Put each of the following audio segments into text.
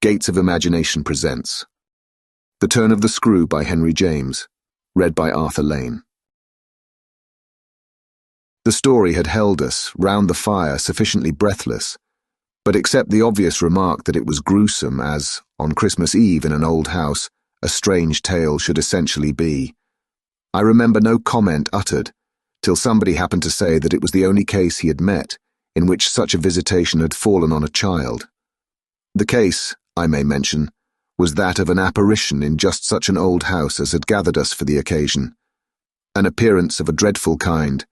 Gates of Imagination presents The Turn of the Screw by Henry James, read by Arthur Lane. The story had held us, round the fire, sufficiently breathless, but except the obvious remark that it was gruesome as, on Christmas Eve in an old house, a strange tale should essentially be, I remember no comment uttered, till somebody happened to say that it was the only case he had met in which such a visitation had fallen on a child. The case, I may mention, was that of an apparition in just such an old house as had gathered us for the occasion, an appearance of a dreadful kind,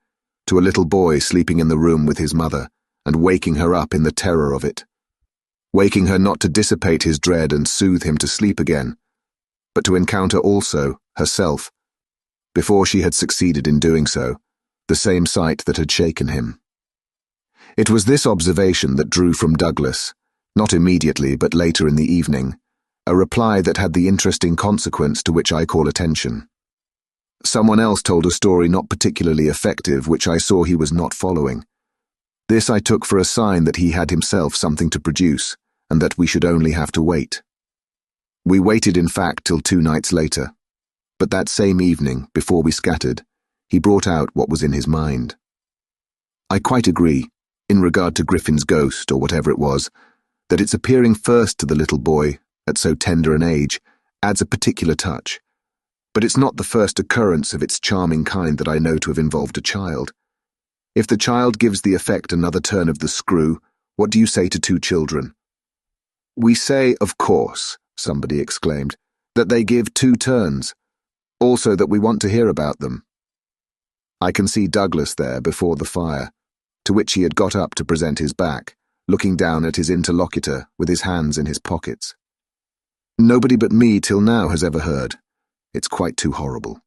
to a little boy sleeping in the room with his mother, and waking her up in the terror of it, waking her not to dissipate his dread and soothe him to sleep again, but to encounter also, herself, before she had succeeded in doing so, the same sight that had shaken him. It was this observation that drew from Douglas, not immediately but later in the evening, a reply that had the interesting consequence to which I call attention. Someone else told a story not particularly effective which I saw he was not following. This I took for a sign that he had himself something to produce, and that we should only have to wait. We waited in fact till 2 nights later, but that same evening, before we scattered, he brought out what was in his mind. I quite agree, in regard to Griffin's ghost, or whatever it was, that its appearing first to the little boy, at so tender an age, adds a particular touch. But it's not the first occurrence of its charming kind that I know to have involved a child. If the child gives the effect another turn of the screw, what do you say to 2 children? We say, of course, somebody exclaimed, that they give 2 turns, also that we want to hear about them. I can see Douglas there before the fire, to which he had got up to present his back, looking down at his interlocutor with his hands in his pockets. Nobody but me till now has ever heard. It's quite too horrible.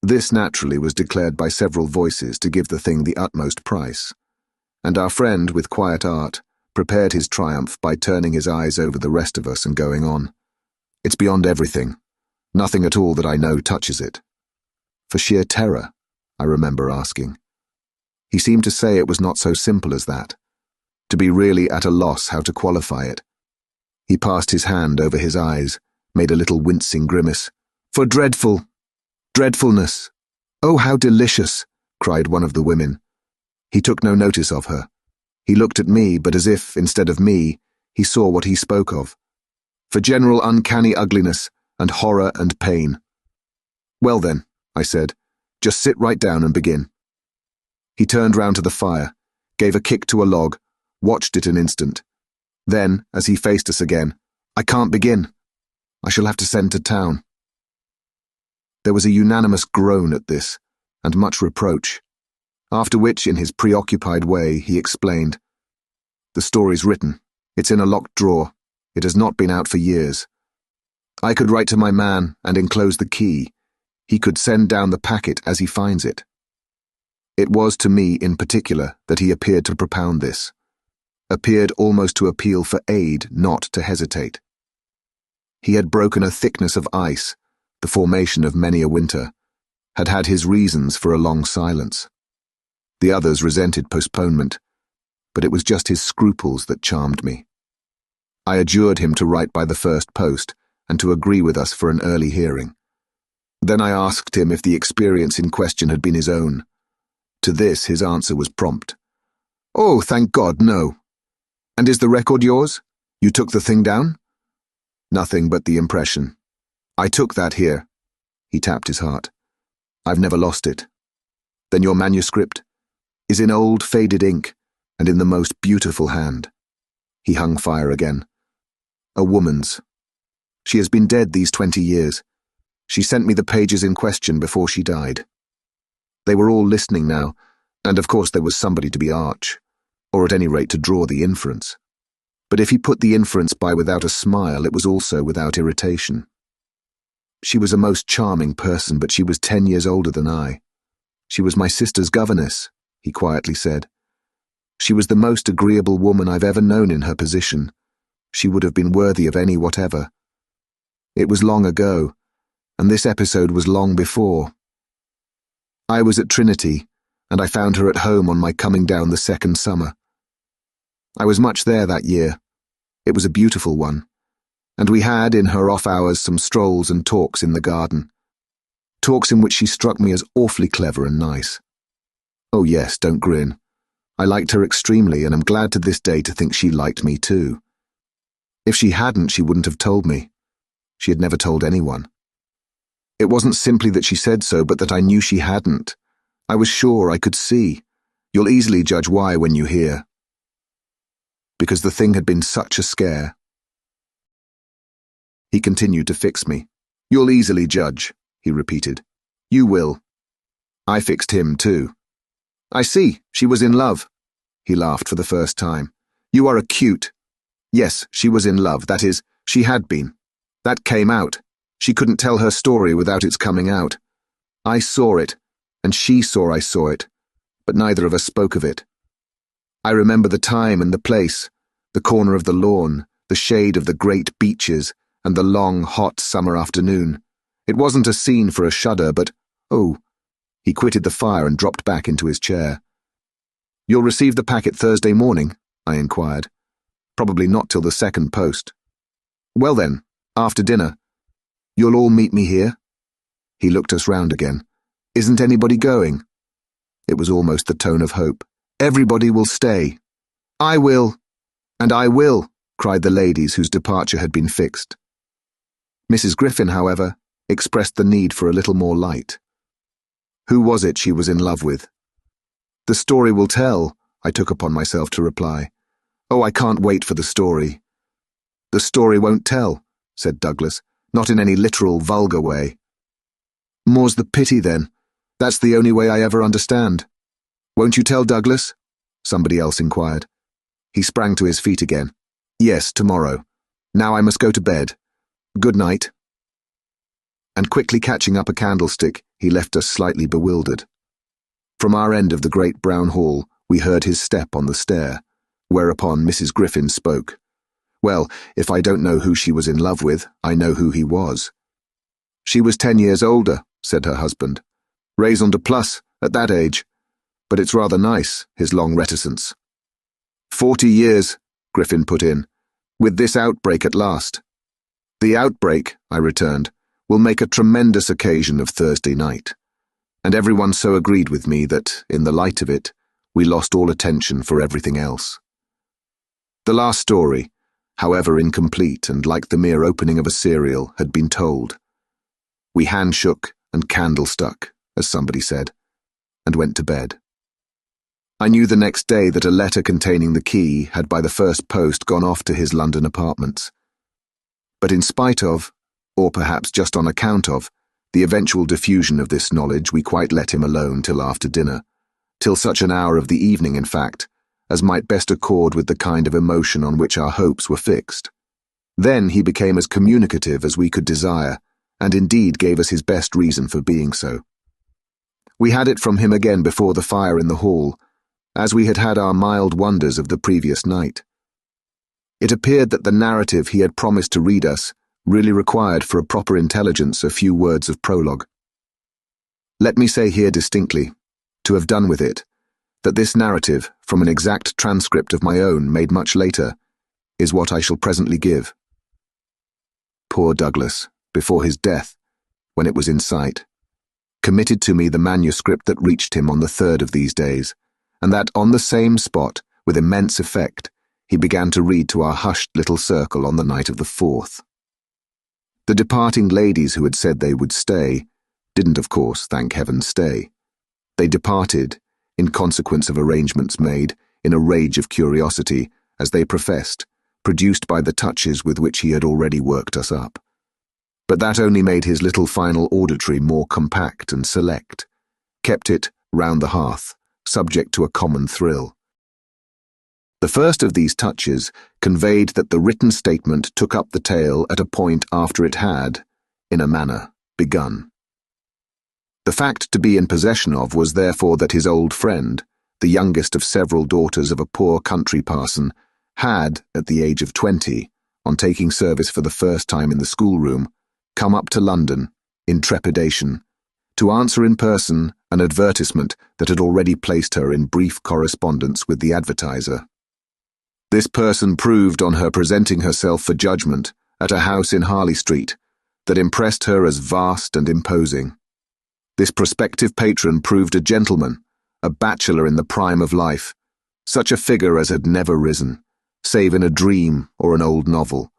This naturally was declared by several voices to give the thing the utmost price, and our friend, with quiet art, prepared his triumph by turning his eyes over the rest of us and going on. It's beyond everything. Nothing at all that I know touches it. For sheer terror, I remember asking. He seemed to say it was not so simple as that, to be really at a loss how to qualify it. He passed his hand over his eyes, made a little wincing grimace. For dreadful! Dreadfulness! Oh, how delicious! Cried one of the women. He took no notice of her. He looked at me, but as if, instead of me, he saw what he spoke of. For general uncanny ugliness, and horror and pain. Well then, I said, just sit right down and begin. He turned round to the fire, gave a kick to a log, watched it an instant. Then, as he faced us again, I can't begin. I shall have to send to town. There was a unanimous groan at this, and much reproach, after which, in his preoccupied way, he explained, The story's written. It's in a locked drawer. It has not been out for years. I could write to my man and enclose the key. He could send down the packet as he finds it. It was to me, in particular, that he appeared to propound this, appeared almost to appeal for aid, not to hesitate. He had broken a thickness of ice, the formation of many a winter, had had his reasons for a long silence. The others resented postponement, but it was just his scruples that charmed me. I adjured him to write by the first post and to agree with us for an early hearing. Then I asked him if the experience in question had been his own. To this his answer was prompt. Oh, thank God, no. And is the record yours? You took the thing down? Nothing but the impression. I took that here. He tapped his heart. I've never lost it. Then your manuscript is in old faded ink and in the most beautiful hand. He hung fire again. A woman's. She has been dead these 20 years. She sent me the pages in question before she died. They were all listening now, and of course there was somebody to be arch, or at any rate to draw the inference. But if he put the inference by without a smile, it was also without irritation. She was a most charming person, but she was 10 years older than I. She was my sister's governess, he quietly said. She was the most agreeable woman I've ever known in her position. She would have been worthy of any whatever. It was long ago, and this episode was long before. I was at Trinity, and I found her at home on my coming down the second summer. I was much there that year, It was a beautiful one, and we had, in her off hours, some strolls and talks in the garden. Talks in which she struck me as awfully clever and nice. Oh yes, don't grin. I liked her extremely, and am glad to this day to think she liked me too. If she hadn't, she wouldn't have told me. She had never told anyone. It wasn't simply that she said so, but that I knew she hadn't. I was sure, I could see. You'll easily judge why when you hear. Because the thing had been such a scare. He continued to fix me. You'll easily judge, he repeated. You will. I fixed him too. I see, she was in love. He laughed for the first time. You are acute. Yes, she was in love, that is, she had been. That came out. She couldn't tell her story without its coming out. I saw it, and she saw I saw it, but neither of us spoke of it. I remember the time and the place, the corner of the lawn, the shade of the great beeches, and the long, hot summer afternoon. It wasn't a scene for a shudder, but, oh, he quitted the fire and dropped back into his chair. You'll receive the packet Thursday morning? I inquired. Probably not till the second post. Well then, after dinner. You'll all meet me here? He looked us round again. Isn't anybody going? It was almost the tone of hope. Everybody will stay. I will. And I will, cried the ladies whose departure had been fixed. Mrs. Griffin, however, expressed the need for a little more light. Who was it she was in love with? The story will tell, I took upon myself to reply. Oh, I can't wait for the story. The story won't tell, said Douglas, not in any literal, vulgar way. More's the pity, then. That's the only way I ever understand. Won't you tell Douglas? Somebody else inquired. He sprang to his feet again. Yes, tomorrow. Now I must go to bed. Good night. And quickly catching up a candlestick, he left us slightly bewildered. From our end of the great brown hall, we heard his step on the stair, whereupon Mrs. Griffin spoke. Well, if I don't know who she was in love with, I know who he was. She was 10 years older, said her husband. Raison de plus, at that age. But it's rather nice, his long reticence. 40 years, Griffin put in, with this outbreak at last. The outbreak, I returned, will make a tremendous occasion of Thursday night. And everyone so agreed with me that, in the light of it, we lost all attention for everything else. The last story, however incomplete and like the mere opening of a serial, had been told. We handshook and candle stuck, as somebody said, and went to bed. I knew the next day that a letter containing the key had by the first post gone off to his London apartments. But in spite of, or perhaps just on account of, the eventual diffusion of this knowledge, we quite let him alone till after dinner, till such an hour of the evening, in fact, as might best accord with the kind of emotion on which our hopes were fixed. Then he became as communicative as we could desire, and indeed gave us his best reason for being so. We had it from him again before the fire in the hall, as we had had our mild wonders of the previous night. It appeared that the narrative he had promised to read us really required for a proper intelligence a few words of prologue. Let me say here distinctly, to have done with it, that this narrative, from an exact transcript of my own made much later, is what I shall presently give. Poor Douglas, before his death, when it was in sight, committed to me the manuscript that reached him on the 3rd of these days, and that on the same spot, with immense effect, he began to read to our hushed little circle on the night of the 4th. The departing ladies who had said they would stay didn't, of course, thank heaven, stay. They departed, in consequence of arrangements made, in a rage of curiosity, as they professed, produced by the touches with which he had already worked us up. But that only made his little final auditory more compact and select, kept it, round the hearth, subject to a common thrill. The first of these touches conveyed that the written statement took up the tale at a point after it had, in a manner, begun. The fact to be in possession of was therefore that his old friend, the youngest of several daughters of a poor country parson, had, at the age of 20, on taking service for the first time in the schoolroom, come up to London, in trepidation, to answer in person an advertisement that had already placed her in brief correspondence with the advertiser. This person proved on her presenting herself for judgment at a house in Harley Street that impressed her as vast and imposing. This prospective patron proved a gentleman, a bachelor in the prime of life, such a figure as had never risen, save in a dream or an old novel,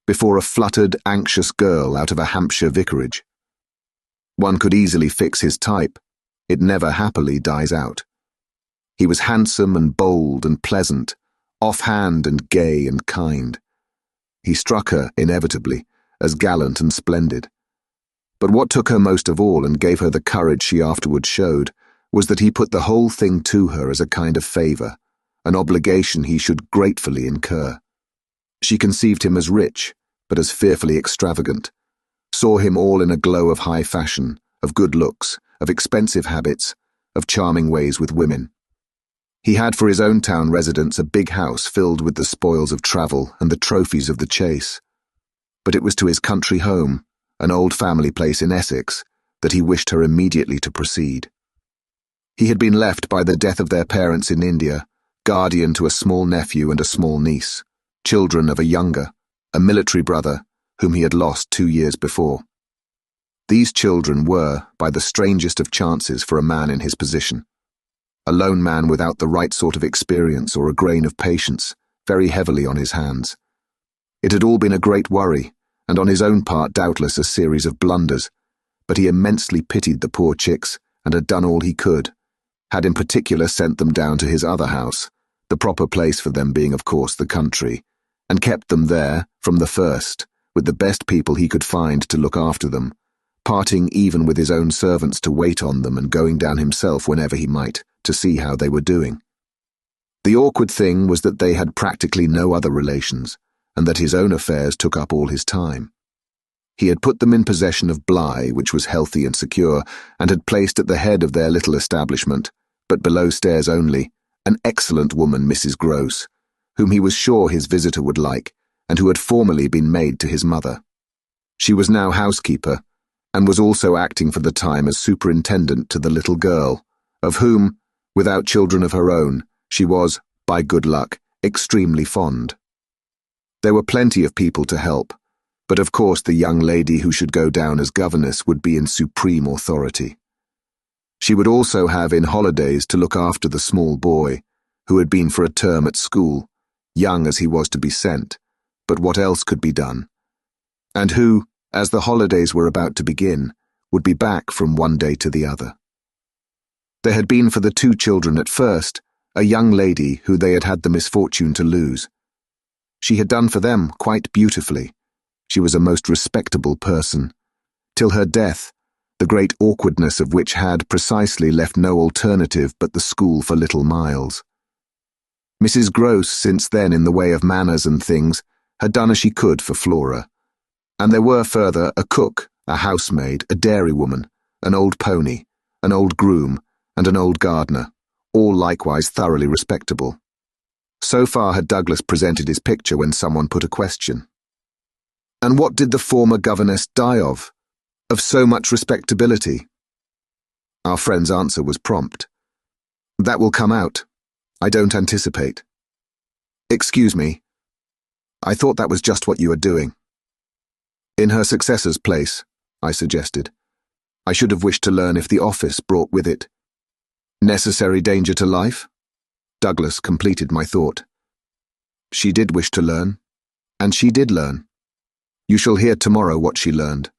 before a fluttered, anxious girl out of a Hampshire vicarage. One could easily fix his type. It never happily dies out. He was handsome and bold and pleasant, offhand and gay and kind. He struck her, inevitably, as gallant and splendid. But what took her most of all and gave her the courage she afterwards showed was that he put the whole thing to her as a kind of favour, an obligation he should gratefully incur. She conceived him as rich, but as fearfully extravagant, saw him all in a glow of high fashion, of good looks, of expensive habits, of charming ways with women. He had for his own town residence a big house filled with the spoils of travel and the trophies of the chase. But it was to his country home, an old family place in Essex, that he wished her immediately to proceed. He had been left by the death of their parents in India, guardian to a small nephew and a small niece, children of a younger, a military brother, whom he had lost 2 years before. These children were, by the strangest of chances for a man in his position, a lone man without the right sort of experience or a grain of patience, very heavily on his hands. It had all been a great worry, and on his own part doubtless a series of blunders, but he immensely pitied the poor chicks and had done all he could, had in particular sent them down to his other house, the proper place for them being of course the country, and kept them there from the first, with the best people he could find to look after them, parting even with his own servants to wait on them and going down himself whenever he might, to see how they were doing. The awkward thing was that they had practically no other relations, and that his own affairs took up all his time. He had put them in possession of Bly, which was healthy and secure, and had placed at the head of their little establishment, but below stairs only, an excellent woman, Mrs. Gross, whom he was sure his visitor would like, and who had formerly been maid to his mother. She was now housekeeper, and was also acting for the time as superintendent to the little girl, of whom, without children of her own, she was, by good luck, extremely fond. There were plenty of people to help, but of course the young lady who should go down as governess would be in supreme authority. She would also have in holidays to look after the small boy, who had been for a term at school, young as he was to be sent, but what else could be done? And who, as the holidays were about to begin, would be back from one day to the other. There had been for the 2 children at first a young lady who they had had the misfortune to lose. She had done for them quite beautifully. She was a most respectable person, till her death, the great awkwardness of which had precisely left no alternative but the school for little Miles. Mrs. Gross, since then in the way of manners and things, had done as she could for Flora, and there were further a cook, a housemaid, a dairywoman, an old pony, an old groom, and an old gardener, all likewise thoroughly respectable. So far had Douglas presented his picture when someone put a question. And what did the former governess die of? Of so much respectability? Our friend's answer was prompt. That will come out. I don't anticipate. Excuse me. I thought that was just what you were doing. In her successor's place, I suggested. I should have wished to learn if the office brought with it necessary danger to life. Douglas completed my thought. She did wish to learn, and she did learn. You shall hear tomorrow what she learned.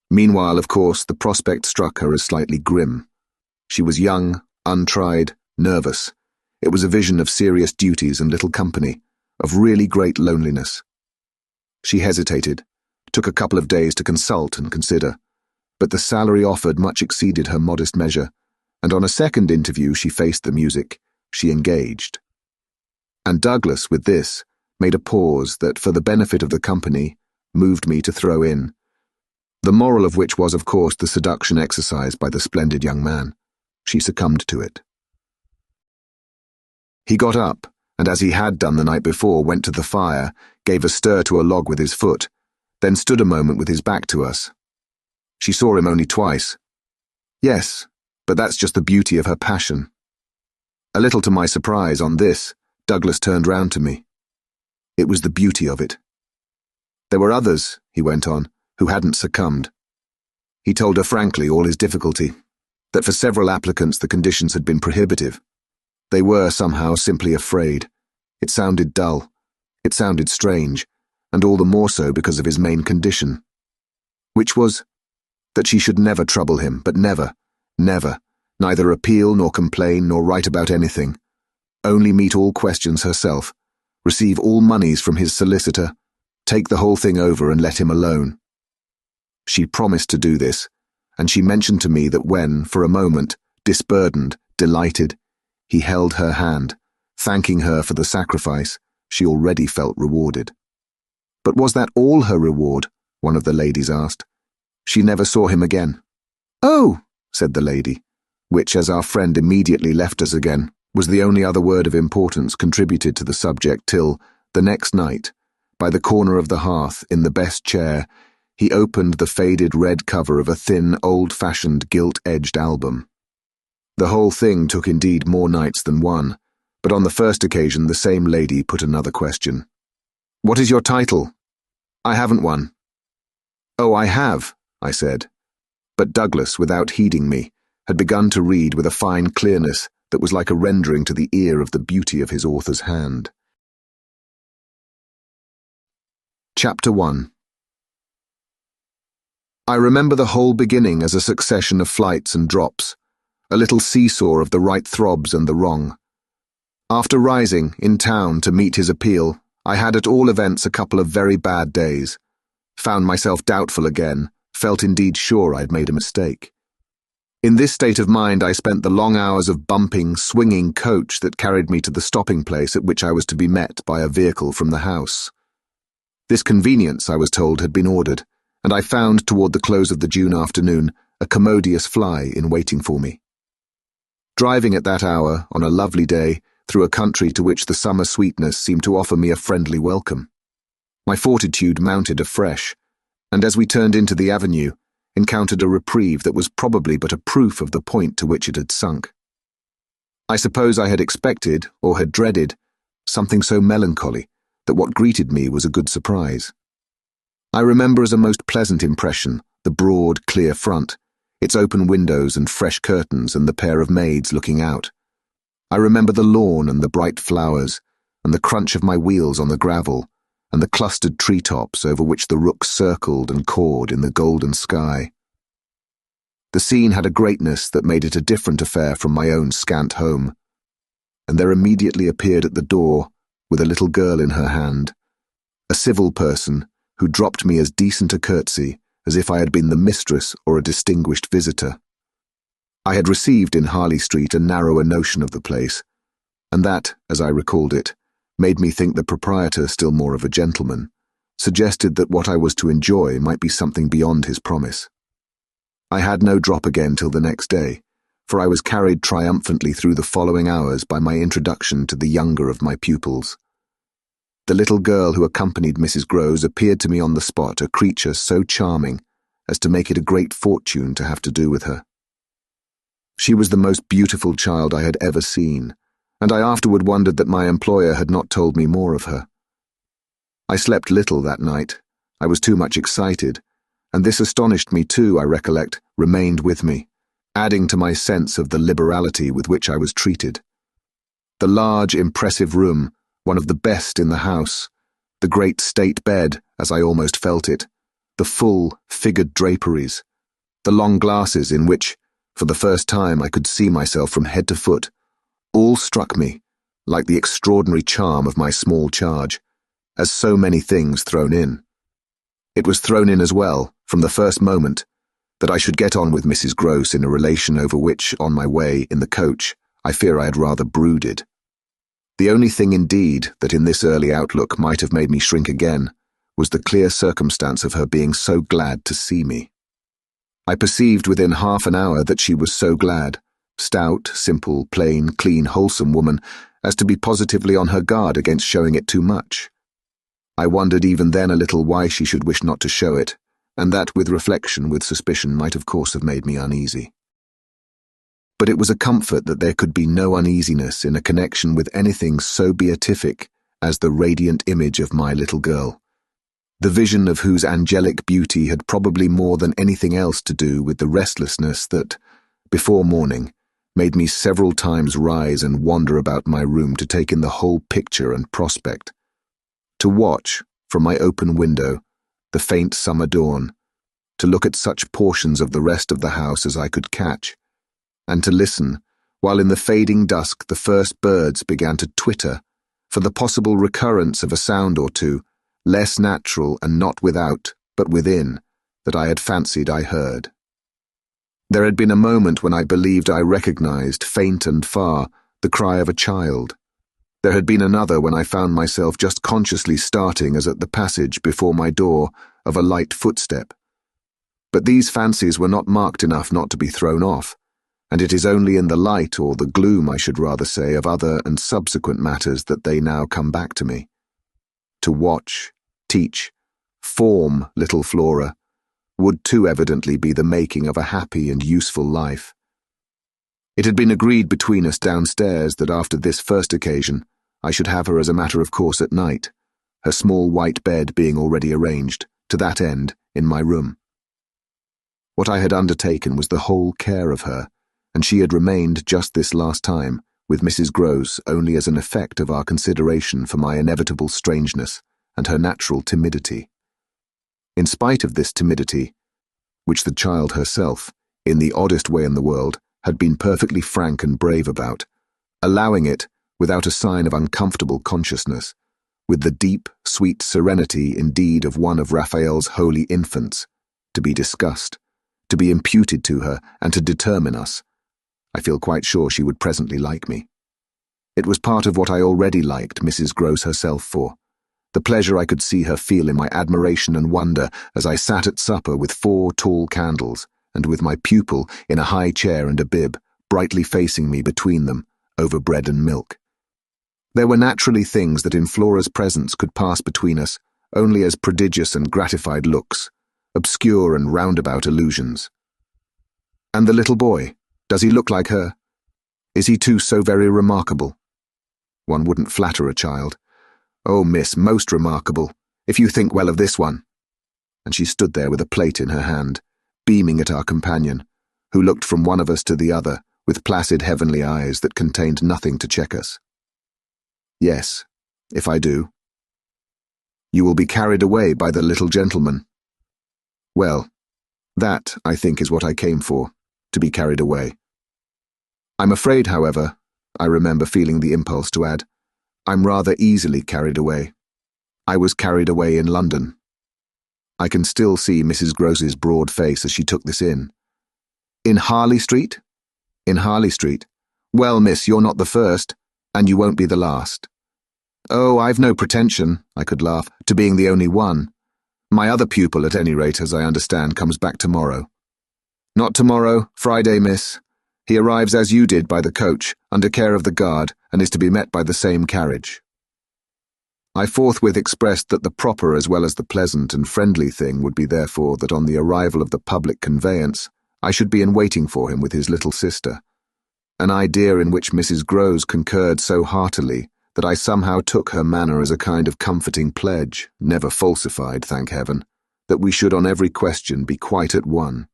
Meanwhile, of course, the prospect struck her as slightly grim. She was young, untried, nervous. It was a vision of serious duties and little company, of really great loneliness. She hesitated, took a couple of days to consult and consider, but the salary offered much exceeded her modest measure, and on a second interview she faced the music, she engaged. And Douglas, with this, made a pause that, for the benefit of the company, moved me to throw in, the moral of which was, of course, the seduction exercised by the splendid young man. She succumbed to it. He got up, and as he had done the night before, went to the fire, gave a stir to a log with his foot, then stood a moment with his back to us. She saw him only twice. Yes, but that's just the beauty of her passion. A little to my surprise, on this, Douglas turned round to me. It was the beauty of it. There were others, he went on, who hadn't succumbed. He told her frankly all his difficulty, that for several applicants the conditions had been prohibitive. They were somehow simply afraid. It sounded dull. It sounded strange, and all the more so because of his main condition, which was that she should never trouble him, but never, neither appeal nor complain nor write about anything, only meet all questions herself, receive all moneys from his solicitor, take the whole thing over and let him alone. She promised to do this, and she mentioned to me that when, for a moment, disburdened, delighted, he held her hand, thanking her for the sacrifice, she already felt rewarded. But was that all her reward? One of the ladies asked. She never saw him again. Oh, said the lady, which, as our friend immediately left us again, was the only other word of importance contributed to the subject till, the next night, by the corner of the hearth, in the best chair, he opened the faded red cover of a thin, old-fashioned, gilt-edged album. The whole thing took indeed more nights than one, but on the first occasion the same lady put another question. What is your title? I haven't one. Oh, I have, I said. But Douglas, without heeding me, had begun to read with a fine clearness that was like a rendering to the ear of the beauty of his author's hand. Chapter 1. I remember the whole beginning as a succession of flights and drops, a little seesaw of the right throbs and the wrong. After rising, in town, to meet his appeal, I had at all events a couple of very bad days, found myself doubtful again, felt indeed sure I'd made a mistake. In this state of mind I spent the long hours of bumping, swinging coach that carried me to the stopping place at which I was to be met by a vehicle from the house. This convenience, I was told, had been ordered, and I found toward the close of the June afternoon a commodious fly in waiting for me. Driving at that hour, on a lovely day, through a country to which the summer sweetness seemed to offer me a friendly welcome, my fortitude mounted afresh, and as we turned into the avenue, encountered a reprieve that was probably but a proof of the point to which it had sunk. I suppose I had expected, or had dreaded, something so melancholy that what greeted me was a good surprise. I remember as a most pleasant impression the broad, clear front, its open windows and fresh curtains and the pair of maids looking out. I remember the lawn and the bright flowers, and the crunch of my wheels on the gravel, and the clustered treetops over which the rooks circled and cawed in the golden sky. The scene had a greatness that made it a different affair from my own scant home, and there immediately appeared at the door, with a little girl in her hand, a civil person who dropped me as decent a curtsy as if I had been the mistress or a distinguished visitor. I had received in Harley Street a narrower notion of the place, and that, as I recalled it, made me think the proprietor still more of a gentleman, suggested that what I was to enjoy might be something beyond his promise. I had no drop again till the next day, for I was carried triumphantly through the following hours by my introduction to the younger of my pupils. The little girl who accompanied Mrs. Grose appeared to me on the spot a creature so charming as to make it a great fortune to have to do with her. She was the most beautiful child I had ever seen, and I afterward wondered that my employer had not told me more of her. I slept little that night. I was too much excited, and this astonished me too, I recollect, remained with me, adding to my sense of the liberality with which I was treated. The large, impressive room, one of the best in the house, the great state bed, as I almost felt it, the full, figured draperies, the long glasses in which, for the first time, I could see myself from head to foot, all struck me, like the extraordinary charm of my small charge, as so many things thrown in. It was thrown in as well, from the first moment, that I should get on with Mrs. Grose in a relation over which, on my way, in the coach, I fear I had rather brooded. The only thing indeed that in this early outlook might have made me shrink again was the clear circumstance of her being so glad to see me. I perceived within half an hour that she was so glad, stout, simple, plain, clean, wholesome woman, as to be positively on her guard against showing it too much. I wondered even then a little why she should wish not to show it, and that with reflection, with suspicion, might of course have made me uneasy. But it was a comfort that there could be no uneasiness in a connection with anything so beatific as the radiant image of my little girl, the vision of whose angelic beauty had probably more than anything else to do with the restlessness that, before morning, made me several times rise and wander about my room to take in the whole picture and prospect, to watch, from my open window, the faint summer dawn, to look at such portions of the rest of the house as I could catch, and to listen, while in the fading dusk the first birds began to twitter, for the possible recurrence of a sound or two, less natural and not without, but within, that I had fancied I heard. There had been a moment when I believed I recognized, faint and far, the cry of a child. There had been another when I found myself just consciously starting as at the passage before my door of a light footstep. But these fancies were not marked enough not to be thrown off, and it is only in the light, or the gloom I should rather say, of other and subsequent matters that they now come back to me. To watch, teach, form little Flora would too evidently be the making of a happy and useful life. It had been agreed between us downstairs that after this first occasion I should have her as a matter of course at night, her small white bed being already arranged, to that end, in my room. What I had undertaken was the whole care of her, and she had remained just this last time with Mrs. Grose only as an effect of our consideration for my inevitable strangeness and her natural timidity. In spite of this timidity, which the child herself, in the oddest way in the world, had been perfectly frank and brave about, allowing it, without a sign of uncomfortable consciousness, with the deep, sweet serenity indeed of one of Raphael's holy infants, to be discussed, to be imputed to her, and to determine us, I feel quite sure she would presently like me. It was part of what I already liked Mrs. Grose herself for, the pleasure I could see her feel in my admiration and wonder as I sat at supper with 4 tall candles, and with my pupil in a high chair and a bib, brightly facing me between them, over bread and milk. There were naturally things that in Flora's presence could pass between us only as prodigious and gratified looks, obscure and roundabout allusions. And the little boy, does he look like her? Is he too so very remarkable? One wouldn't flatter a child. Oh, miss, most remarkable, if you think well of this one. And she stood there with a plate in her hand, beaming at our companion, who looked from one of us to the other with placid heavenly eyes that contained nothing to check us. Yes, if I do. You will be carried away by the little gentleman. Well, that, I think, is what I came for, to be carried away. I'm afraid, however, I remember feeling the impulse to add, I'm rather easily carried away. I was carried away in London. I can still see Mrs. Grose's broad face as she took this in. In Harley Street? In Harley Street. Well, miss, you're not the first, and you won't be the last. Oh, I've no pretension, I could laugh, to being the only one. My other pupil, at any rate, as I understand, comes back tomorrow. Not tomorrow, Friday, miss. He arrives as you did by the coach, under care of the guard, and is to be met by the same carriage. I forthwith expressed that the proper as well as the pleasant and friendly thing would be therefore that on the arrival of the public conveyance I should be in waiting for him with his little sister, an idea in which Mrs. Grose concurred so heartily that I somehow took her manner as a kind of comforting pledge, never falsified, thank heaven, that we should on every question be quite at one.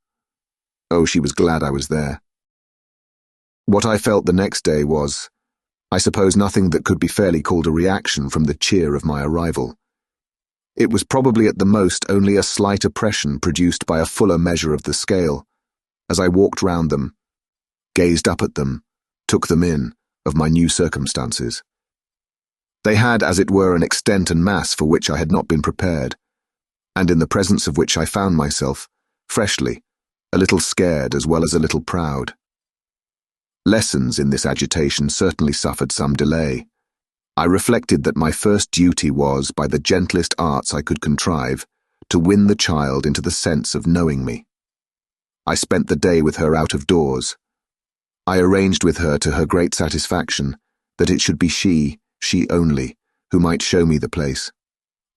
Oh, she was glad I was there. What I felt the next day was, I suppose, nothing that could be fairly called a reaction from the cheer of my arrival. It was probably at the most only a slight oppression produced by a fuller measure of the scale, as I walked round them, gazed up at them, took them in, of my new circumstances. They had, as it were, an extent and mass for which I had not been prepared, and in the presence of which I found myself, freshly, a little scared as well as a little proud. Lessons in this agitation certainly suffered some delay. I reflected that my first duty was, by the gentlest arts I could contrive, to win the child into the sense of knowing me. I spent the day with her out of doors. I arranged with her, to her great satisfaction, that it should be she only, who might show me the place.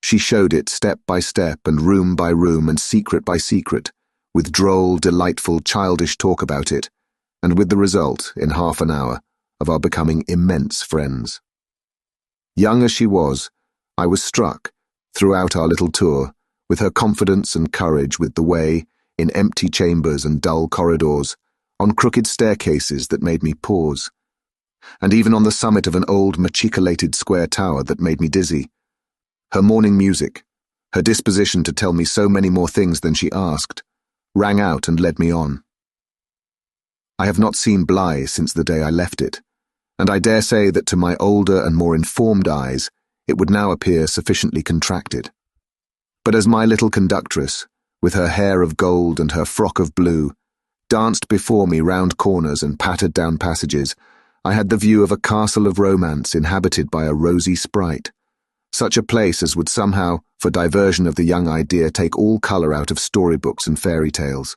She showed it step by step and room by room and secret by secret, with droll, delightful, childish talk about it, and with the result, in half an hour, of our becoming immense friends. Young as she was, I was struck, throughout our little tour, with her confidence and courage with the way, in empty chambers and dull corridors, on crooked staircases that made me pause, and even on the summit of an old machicolated square tower that made me dizzy. Her morning music, her disposition to tell me so many more things than she asked, rang out and led me on. I have not seen Bly since the day I left it, and I dare say that to my older and more informed eyes it would now appear sufficiently contracted. But as my little conductress, with her hair of gold and her frock of blue, danced before me round corners and pattered down passages, I had the view of a castle of romance inhabited by a rosy sprite, such a place as would somehow, for diversion of the young idea, take all colour out of storybooks and fairy tales.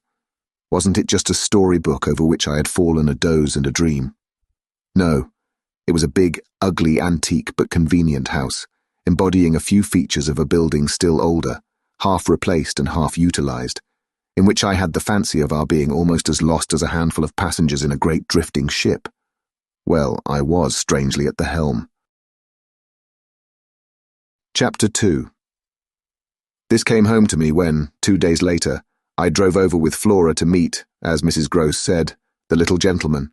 Wasn't it just a storybook over which I had fallen a doze and a dream? No, it was a big, ugly, antique but convenient house, embodying a few features of a building still older, half replaced and half utilised, in which I had the fancy of our being almost as lost as a handful of passengers in a great drifting ship. Well, I was strangely at the helm. Chapter 2. This came home to me when, 2 days later, I drove over with Flora to meet, as Mrs. Grose said, the little gentleman,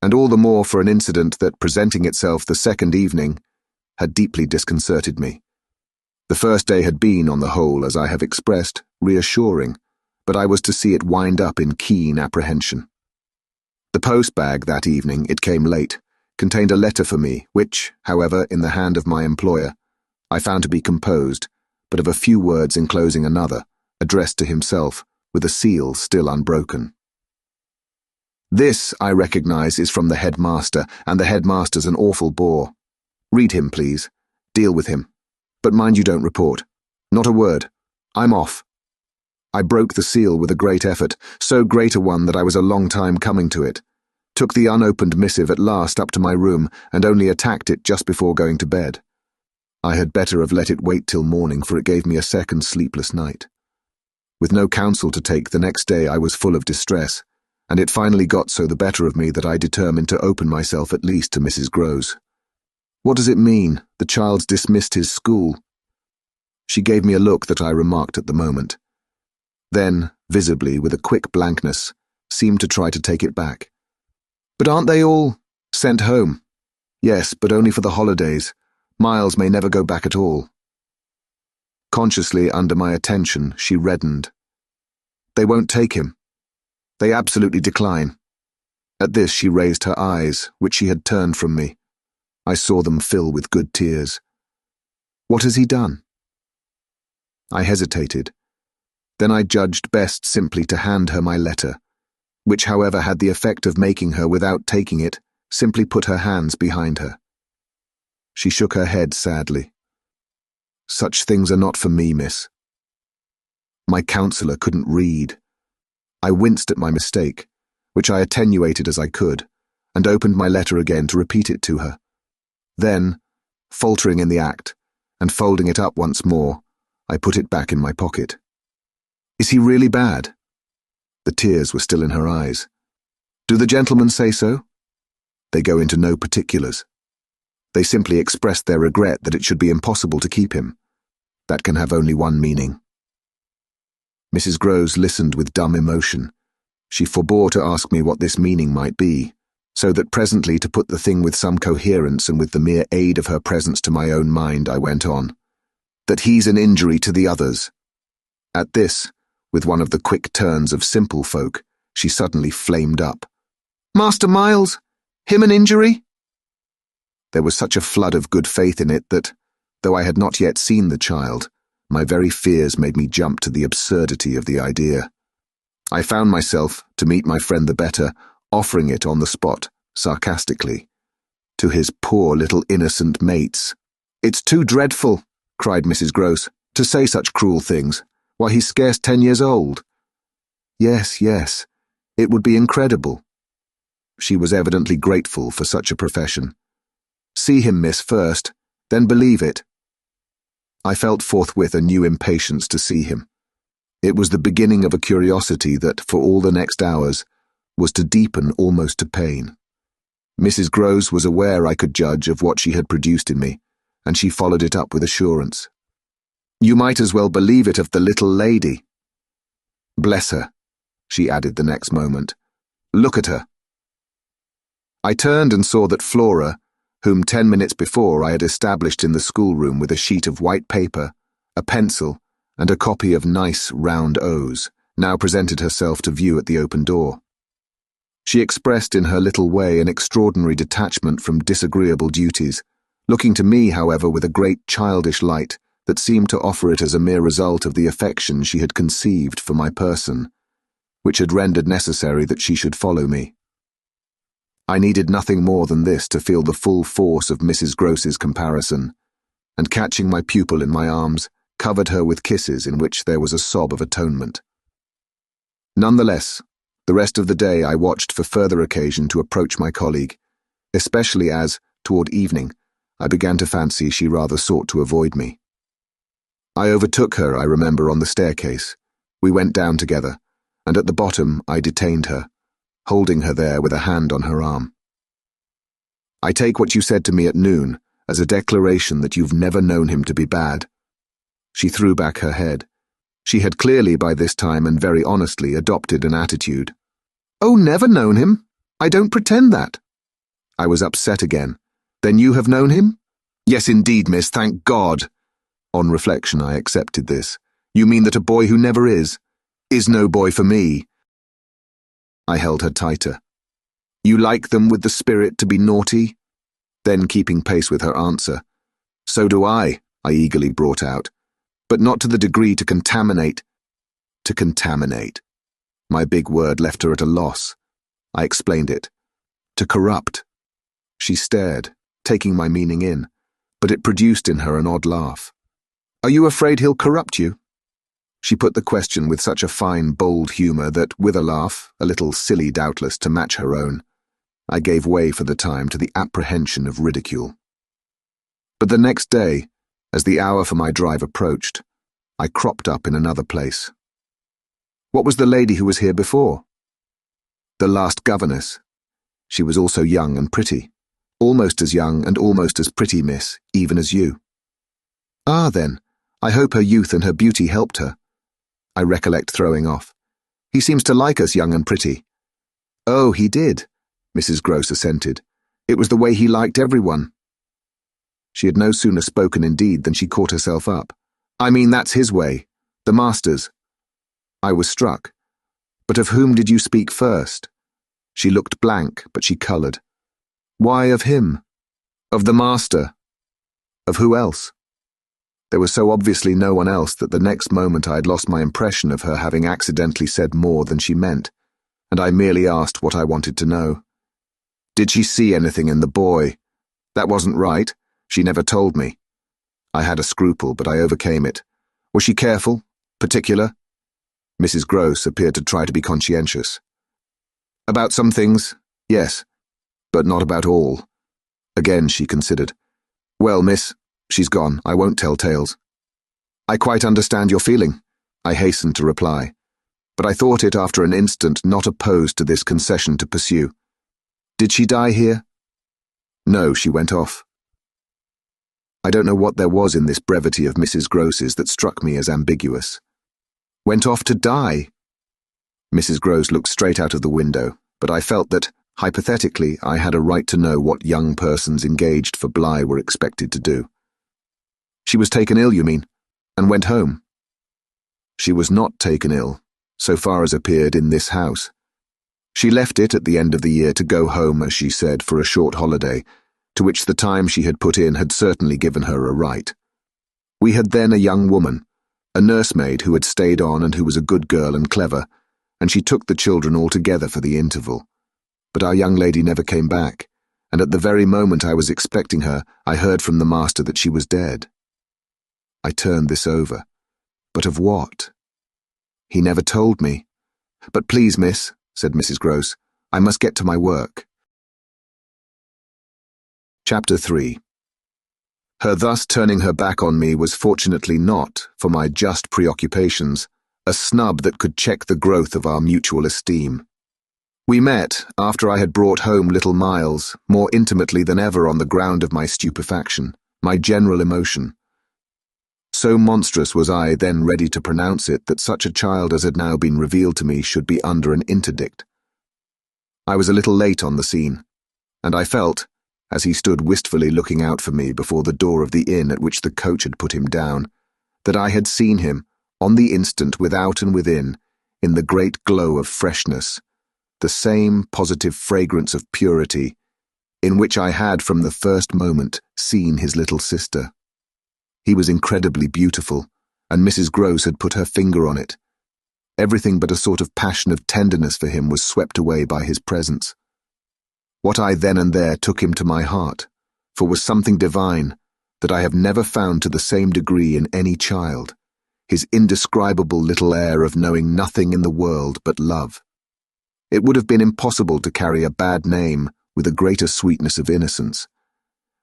and all the more for an incident that, presenting itself the second evening, had deeply disconcerted me. The first day had been, on the whole, as I have expressed, reassuring, but I was to see it wind up in keen apprehension. The post-bag that evening, it came late, contained a letter for me, which, however, in the hand of my employer, I found to be composed, but of a few words enclosing another, addressed to himself, with a seal still unbroken. This, I recognise, is from the headmaster, and the headmaster's an awful bore. Read him, please. Deal with him. But mind you don't report. Not a word. I'm off. I broke the seal with a great effort, so great a one that I was a long time coming to it, took the unopened missive at last up to my room, and only attacked it just before going to bed. I had better have let it wait till morning, for it gave me a second sleepless night. With no counsel to take, the next day I was full of distress, and it finally got so the better of me that I determined to open myself at least to Mrs. Grose. What does it mean, the child's dismissed his school? She gave me a look that I remarked at the moment. Then, visibly, with a quick blankness, seemed to try to take it back. But aren't they all sent home? Yes, but only for the holidays. Miles may never go back at all. Consciously, under my attention, she reddened. They won't take him. They absolutely decline. At this she raised her eyes, which she had turned from me. I saw them fill with good tears. What has he done? I hesitated. Then I judged best simply to hand her my letter, which, however, had the effect of making her, without taking it, simply put her hands behind her. She shook her head sadly. Such things are not for me, miss. My counsellor couldn't read. I winced at my mistake, which I attenuated as I could, and opened my letter again to repeat it to her. Then, faltering in the act, and folding it up once more, I put it back in my pocket. Is he really bad? The tears were still in her eyes. Do the gentlemen say so? They go into no particulars. They simply expressed their regret that it should be impossible to keep him. That can have only one meaning. Mrs. Grose listened with dumb emotion. She forbore to ask me what this meaning might be, so that presently, to put the thing with some coherence and with the mere aid of her presence to my own mind, I went on. That he's an injury to the others. At this, with one of the quick turns of simple folk, she suddenly flamed up. Master Miles? Him an injury? There was such a flood of good faith in it that, though I had not yet seen the child, my very fears made me jump to the absurdity of the idea. I found myself, to meet my friend the better, offering it on the spot, sarcastically. To his poor little innocent mates. It's too dreadful, cried Mrs. Grose, to say such cruel things. Why, he's scarce 10 years old. Yes, yes, it would be incredible. She was evidently grateful for such a profession. See him, miss, first, then believe it. I felt forthwith a new impatience to see him. It was the beginning of a curiosity that, for all the next hours, was to deepen almost to pain. Mrs. Grose was aware I could judge of what she had produced in me, and she followed it up with assurance. "You might as well believe it of the little lady." "Bless her," she added the next moment. "Look at her." I turned and saw that Flora, whom 10 minutes before I had established in the schoolroom with a sheet of white paper, a pencil, and a copy of nice round O's, now presented herself to view at the open door. She expressed in her little way an extraordinary detachment from disagreeable duties, looking to me, however, with a great childish light that seemed to offer it as a mere result of the affection she had conceived for my person, which had rendered necessary that she should follow me. I needed nothing more than this to feel the full force of Mrs. Groce's comparison, and catching my pupil in my arms, covered her with kisses in which there was a sob of atonement. Nonetheless, the rest of the day I watched for further occasion to approach my colleague, especially as, toward evening, I began to fancy she rather sought to avoid me. I overtook her, I remember, on the staircase. We went down together, and at the bottom I detained her, holding her there with a hand on her arm. "I take what you said to me at noon as a declaration that you've never known him to be bad." She threw back her head. She had clearly by this time and very honestly adopted an attitude. "Oh, never known him? I don't pretend that." I was upset again. "Then you have known him?" "Yes, indeed, miss, thank God." On reflection, I accepted this. "You mean that a boy who never is no boy for me." I held her tighter. "You like them with the spirit to be naughty?" Then, keeping pace with her answer, "So do I eagerly brought out. "But not to the degree to contaminate." To contaminate. My big word left her at a loss. I explained it. To corrupt. She stared, taking my meaning in, but it produced in her an odd laugh. "Are you afraid he'll corrupt you?" She put the question with such a fine, bold humour that, with a laugh, a little silly doubtless to match her own, I gave way for the time to the apprehension of ridicule. But the next day, as the hour for my drive approached, I cropped up in another place. "What was the lady who was here before?" "The last governess. She was also young and pretty. Almost as young and almost as pretty, miss, even as you." "Ah, then, I hope her youth and her beauty helped her." I recollect throwing off. "He seems to like us young and pretty." "Oh, he did," Mrs. Groce assented. "It was the way he liked everyone." She had no sooner spoken indeed than she caught herself up. "I mean, that's his way. The master's." I was struck. "But of whom did you speak first?" She looked blank, but she coloured. "Why of him?" "Of the master." "Of who else?" There was so obviously no one else that the next moment I had lost my impression of her having accidentally said more than she meant, and I merely asked what I wanted to know. "Did she see anything in the boy?" "That wasn't right. She never told me." I had a scruple, but I overcame it. "Was she careful? Particular?" Mrs. Groce appeared to try to be conscientious. "About some things, yes, but not about all." Again she considered. "Well, miss, she's gone. I won't tell tales." "I quite understand your feeling," I hastened to reply, but I thought it after an instant not opposed to this concession to pursue. "Did she die here?" "No, she went off." I don't know what there was in this brevity of Mrs. Groce's that struck me as ambiguous. "Went off to die?" Mrs. Groce looked straight out of the window, but I felt that, hypothetically, I had a right to know what young persons engaged for Bly were expected to do. "She was taken ill, you mean, and went home?" "She was not taken ill, so far as appeared in this house. She left it at the end of the year to go home, as she said, for a short holiday, to which the time she had put in had certainly given her a right. We had then a young woman, a nursemaid who had stayed on and who was a good girl and clever, and she took the children all together for the interval. But our young lady never came back, and at the very moment I was expecting her, I heard from the master that she was dead. I turned this over. But of what? He never told me. "But please, miss," said Mrs. Groce, "I must get to my work." Chapter 3. Her thus turning her back on me was fortunately not, for my just preoccupations, a snub that could check the growth of our mutual esteem. We met, after I had brought home little Miles, more intimately than ever on the ground of my stupefaction, my general emotion. So monstrous was I then ready to pronounce it that such a child as had now been revealed to me should be under an interdict. I was a little late on the scene, and I felt, as he stood wistfully looking out for me before the door of the inn at which the coach had put him down, that I had seen him, on the instant without and within, in the great glow of freshness, the same positive fragrance of purity, in which I had from the first moment seen his little sister. He was incredibly beautiful, and Mrs. Grose had put her finger on it. Everything but a sort of passion of tenderness for him was swept away by his presence. What I then and there took him to my heart, for was something divine that I have never found to the same degree in any child, his indescribable little air of knowing nothing in the world but love. It would have been impossible to carry a bad name with a greater sweetness of innocence,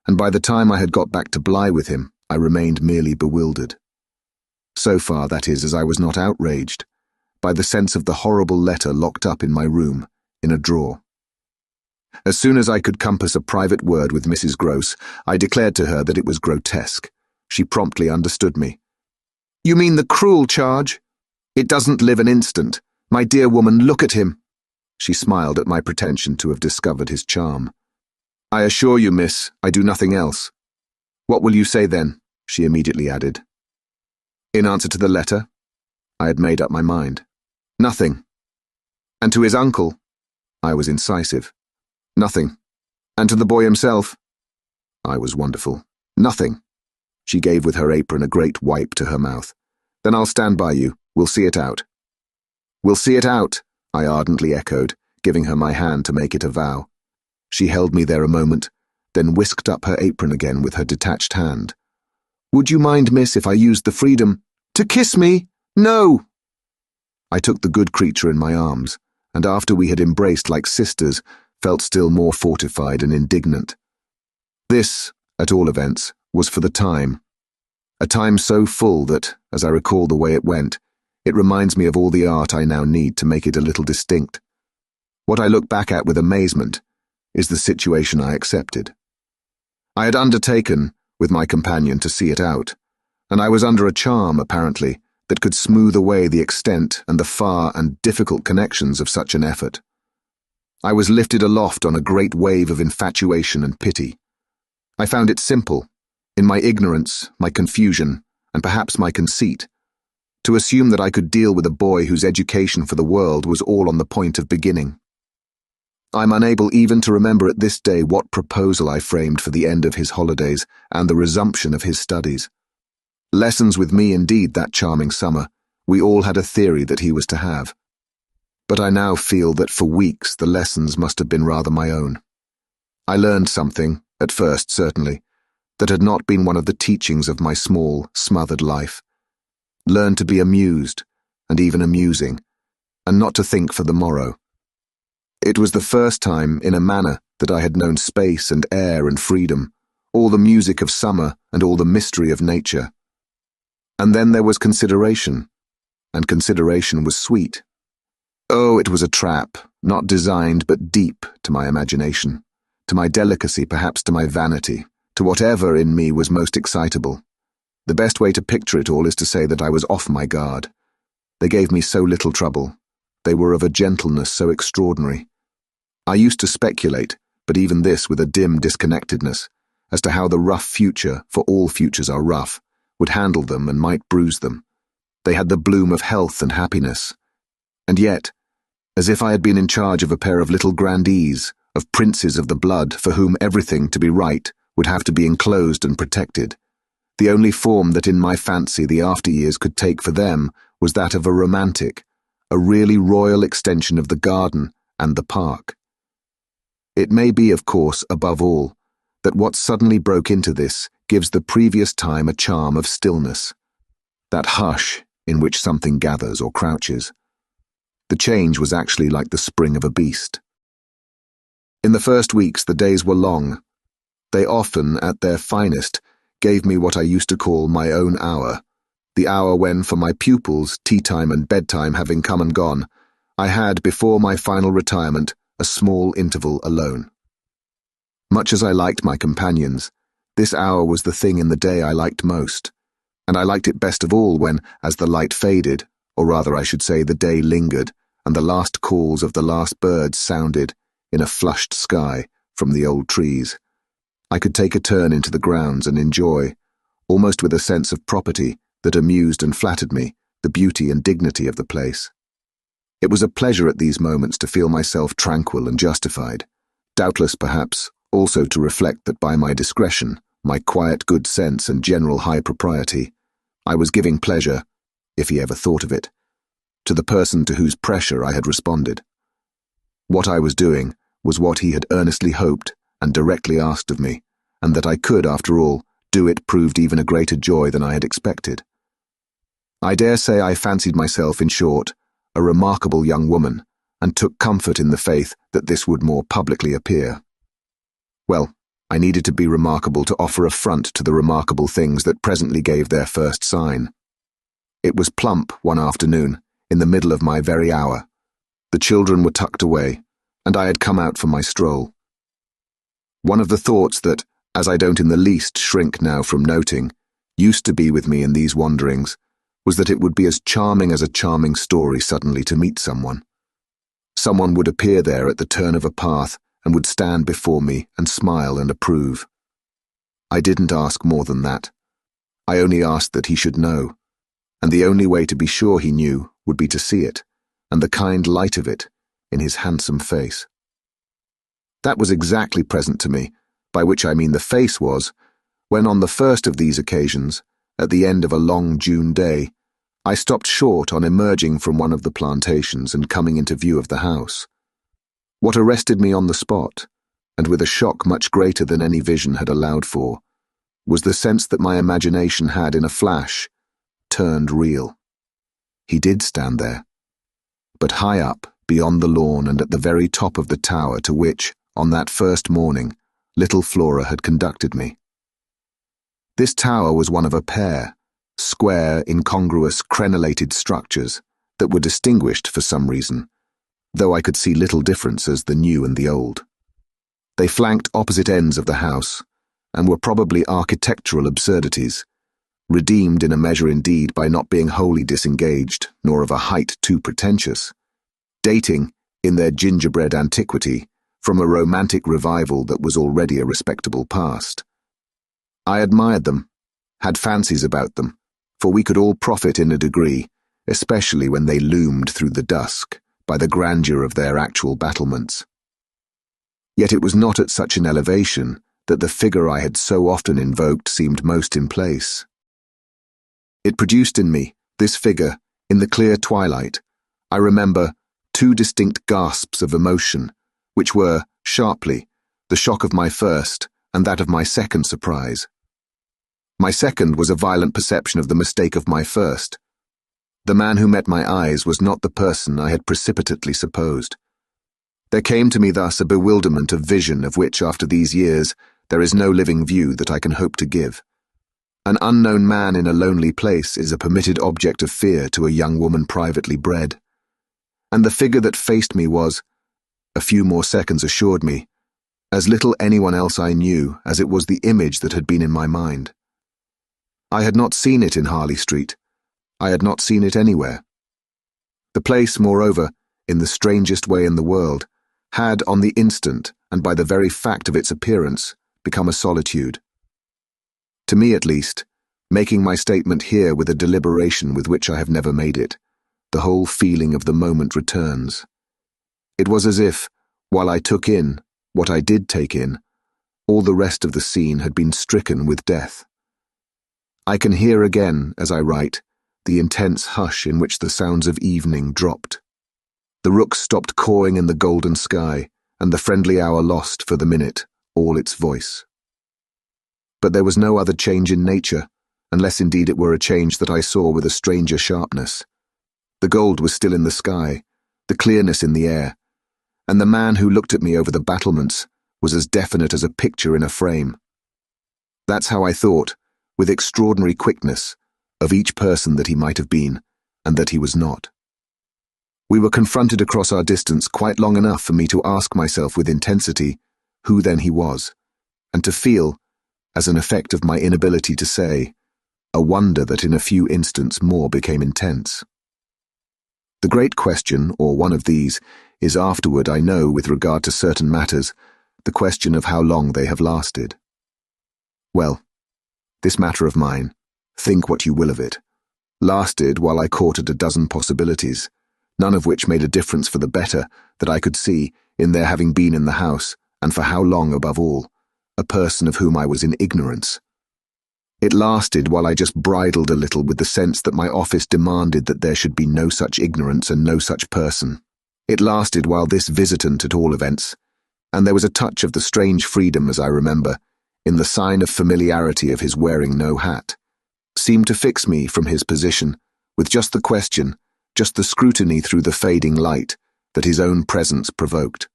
and by the time I had got back to Bly with him, I remained merely bewildered. So far, that is, as I was not outraged by the sense of the horrible letter locked up in my room, in a drawer. As soon as I could compass a private word with Mrs. Grose, I declared to her that it was grotesque. She promptly understood me. "You mean the cruel charge? It doesn't live an instant. My dear woman, look at him." She smiled at my pretension to have discovered his charm. "I assure you, miss, I do nothing else." "What will you say then?" she immediately added. In answer to the letter, I had made up my mind. "Nothing." "And to his uncle?" I was incisive. "Nothing." "And to the boy himself?" I was wonderful. "Nothing." She gave with her apron a great wipe to her mouth. "Then I'll stand by you. We'll see it out." "We'll see it out," I ardently echoed, giving her my hand to make it a vow. She held me there a moment, then whisked up her apron again with her detached hand. "Would you mind, miss, if I used the freedom—" "To kiss me? No!" I took the good creature in my arms, and after we had embraced like sisters, felt still more fortified and indignant. This, at all events, was for the time. A time so full that, as I recall the way it went, it reminds me of all the art I now need to make it a little distinct. What I look back at with amazement is the situation I accepted. I had undertaken, with my companion, to see it out, and I was under a charm, apparently, that could smooth away the extent and the far and difficult connections of such an effort. I was lifted aloft on a great wave of infatuation and pity. I found it simple, in my ignorance, my confusion, and perhaps my conceit, to assume that I could deal with a boy whose education for the world was all on the point of beginning. I'm unable even to remember at this day what proposal I framed for the end of his holidays and the resumption of his studies. Lessons with me indeed that charming summer, we all had a theory that he was to have. But I now feel that for weeks the lessons must have been rather my own. I learned something, at first certainly, that had not been one of the teachings of my small, smothered life. Learned to be amused, and even amusing, and not to think for the morrow. It was the first time, in a manner, that I had known space and air and freedom, all the music of summer and all the mystery of nature. And then there was consideration, and consideration was sweet. Oh, it was a trap, not designed but deep to my imagination, to my delicacy, perhaps to my vanity, to whatever in me was most excitable. The best way to picture it all is to say that I was off my guard. They gave me so little trouble. They were of a gentleness so extraordinary. I used to speculate, but even this with a dim disconnectedness, as to how the rough future, for all futures are rough, would handle them and might bruise them. They had the bloom of health and happiness. And yet, as if I had been in charge of a pair of little grandees, of princes of the blood for whom everything, to be right, would have to be enclosed and protected, the only form that in my fancy the after years could take for them was that of a romantic, a really royal extension of the garden and the park. It may be, of course, above all, that what suddenly broke into this gives the previous time a charm of stillness, that hush in which something gathers or crouches. The change was actually like the spring of a beast. In the first weeks the days were long. They often, at their finest, gave me what I used to call my own hour, the hour when, for my pupils, tea-time and bedtime having come and gone, I had, before my final retirement, a small interval alone. Much as I liked my companions, This hour was the thing in the day I liked most, and I liked it best of all when, as the light faded, or rather I should say the day lingered, and the last calls of the last birds sounded, in a flushed sky, from the old trees, I could take a turn into the grounds and enjoy, almost with a sense of property that amused and flattered me, the beauty and dignity of the place. It was a pleasure at these moments to feel myself tranquil and justified, doubtless perhaps also to reflect that by my discretion, my quiet good sense and general high propriety, I was giving pleasure, if he ever thought of it, to the person to whose pressure I had responded. What I was doing was what he had earnestly hoped and directly asked of me, and that I could, after all, do it proved even a greater joy than I had expected. I dare say I fancied myself, in short, a remarkable young woman, and took comfort in the faith that this would more publicly appear. Well, I needed to be remarkable to offer a front to the remarkable things that presently gave their first sign. It was plump one afternoon, in the middle of my very hour. The children were tucked away, and I had come out for my stroll. One of the thoughts that, as I don't in the least shrink now from noting, used to be with me in these wanderings, was that it would be as charming as a charming story suddenly to meet someone. Someone would appear there at the turn of a path and would stand before me and smile and approve. I didn't ask more than that. I only asked that he should know, and the only way to be sure he knew would be to see it, and the kind light of it, in his handsome face. That was exactly present to me, by which I mean the face was, when on the first of these occasions, at the end of a long June day, I stopped short on emerging from one of the plantations and coming into view of the house. What arrested me on the spot, and with a shock much greater than any vision had allowed for, was the sense that my imagination had, in a flash, turned real. He did stand there, but high up, beyond the lawn and at the very top of the tower to which, on that first morning, little Flora had conducted me. This tower was one of a pair, square, incongruous, crenellated structures that were distinguished for some reason, though I could see little difference as the new and the old. They flanked opposite ends of the house, and were probably architectural absurdities, redeemed in a measure indeed by not being wholly disengaged, nor of a height too pretentious, dating, in their gingerbread antiquity, from a romantic revival that was already a respectable past. I admired them, had fancies about them, for we could all profit in a degree, especially when they loomed through the dusk, by the grandeur of their actual battlements. Yet it was not at such an elevation that the figure I had so often invoked seemed most in place. It produced in me, this figure, in the clear twilight, I remember, two distinct gasps of emotion, which were, sharply, the shock of my first and that of my second surprise. My second was a violent perception of the mistake of my first. The man who met my eyes was not the person I had precipitately supposed. There came to me thus a bewilderment of vision of which, after these years, there is no living view that I can hope to give. An unknown man in a lonely place is a permitted object of fear to a young woman privately bred. And the figure that faced me was, a few more seconds assured me, as little anyone else I knew as it was the image that had been in my mind. I had not seen it in Harley Street. I had not seen it anywhere. The place, moreover, in the strangest way in the world, had, on the instant, and by the very fact of its appearance, become a solitude. To me at least, making my statement here with a deliberation with which I have never made it, the whole feeling of the moment returns. It was as if, while I took in, what I did take in, all the rest of the scene had been stricken with death. I can hear again, as I write, the intense hush in which the sounds of evening dropped. The rooks stopped cawing in the golden sky, and the friendly hour lost, for the minute, all its voice. But there was no other change in nature, unless indeed it were a change that I saw with a stranger sharpness. The gold was still in the sky, the clearness in the air, and the man who looked at me over the battlements was as definite as a picture in a frame. That's how I thought, with extraordinary quickness, of each person that he might have been, and that he was not. We were confronted across our distance quite long enough for me to ask myself with intensity who then he was, and to feel, as an effect of my inability to say, a wonder that in a few instants more became intense. The great question, or one of these, is afterward, I know, with regard to certain matters, the question of how long they have lasted. Well, this matter of mine, think what you will of it, lasted while I courted a dozen possibilities, none of which made a difference for the better that I could see in their having been in the house, and for how long above all, a person of whom I was in ignorance. It lasted while I just bridled a little with the sense that my office demanded that there should be no such ignorance and no such person. It lasted while this visitant, at all events, and there was a touch of the strange freedom, as I remember, in the sign of familiarity of his wearing no hat, seemed to fix me from his position, with just the question, just the scrutiny through the fading light that his own presence provoked.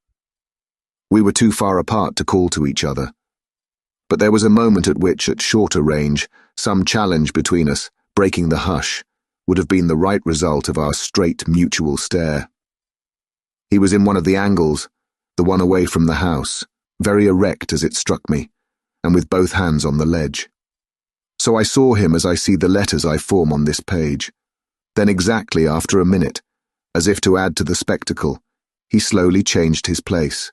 We were too far apart to call to each other, but there was a moment at which, at shorter range, some challenge between us, breaking the hush, would have been the right result of our straight mutual stare. He was in one of the angles, the one away from the house, very erect as it struck me, and with both hands on the ledge. So I saw him as I see the letters I form on this page. Then exactly after a minute, as if to add to the spectacle, he slowly changed his place,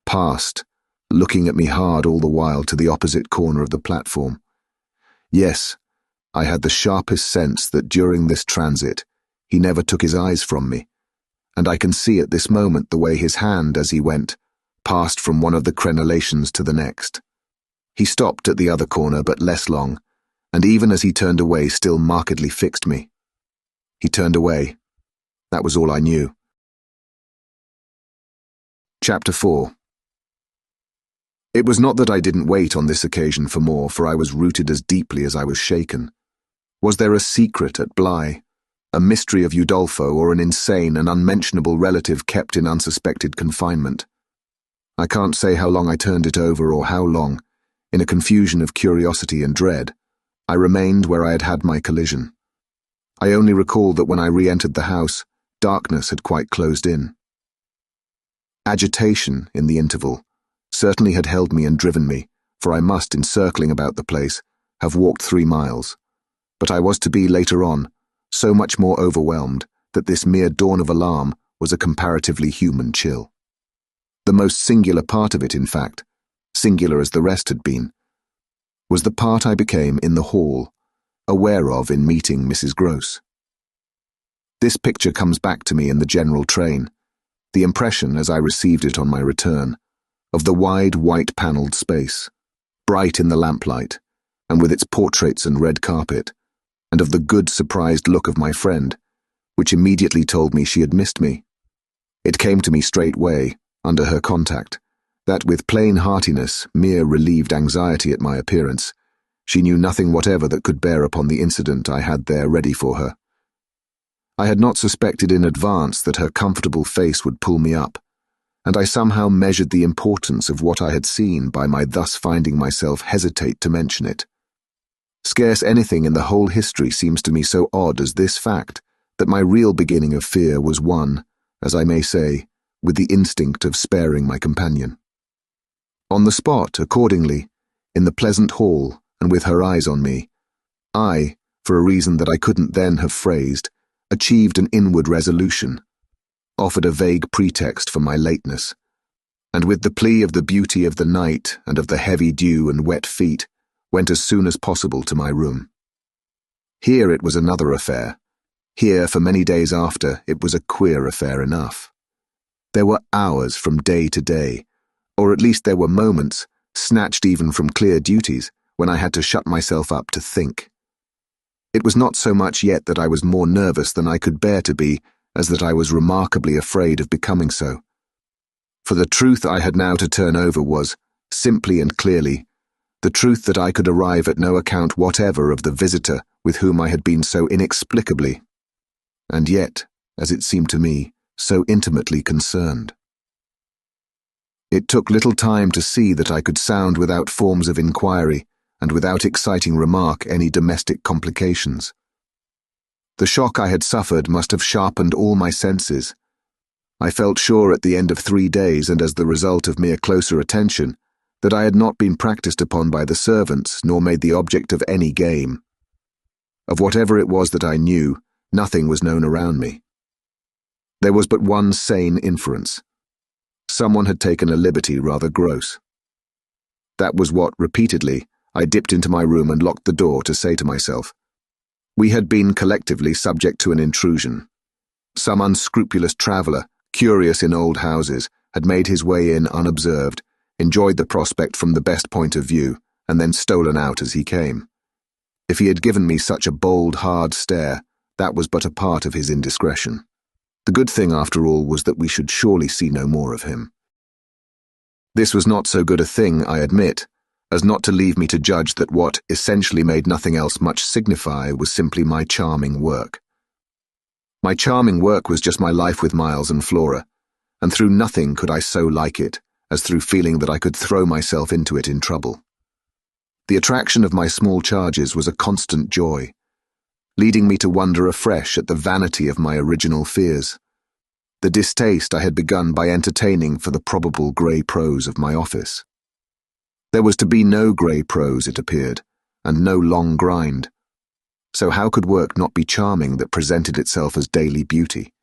passed, looking at me hard all the while to the opposite corner of the platform. Yes, I had the sharpest sense that during this transit he never took his eyes from me, and I can see at this moment the way his hand, as he went, passed from one of the crenellations to the next. He stopped at the other corner, but less long, and even as he turned away still markedly fixed me. He turned away. That was all I knew. Chapter 4. It was not that I didn't wait on this occasion for more, for I was rooted as deeply as I was shaken. Was there a secret at Bly, a mystery of Udolpho, or an insane and unmentionable relative kept in unsuspected confinement? I can't say how long I turned it over, or how long, in a confusion of curiosity and dread, I remained where I had had my collision. I only recall that when I re-entered the house, darkness had quite closed in. Agitation, in the interval, certainly had held me and driven me, for I must, in circling about the place, have walked 3 miles. But I was to be, later on, so much more overwhelmed that this mere dawn of alarm was a comparatively human chill. The most singular part of it, in fact, singular as the rest had been, was the part I became in the hall, aware of in meeting Mrs. Gross. This picture comes back to me in the general train, the impression, as I received it on my return, of the wide white-panelled space, bright in the lamplight, and with its portraits and red carpet, and of the good surprised look of my friend, which immediately told me she had missed me. It came to me straightway, under her contact, that with plain heartiness, mere relieved anxiety at my appearance, she knew nothing whatever that could bear upon the incident I had there ready for her. I had not suspected in advance that her comfortable face would pull me up, and I somehow measured the importance of what I had seen by my thus finding myself hesitate to mention it. Scarce anything in the whole history seems to me so odd as this fact, that my real beginning of fear was one, as I may say, with the instinct of sparing my companion. On the spot, accordingly, in the pleasant hall, and with her eyes on me, I, for a reason that I couldn't then have phrased, achieved an inward resolution, offered a vague pretext for my lateness, and with the plea of the beauty of the night and of the heavy dew and wet feet, went as soon as possible to my room. Here it was another affair. Here, for many days after, it was a queer affair enough. There were hours from day to day, or at least there were moments, snatched even from clear duties, when I had to shut myself up to think. It was not so much yet that I was more nervous than I could bear to be, as that I was remarkably afraid of becoming so. For the truth I had now to turn over was, simply and clearly, the truth that I could arrive at no account whatever of the visitor with whom I had been so inexplicably, and yet, as it seemed to me, so intimately concerned. It took little time to see that I could sound without forms of inquiry, and without exciting remark any domestic complications. The shock I had suffered must have sharpened all my senses. I felt sure at the end of 3 days, and as the result of mere closer attention, that I had not been practiced upon by the servants, nor made the object of any game. Of whatever it was that I knew, nothing was known around me. There was but one sane inference. Someone had taken a liberty rather gross. That was what, repeatedly, I dipped into my room and locked the door to say to myself. We had been collectively subject to an intrusion. Some unscrupulous traveller, curious in old houses, had made his way in unobserved, enjoyed the prospect from the best point of view, and then stolen out as he came. If he had given me such a bold, hard stare, that was but a part of his indiscretion. The good thing, after all, was that we should surely see no more of him. This was not so good a thing, I admit, as not to leave me to judge that what essentially made nothing else much signify was simply my charming work. My charming work was just my life with Miles and Flora, and through nothing could I so like it as through feeling that I could throw myself into it in trouble. The attraction of my small charges was a constant joy, leading me to wonder afresh at the vanity of my original fears, the distaste I had begun by entertaining for the probable grey prose of my office. There was to be no grey prose, it appeared, and no long grind. So how could work not be charming that presented itself as daily beauty?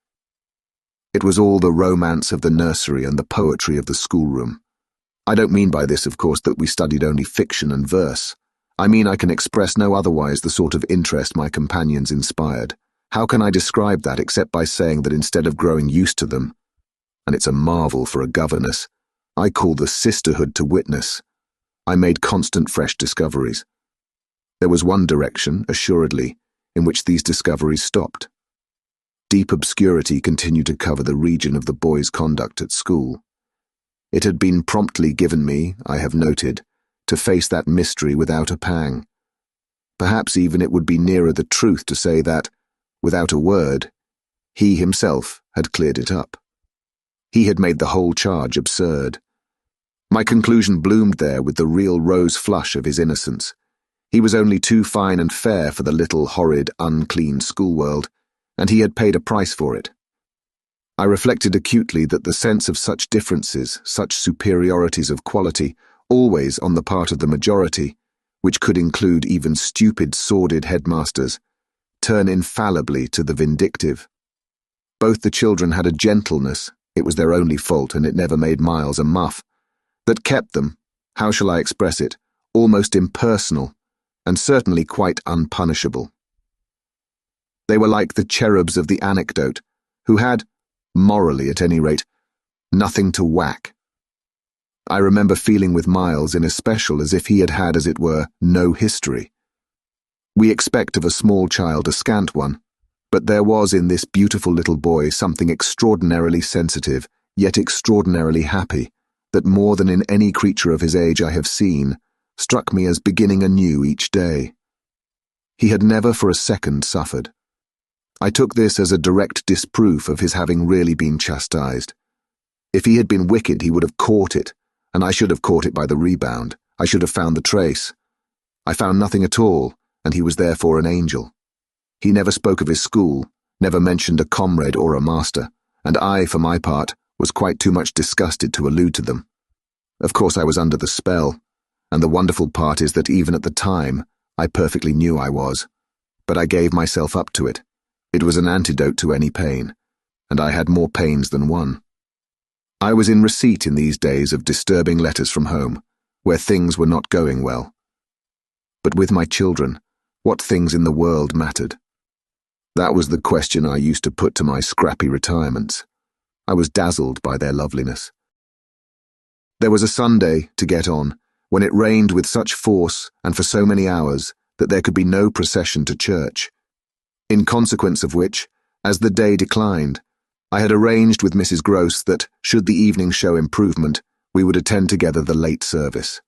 It was all the romance of the nursery and the poetry of the schoolroom. I don't mean by this, of course, that we studied only fiction and verse. I mean I can express no otherwise the sort of interest my companions inspired. How can I describe that except by saying that instead of growing used to them, and it's a marvel for a governess, I call the sisterhood to witness, I made constant fresh discoveries. There was one direction, assuredly, in which these discoveries stopped. Deep obscurity continued to cover the region of the boys' conduct at school. It had been promptly given me, I have noted, to face that mystery without a pang. Perhaps even it would be nearer the truth to say that, without a word, he himself had cleared it up. He had made the whole charge absurd. My conclusion bloomed there with the real rose flush of his innocence. He was only too fine and fair for the little, horrid, unclean schoolworld, and he had paid a price for it. I reflected acutely that the sense of such differences, such superiorities of quality, always on the part of the majority, which could include even stupid, sordid headmasters, turn infallibly to the vindictive. Both the children had a gentleness, it was their only fault and it never made Miles a muff, that kept them, how shall I express it, almost impersonal, and certainly quite unpunishable. They were like the cherubs of the anecdote, who had, morally at any rate, nothing to whack. I remember feeling with Miles in especial as if he had had, as it were, no history. We expect of a small child a scant one, but there was in this beautiful little boy something extraordinarily sensitive, yet extraordinarily happy, that more than in any creature of his age I have seen, struck me as beginning anew each day. He had never for a second suffered. I took this as a direct disproof of his having really been chastised. If he had been wicked, he would have caught it, and I should have caught it by the rebound. I should have found the trace. I found nothing at all, and he was therefore an angel. He never spoke of his school, never mentioned a comrade or a master, and I, for my part, was quite too much disgusted to allude to them. Of course I was under the spell, and the wonderful part is that even at the time, I perfectly knew I was. But I gave myself up to it. It was an antidote to any pain, and I had more pains than one. I was in receipt in these days of disturbing letters from home, where things were not going well. But with my children, what things in the world mattered? That was the question I used to put to my scrappy retirements. I was dazzled by their loveliness. There was a Sunday, to get on, when it rained with such force and for so many hours that there could be no procession to church, in consequence of which, as the day declined, I had arranged with Mrs. Gross that, should the evening show improvement, we would attend together the late service.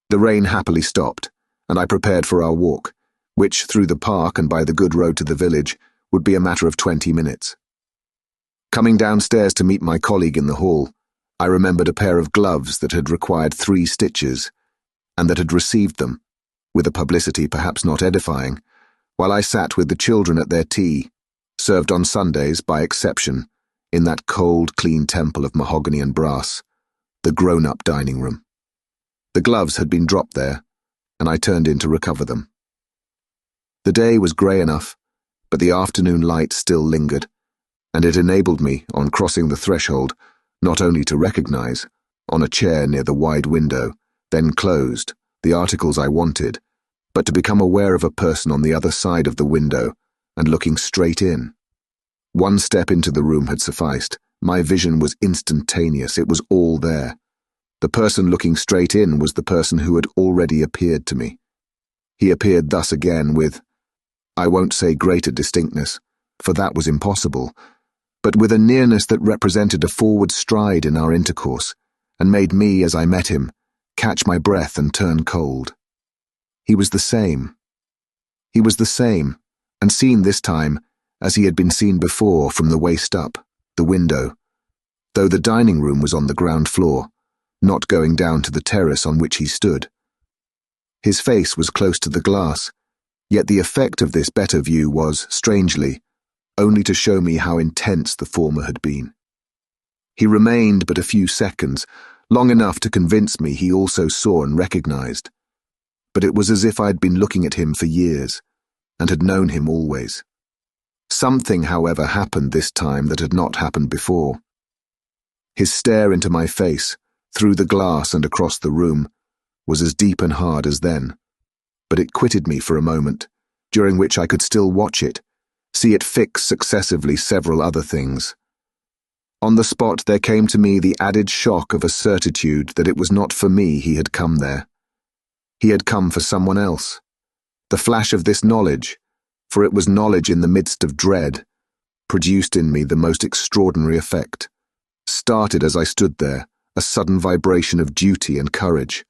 The rain happily stopped, and I prepared for our walk, which, through the park and by the good road to the village, would be a matter of 20 minutes. Coming downstairs to meet my colleague in the hall, I remembered a pair of gloves that had required 3 stitches, and that had received them, with a publicity perhaps not edifying, while I sat with the children at their tea, served on Sundays by exception, in that cold, clean temple of mahogany and brass, the grown-up dining room. The gloves had been dropped there, and I turned in to recover them. The day was grey enough, but the afternoon light still lingered, and it enabled me, on crossing the threshold, not only to recognize, on a chair near the wide window, then closed, the articles I wanted, but to become aware of a person on the other side of the window and looking straight in. One step into the room had sufficed. My vision was instantaneous. It was all there. The person looking straight in was the person who had already appeared to me. He appeared thus again with, I won't say greater distinctness, for that was impossible, but with a nearness that represented a forward stride in our intercourse, and made me, as I met him, catch my breath and turn cold. He was the same. He was the same, and seen this time as he had been seen before from the waist up, the window, though the dining room was on the ground floor, not going down to the terrace on which he stood. His face was close to the glass, yet the effect of this better view was, strangely, only to show me how intense the former had been. He remained but a few seconds, long enough to convince me he also saw and recognized. But it was as if I had been looking at him for years, and had known him always. Something, however, happened this time that had not happened before. His stare into my face, through the glass and across the room, was as deep and hard as then, but it quitted me for a moment, during which I could still watch it, see it fix successively several other things. On the spot there came to me the added shock of a certitude that it was not for me he had come there. He had come for someone else. The flash of this knowledge, for it was knowledge in the midst of dread, produced in me the most extraordinary effect. Started as I stood there, a sudden vibration of duty and courage.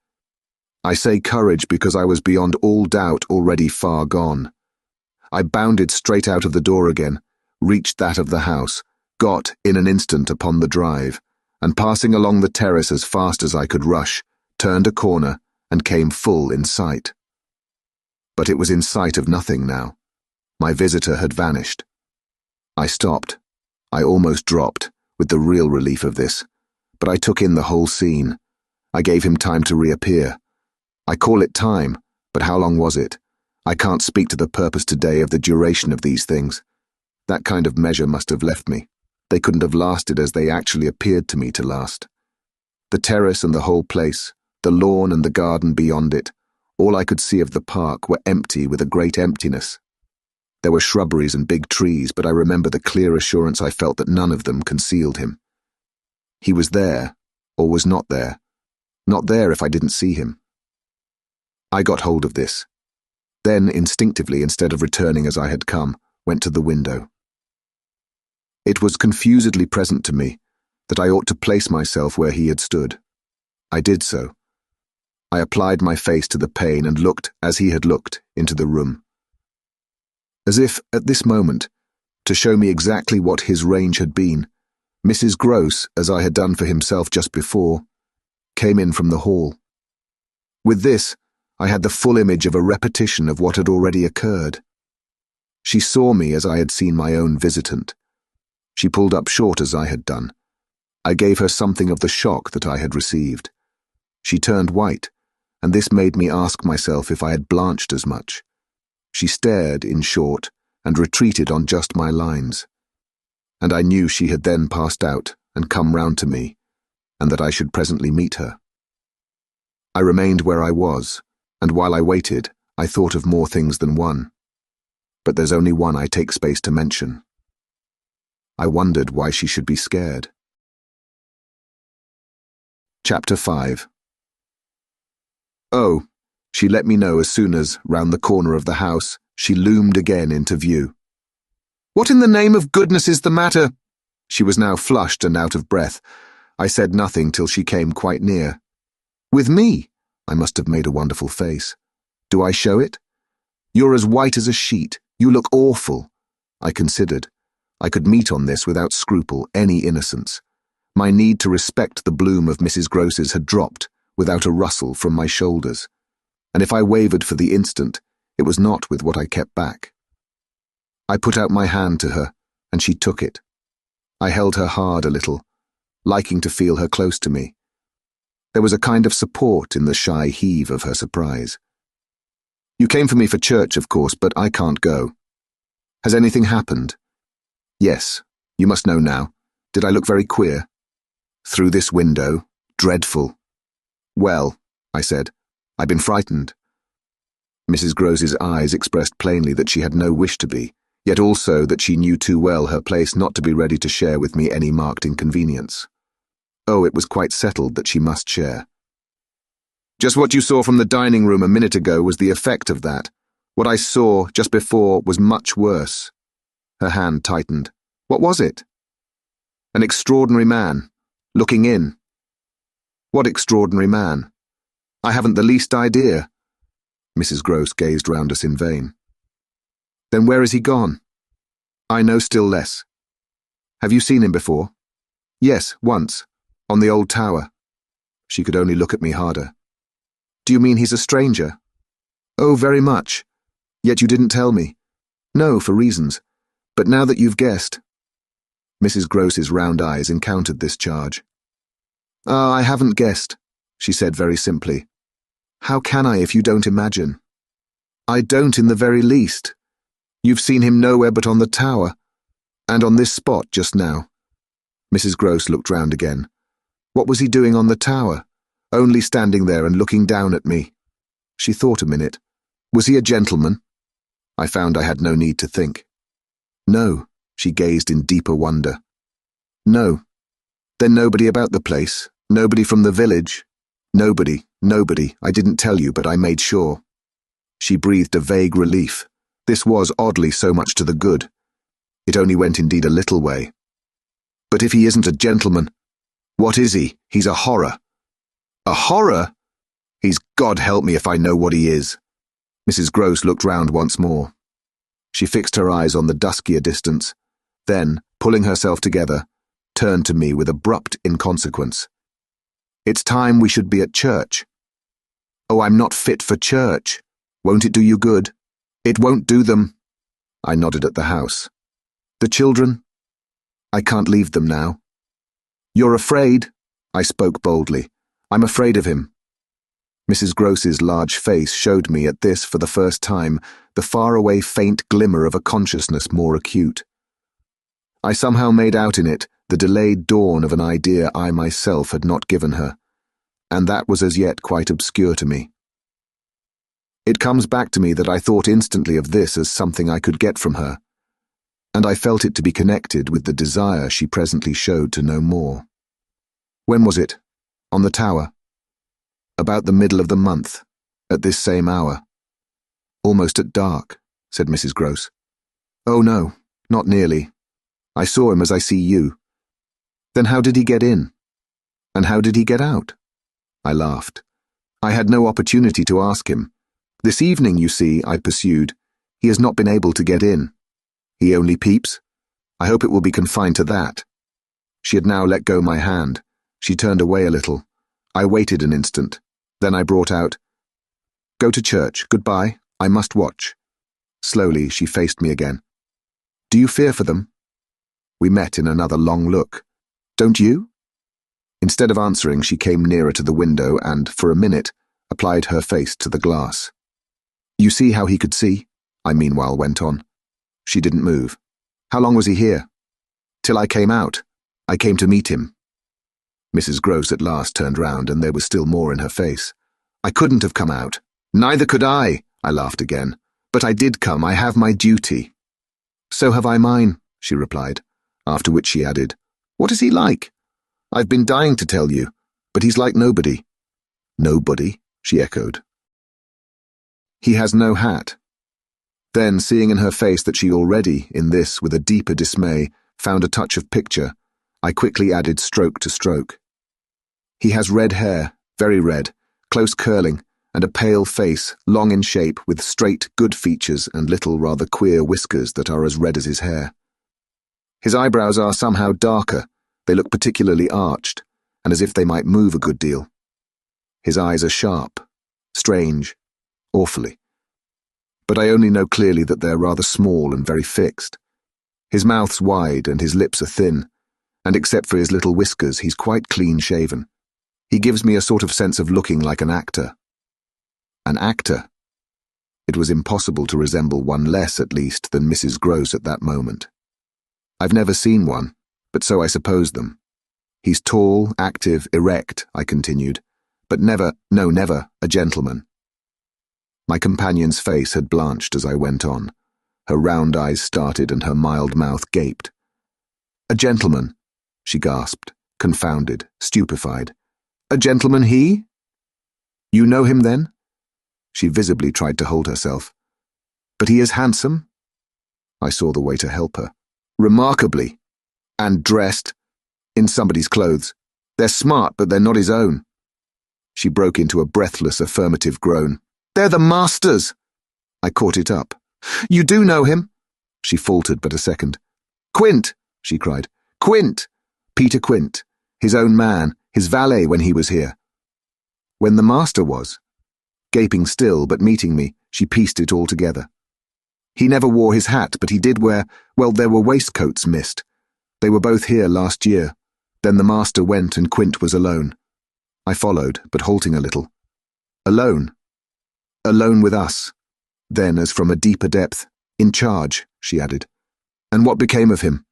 I say courage because I was beyond all doubt already far gone. I bounded straight out of the door again, reached that of the house, got in an instant upon the drive, and passing along the terrace as fast as I could rush, turned a corner and came full in sight. But it was in sight of nothing now. My visitor had vanished. I stopped. I almost dropped, with the real relief of this, but I took in the whole scene. I gave him time to reappear. I call it time, but how long was it? I can't speak to the purpose today of the duration of these things. That kind of measure must have left me. They couldn't have lasted as they actually appeared to me to last. The terrace and the whole place, the lawn and the garden beyond it, all I could see of the park were empty with a great emptiness. There were shrubberies and big trees, but I remember the clear assurance I felt that none of them concealed him. He was there, or was not there. Not there if I didn't see him. I got hold of this. Then, instinctively, instead of returning as I had come, went to the window. It was confusedly present to me that I ought to place myself where he had stood. I did so. I applied my face to the pane and looked, as he had looked, into the room. As if, at this moment, to show me exactly what his range had been, Mrs. Gross, as I had done for himself just before, came in from the hall. With this, I had the full image of a repetition of what had already occurred. She saw me as I had seen my own visitant. She pulled up short as I had done. I gave her something of the shock that I had received. She turned white, and this made me ask myself if I had blanched as much. She stared, in short, and retreated on just my lines. And I knew she had then passed out and come round to me, and that I should presently meet her. I remained where I was, and while I waited, I thought of more things than one. But there's only one I take space to mention. I wondered why she should be scared. Chapter 5. Oh, she let me know as soon as, round the corner of the house, she loomed again into view. What in the name of goodness is the matter? She was now flushed and out of breath. I said nothing till she came quite near. With me? I must have made a wonderful face. Do I show it? You're as white as a sheet. You look awful. I considered. I could meet on this without scruple, any innocence. My need to respect the bloom of Mrs. Gross's had dropped, without a rustle, from my shoulders. And if I wavered for the instant, it was not with what I kept back. I put out my hand to her, and she took it. I held her hard a little, liking to feel her close to me. There was a kind of support in the shy heave of her surprise. "You came for me for church, of course, but I can't go. Has anything happened?" "Yes, you must know now. Did I look very queer?" "Through this window? Dreadful." "Well," I said, "I've been frightened." Mrs. Grose's eyes expressed plainly that she had no wish to be, yet also that she knew too well her place not to be ready to share with me any marked inconvenience. Oh, it was quite settled that she must share. "Just what you saw from the dining room a minute ago was the effect of that. What I saw just before was much worse." Her hand tightened. "What was it?" "An extraordinary man, looking in." "What extraordinary man?" "I haven't the least idea." Mrs. Grose gazed round us in vain. "Then where is he gone?" "I know still less." "Have you seen him before?" "Yes, once, on the old tower." She could only look at me harder. "Do you mean he's a stranger?" "Oh, very much. Yet you didn't tell me." "No, for reasons. But now that you've guessed—" Mrs. Grose's round eyes encountered this charge. "Ah, I haven't guessed," she said very simply. "How can I if you don't imagine?" "I don't in the very least. You've seen him nowhere but on the tower, and on this spot just now." Mrs. Grose looked round again. "What was he doing on the tower? Only standing there and looking down at me." She thought a minute. "Was he a gentleman?" I found I had no need to think. "No," she gazed in deeper wonder. "No. Then nobody about the place? Nobody from the village?" "Nobody, nobody. I didn't tell you, but I made sure." She breathed a vague relief. This was oddly so much to the good. It only went indeed a little way. "But if he isn't a gentleman, what is he? He's a horror." "A horror?" "He's God help me if I know what he is." Mrs. Grose looked round once more. She fixed her eyes on the duskier distance, then, pulling herself together, turned to me with abrupt inconsequence. "It's time we should be at church." "Oh, I'm not fit for church. Won't it do you good?" "It won't do them." I nodded at the house. "The children?" "I can't leave them now." "You're afraid?" I spoke boldly. "I'm afraid of him." Mrs. Grose's large face showed me at this for the first time the faraway faint glimmer of a consciousness more acute. I somehow made out in it the delayed dawn of an idea I myself had not given her, and that was as yet quite obscure to me. It comes back to me that I thought instantly of this as something I could get from her, and I felt it to be connected with the desire she presently showed to know more. "When was it? On the tower?" "About the middle of the month, at this same hour." "Almost at dark," said Mrs. Grose. "Oh no, not nearly. I saw him as I see you." "Then how did he get in? And how did he get out?" I laughed. "I had no opportunity to ask him. This evening, you see," I pursued, "he has not been able to get in. He only peeps. I hope it will be confined to that." She had now let go my hand. She turned away a little. I waited an instant. Then I brought out, "Go to church. Goodbye. I must watch." Slowly, she faced me again. "Do you fear for them?" We met in another long look. "Don't you?" Instead of answering, she came nearer to the window and, for a minute, applied her face to the glass. "You see how he could see?" I meanwhile went on. She didn't move. "How long was he here?" "Till I came out. I came to meet him." Mrs. Grose at last turned round, and there was still more in her face. "I couldn't have come out." "Neither could I," I laughed again. "But I did come. I have my duty." "So have I mine," she replied, after which she added, "What is he like? I've been dying to tell you, but he's like nobody." "Nobody?" she echoed. "He has no hat." Then, seeing in her face that she already, in this with a deeper dismay, found a touch of picture, I quickly added stroke to stroke. "He has red hair, very red, close curling, and a pale face, long in shape, with straight, good features and little rather queer whiskers that are as red as his hair. His eyebrows are somehow darker. They look particularly arched, and as if they might move a good deal. His eyes are sharp, strange, awfully. But I only know clearly that they're rather small and very fixed. His mouth's wide and his lips are thin, and except for his little whiskers, he's quite clean-shaven. He gives me a sort of sense of looking like an actor. An actor? It was impossible to resemble one less, at least, than Mrs. Gross at that moment. I've never seen one, but so I suppose them. He's tall, active, erect, I continued, but never a gentleman. My companion's face had blanched as I went on. Her round eyes started and her mild mouth gaped. A gentleman, she gasped, confounded, stupefied. A gentleman he? You know him then? She visibly tried to hold herself. But he is handsome? I saw the way to help her. Remarkably. And dressed. In somebody's clothes. They're smart, but they're not his own. She broke into a breathless, affirmative groan. They're the master's! I caught it up. You do know him? She faltered but a second. Quint, she cried. Quint! Peter Quint. His own man, his valet when he was here. When the master was. Gaping still, but meeting me, she pieced it all together. He never wore his hat, but he did wear, well, there were waistcoats missed. They were both here last year. Then the master went and Quint was alone. I followed, but halting a little. Alone? Alone with us. Then, as from a deeper depth, in charge, she added. And what became of him?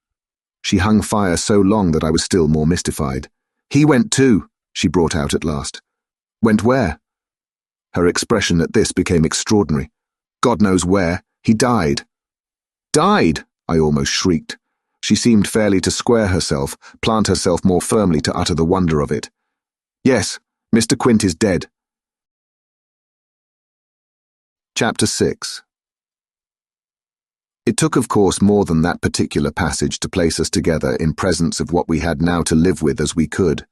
She hung fire so long that I was still more mystified. He went too, she brought out at last. Went where? Her expression at this became extraordinary. God knows where. He died. Died? I almost shrieked. She seemed fairly to square herself, plant herself more firmly to utter the wonder of it. Yes, Mr. Quint is dead. Chapter 6. It took, of course, more than that particular passage to place us together in presence of what we had now to live with as we could.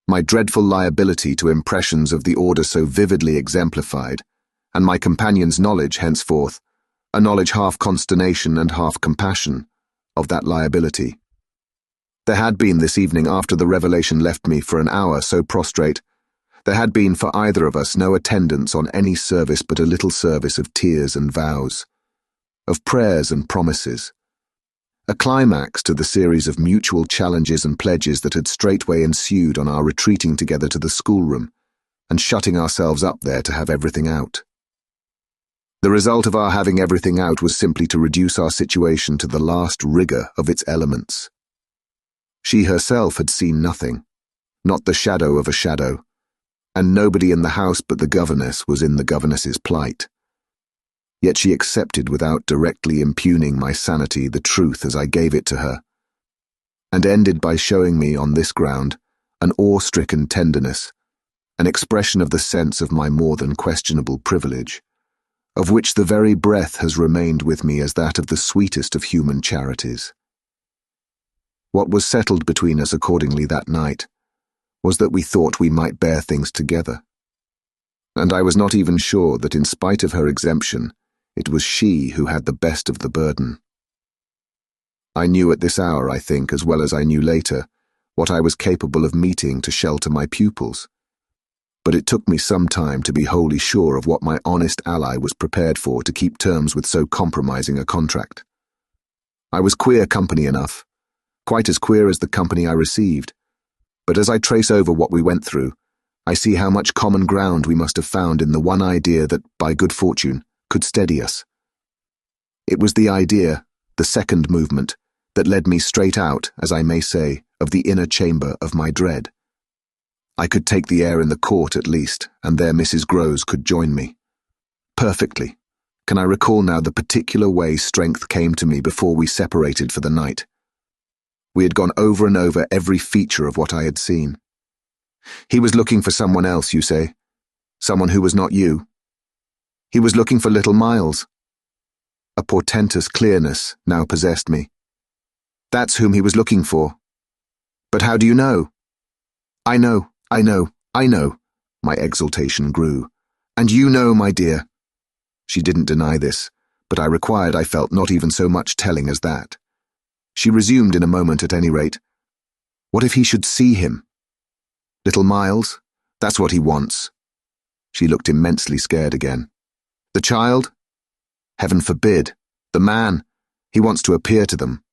My dreadful liability to impressions of the order so vividly exemplified, and my companion's knowledge henceforth, a knowledge half consternation and half compassion, of that liability. There had been this evening after the revelation left me for an hour so prostrate, there had been for either of us no attendance on any service but a little service of tears and vows, of prayers and promises, a climax to the series of mutual challenges and pledges that had straightway ensued on our retreating together to the schoolroom and shutting ourselves up there to have everything out. The result of our having everything out was simply to reduce our situation to the last rigour of its elements. She herself had seen nothing, not the shadow of a shadow, and nobody in the house but the governess was in the governess's plight. Yet she accepted without directly impugning my sanity the truth as I gave it to her, and ended by showing me on this ground an awe-stricken tenderness, an expression of the sense of my more than questionable privilege, of which the very breath has remained with me as that of the sweetest of human charities. What was settled between us accordingly that night was that we thought we might bear things together, and I was not even sure that in spite of her exemption, it was she who had the best of the burden. I knew at this hour, I think, as well as I knew later, what I was capable of meeting to shelter my pupils, but it took me some time to be wholly sure of what my honest ally was prepared for to keep terms with so compromising a contract. I was queer company enough, quite as queer as the company I received, but as I trace over what we went through, I see how much common ground we must have found in the one idea that, by good fortune, could steady us. It was the idea, the second movement, that led me straight out, as I may say, of the inner chamber of my dread. I could take the air in the court at least, and there Mrs. Groves could join me. Perfectly. Can I recall now the particular way strength came to me before we separated for the night? We had gone over and over every feature of what I had seen. He was looking for someone else, you say? Someone who was not you? He was looking for little Miles. A portentous clearness now possessed me. That's whom he was looking for. But how do you know? I know, my exultation grew. And you know, my dear. She didn't deny this, but I required, I felt, not even so much telling as that. She resumed in a moment at any rate. What if he should see him? Little Miles? That's what he wants. She looked immensely scared again. The child? Heaven forbid. The man. He wants to appear to them.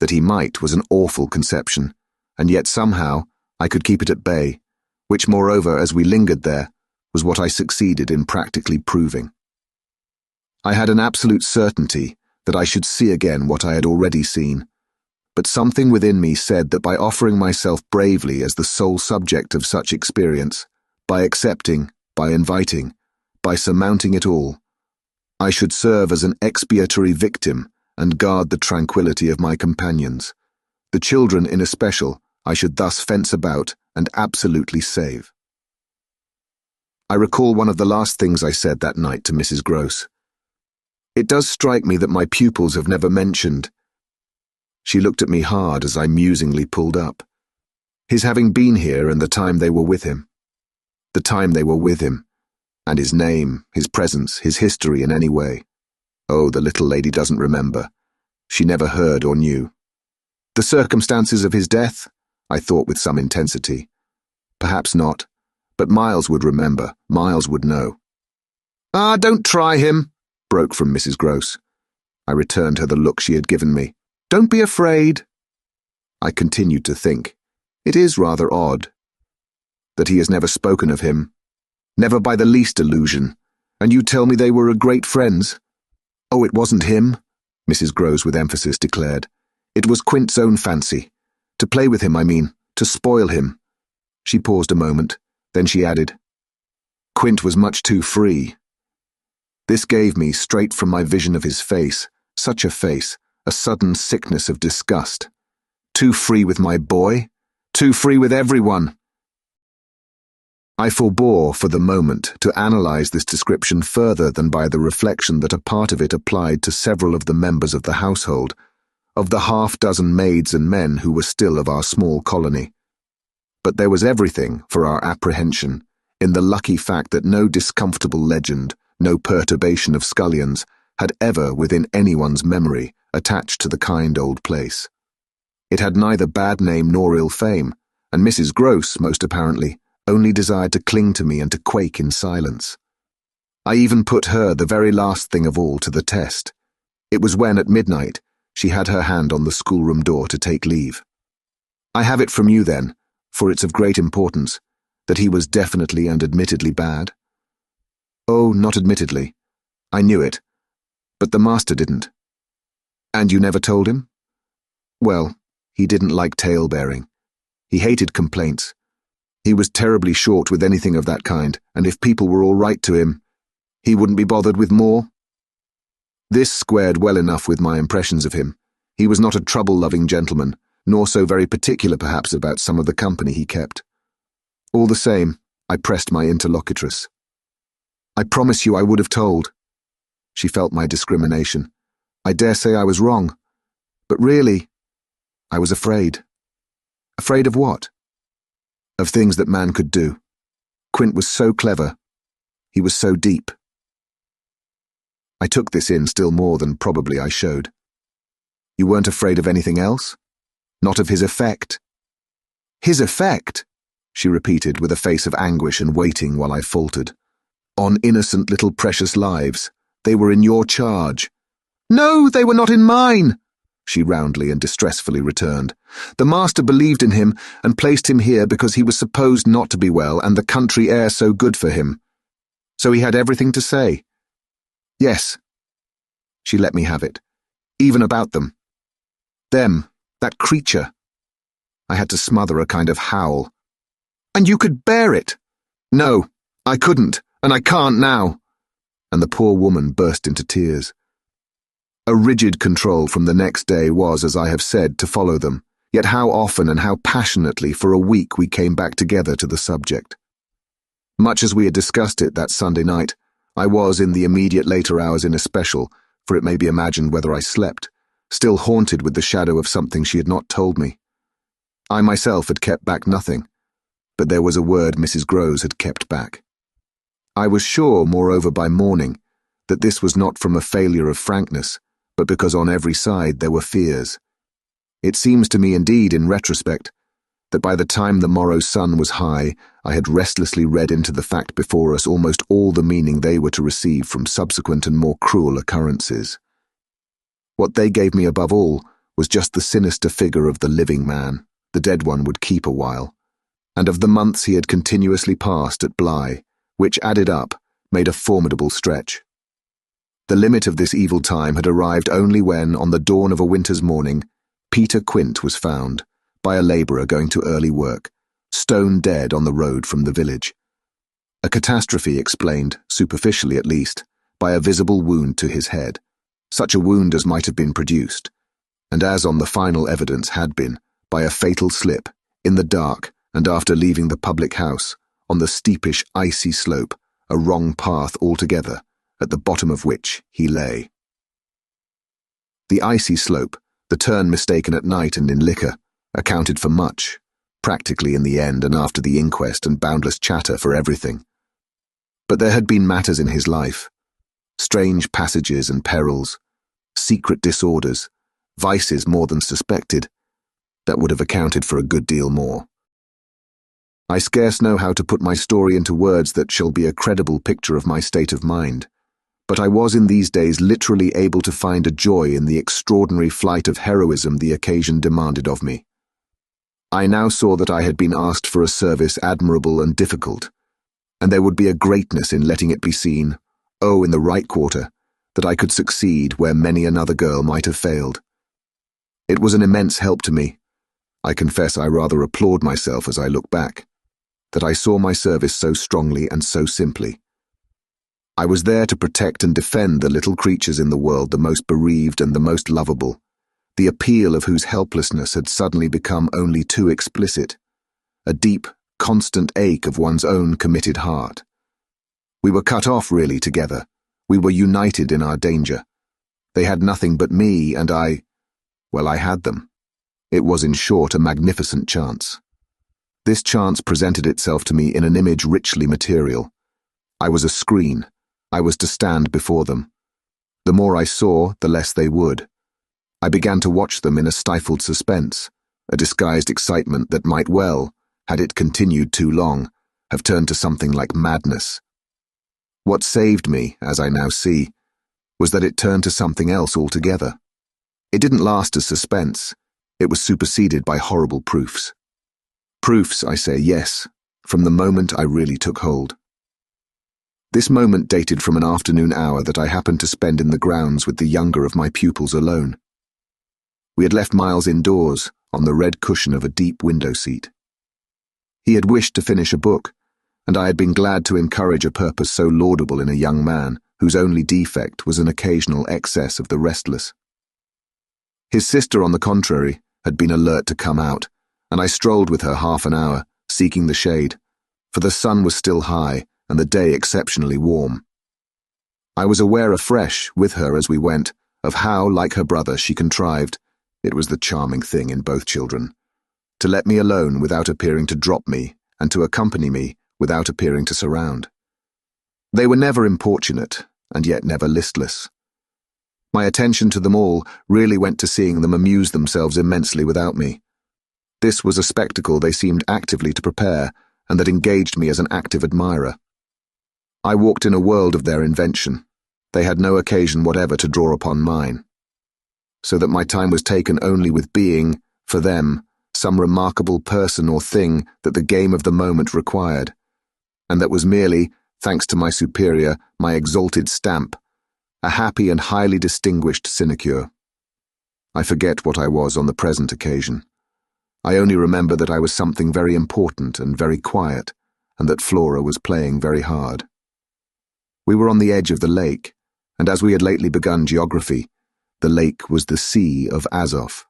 That he might was an awful conception, and yet somehow I could keep it at bay, which moreover, as we lingered there, was what I succeeded in practically proving. I had an absolute certainty that I should see again what I had already seen, but something within me said that by offering myself bravely as the sole subject of such experience, by accepting, by inviting, by surmounting it all, I should serve as an expiatory victim and guard the tranquility of my companions. The children in especial I should thus fence about and absolutely save. I recall one of the last things I said that night to Mrs. Gross. It does strike me that my pupils have never mentioned. She looked at me hard as I musingly pulled up. His having been here and the time they were with him. The time they were with him, and his name, his presence, his history in any way. Oh, the little lady doesn't remember. She never heard or knew. The circumstances of his death, I thought with some intensity. Perhaps not, but Miles would remember, Miles would know. "Ah, don't try him," broke from Mrs. Gross. I returned her the look she had given me. "Don't be afraid." I continued to think, it is rather odd that he has never spoken of him, never by the least allusion, and you tell me they were great friends. "Oh, it wasn't him," Mrs. Gross with emphasis declared. "It was Quint's own fancy. To play with him, I mean, to spoil him." She paused a moment, then she added, "Quint was much too free." This gave me, straight from my vision of his face, such a face, a sudden sickness of disgust. Too free with my boy? Too free with everyone? I forbore, for the moment, to analyze this description further than by the reflection that a part of it applied to several of the members of the household, of the half-dozen maids and men who were still of our small colony. But there was everything for our apprehension in the lucky fact that no discomfortable legend, no perturbation of scullions, had ever, within anyone's memory, attached to the kind old place. It had neither bad name nor ill fame, and Mrs. Gross, most apparently, only desired to cling to me and to quake in silence. I even put her, the very last thing of all, to the test. It was when, at midnight, she had her hand on the schoolroom door to take leave. "I have it from you, then, for it's of great importance, that he was definitely and admittedly bad?" "Oh, not admittedly. I knew it. But the master didn't." "And you never told him?" "Well, he didn't like tale-bearing. He hated complaints. He was terribly short with anything of that kind, and if people were all right to him, he wouldn't be bothered with more." This squared well enough with my impressions of him. He was not a trouble-loving gentleman, nor so very particular perhaps about some of the company he kept. All the same, I pressed my interlocutress. "I promise you I would have told." She felt my discrimination. "I dare say I was wrong. But really, I was afraid." "Afraid of what?" "Of things that man could do. Quint was so clever. He was so deep." I took this in still more than probably I showed. "You weren't afraid of anything else? Not of his effect?" "His effect?" she repeated with a face of anguish and waiting while I faltered. "On innocent little precious lives. They were in your charge." "No, they were not in mine," she roundly and distressfully returned. "The master believed in him and placed him here because he was supposed not to be well and the country air so good for him. So he had everything to say." "Yes." She let me have it. "Even about them. Them, that creature." I had to smother a kind of howl. "And you could bear it?" "No, I couldn't, and I can't now." And the poor woman burst into tears. A rigid control from the next day was, as I have said, to follow them, yet how often and how passionately for a week we came back together to the subject. Much as we had discussed it that Sunday night, I was, in the immediate later hours in especial, for it may be imagined whether I slept, still haunted with the shadow of something she had not told me. I myself had kept back nothing, but there was a word Mrs. Groves had kept back. I was sure, moreover, by morning, that this was not from a failure of frankness, but because on every side there were fears. It seems to me indeed, in retrospect, that by the time the morrow's sun was high, I had restlessly read into the fact before us almost all the meaning they were to receive from subsequent and more cruel occurrences. What they gave me above all was just the sinister figure of the living man. The dead one would keep a while, and of the months he had continuously passed at Bly, which added up, made a formidable stretch. The limit of this evil time had arrived only when, on the dawn of a winter's morning, Peter Quint was found, by a labourer going to early work, stone dead on the road from the village. A catastrophe explained, superficially at least, by a visible wound to his head, such a wound as might have been produced, and as on the final evidence had been, by a fatal slip, in the dark and after leaving the public house, on the steepish icy slope, a wrong path altogether, at the bottom of which he lay. The icy slope, the turn mistaken at night and in liquor, accounted for much, practically in the end and after the inquest and boundless chatter for everything. But there had been matters in his life, strange passages and perils, secret disorders, vices more than suspected, that would have accounted for a good deal more. I scarce know how to put my story into words that shall be a credible picture of my state of mind, but I was in these days literally able to find a joy in the extraordinary flight of heroism the occasion demanded of me. I now saw that I had been asked for a service admirable and difficult, and there would be a greatness in letting it be seen, in the right quarter, that I could succeed where many another girl might have failed. It was an immense help to me. I confess I rather applaud myself as I look back, that I saw my service so strongly and so simply. I was there to protect and defend the little creatures in the world the most bereaved and the most lovable, the appeal of whose helplessness had suddenly become only too explicit, a deep, constant ache of one's own committed heart. We were cut off really together. We were united in our danger. They had nothing but me, and I had them. It was, in short, a magnificent chance. This chance presented itself to me in an image richly material. I was a screen. I was to stand before them. The more I saw, the less they would. I began to watch them in a stifled suspense, a disguised excitement that might well, had it continued too long, have turned to something like madness. What saved me, as I now see, was that it turned to something else altogether. It didn't last as suspense. It was superseded by horrible proofs. Proofs, I say, yes, from the moment I really took hold. This moment dated from an afternoon hour that I happened to spend in the grounds with the younger of my pupils alone. We had left Miles indoors, on the red cushion of a deep window seat. He had wished to finish a book, and I had been glad to encourage a purpose so laudable in a young man whose only defect was an occasional excess of the restless. His sister, on the contrary, had been alert to come out, and I strolled with her half an hour, seeking the shade, for the sun was still high and the day exceptionally warm. I was aware afresh, with her as we went, of how, like her brother, she contrived, it was the charming thing in both children, to let me alone without appearing to drop me, and to accompany me without appearing to surround. They were never importunate, and yet never listless. My attention to them all really went to seeing them amuse themselves immensely without me. This was a spectacle they seemed actively to prepare, and that engaged me as an active admirer. I walked in a world of their invention. They had no occasion whatever to draw upon mine. So that my time was taken only with being, for them, some remarkable person or thing that the game of the moment required, and that was merely, thanks to my superior, my exalted stamp, a happy and highly distinguished sinecure. I forget what I was on the present occasion. I only remember that I was something very important and very quiet, and that Flora was playing very hard. We were on the edge of the lake, and as we had lately begun geography, the lake was the Sea of Azov.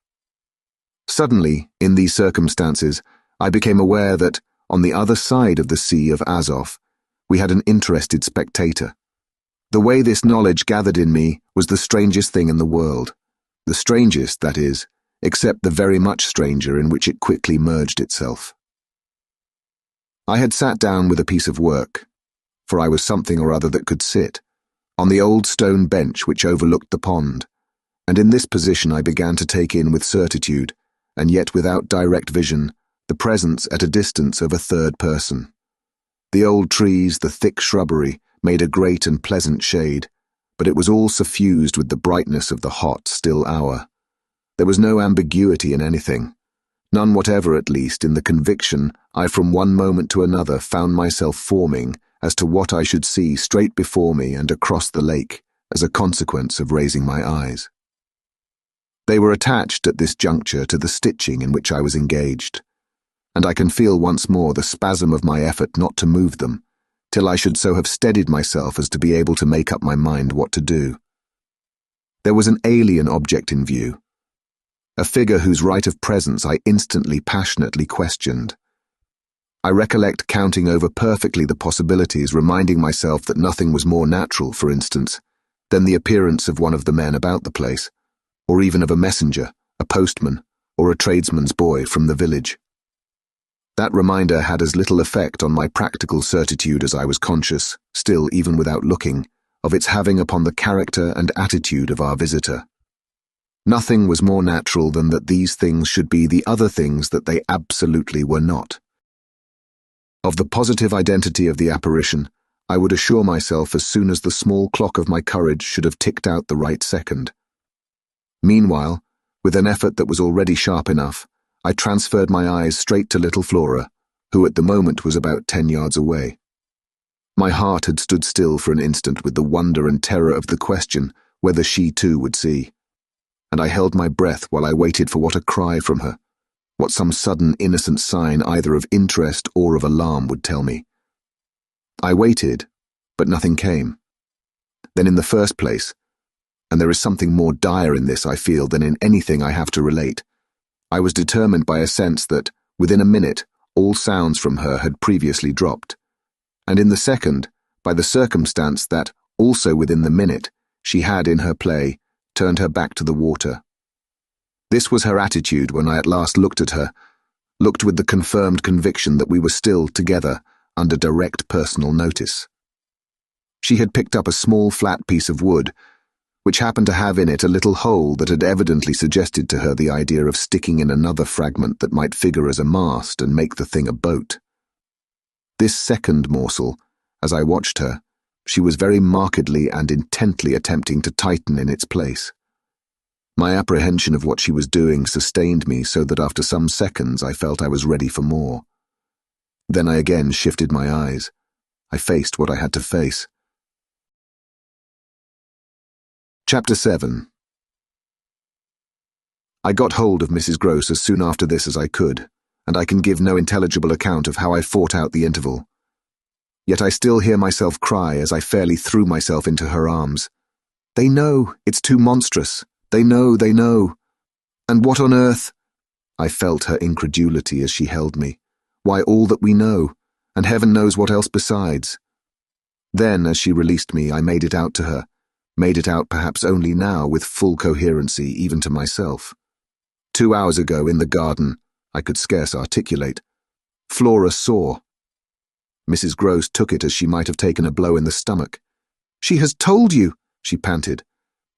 Suddenly, in these circumstances, I became aware that, on the other side of the Sea of Azov, we had an interested spectator. The way this knowledge gathered in me was the strangest thing in the world. The strangest, that is, except the very much stranger in which it quickly merged itself. I had sat down with a piece of work, for I was something or other that could sit, on the old stone bench which overlooked the pond, and in this position I began to take in with certitude, and yet without direct vision, the presence at a distance of a third person. The old trees, the thick shrubbery, made a great and pleasant shade, but it was all suffused with the brightness of the hot, still hour. There was no ambiguity in anything, None whatever, at least, in the conviction I from one moment to another found myself forming as to what I should see straight before me and across the lake as a consequence of raising my eyes. They were attached at this juncture to the stitching in which I was engaged, and I can feel once more the spasm of my effort not to move them, till I should so have steadied myself as to be able to make up my mind what to do. There was an alien object in view, a figure whose right of presence I instantly passionately questioned. I recollect counting over perfectly the possibilities, reminding myself that nothing was more natural, for instance, than the appearance of one of the men about the place, or even of a messenger, a postman, or a tradesman's boy from the village. That reminder had as little effect on my practical certitude as I was conscious, still even without looking, of its having upon the character and attitude of our visitor. Nothing was more natural than that these things should be the other things that they absolutely were not. Of the positive identity of the apparition, I would assure myself as soon as the small clock of my courage should have ticked out the right second. Meanwhile, with an effort that was already sharp enough, I transferred my eyes straight to little Flora, who at the moment was about 10 yards away. My heart had stood still for an instant with the wonder and terror of the question whether she too would see, and I held my breath while I waited for what a cry from her, what some sudden innocent sign either of interest or of alarm would tell me. I waited, but nothing came. Then in the first place, and there is something more dire in this, I feel, than in anything I have to relate, I was determined by a sense that, within a minute, all sounds from her had previously dropped, and in the second, by the circumstance that, also within the minute, she had in her play turned her back to the water. This was her attitude when I at last looked at her, looked with the confirmed conviction that we were still together under direct personal notice. She had picked up a small flat piece of wood, which happened to have in it a little hole that had evidently suggested to her the idea of sticking in another fragment that might figure as a mast and make the thing a boat. This second morsel, as I watched her, she was very markedly and intently attempting to tighten in its place. My apprehension of what she was doing sustained me so that after some seconds I felt I was ready for more. Then I again shifted my eyes. I faced what I had to face. Chapter 7. I got hold of Mrs. Gross as soon after this as I could, and I can give no intelligible account of how I fought out the interval. Yet I still hear myself cry as I fairly threw myself into her arms. "They know, it's too monstrous. They know, they know. And what on earth?" I felt her incredulity as she held me. "Why, all that we know, and heaven knows what else besides." Then, as she released me, I made it out to her, made it out perhaps only now with full coherency even to myself. 2 hours ago in the garden, I could scarce articulate. Flora saw. Mrs. Gross took it as she might have taken a blow in the stomach. "She has told you," she panted.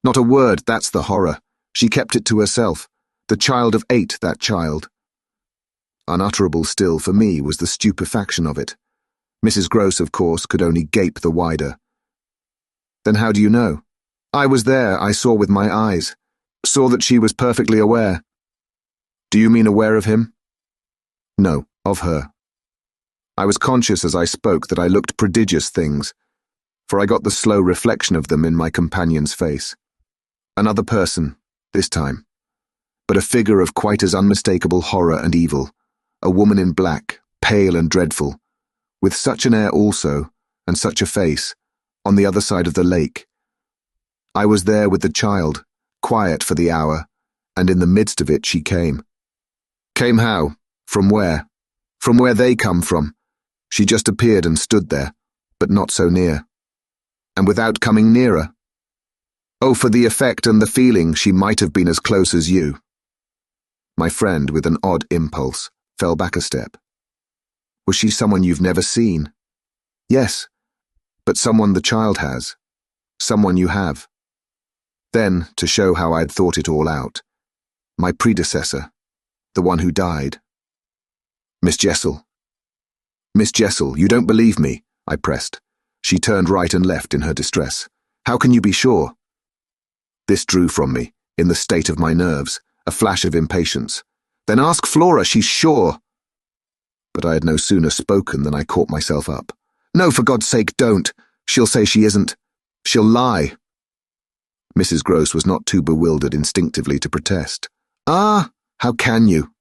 "Not a word, that's the horror. She kept it to herself. The child of 8, that child." Unutterable still for me was the stupefaction of it. Mrs. Gross, of course, could only gape the wider. "Then how do you know?" "I was there, I saw with my eyes. Saw that she was perfectly aware." "Do you mean aware of him?" "No, of her." I was conscious as I spoke that I looked prodigious things, for I got the slow reflection of them in my companion's face. Another person, this time, but a figure of quite as unmistakable horror and evil, a woman in black, pale and dreadful, with such an air also, and such a face, on the other side of the lake. I was there with the child, quiet for the hour, and in the midst of it she came. Came how? From where? From where they come from. She just appeared and stood there, but not so near. And without coming nearer. Oh, for the effect and the feeling, she might have been as close as you. My friend, with an odd impulse, fell back a step. Was she someone you've never seen? Yes, but someone the child has. Someone you have. Then, to show how I'd thought it all out, my predecessor, the one who died. Miss Jessel. Miss Jessel, you don't believe me, I pressed. She turned right and left in her distress. How can you be sure? This drew from me, in the state of my nerves, a flash of impatience. Then ask Flora, she's sure. But I had no sooner spoken than I caught myself up. No, for God's sake, don't. She'll say she isn't. She'll lie. Mrs. Gross was not too bewildered instinctively to protest. Ah, how can you?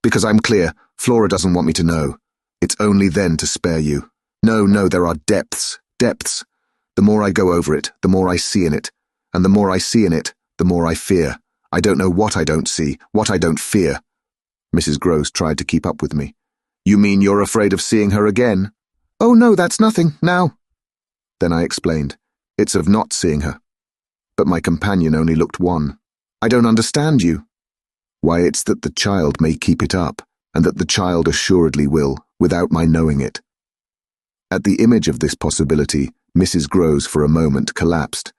Because I'm clear, Flora doesn't want me to know. It's only then to spare you. No, there are depths. The more I go over it, the more I see in it. And the more I see in it, the more I fear. I don't know what I don't see, what I don't fear. Mrs. Gross tried to keep up with me. You mean you're afraid of seeing her again? Oh no, that's nothing, now. Then I explained. It's of not seeing her. But my companion only looked wan. I don't understand you. Why, it's that the child may keep it up, and that the child assuredly will, without my knowing it. At the image of this possibility, Mrs. Gross for a moment collapsed,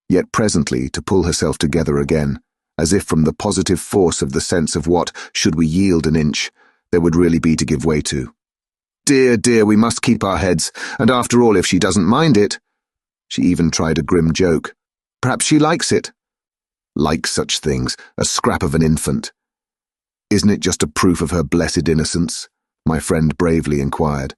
yet presently to pull herself together again, as if from the positive force of the sense of what, should we yield an inch, there would really be to give way to. Dear, we must keep our heads, and after all, if she doesn't mind it. She even tried a grim joke. Perhaps she likes it. Like such things, a scrap of an infant. Isn't it just a proof of her blessed innocence? My friend bravely inquired.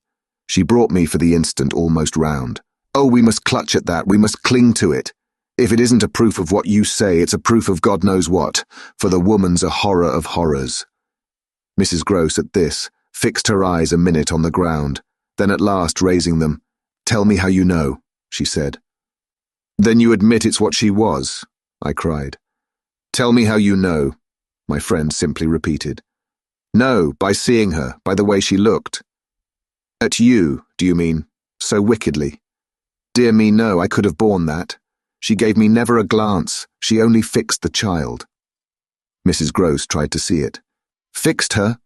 She brought me for the instant almost round. Oh, we must clutch at that, we must cling to it. If it isn't a proof of what you say, it's a proof of God knows what, for the woman's a horror of horrors. Mrs. Gross, at this, fixed her eyes a minute on the ground, then at last raising them, Tell me how you know, she said. Then you admit it's what she was, I cried. Tell me how you know, my friend simply repeated. No, by seeing her, by the way she looked. At you, do you mean, so wickedly? Dear me, no, I could have borne that. She gave me never a glance, she only fixed the child. Mrs. Gross tried to see it. Fixed her?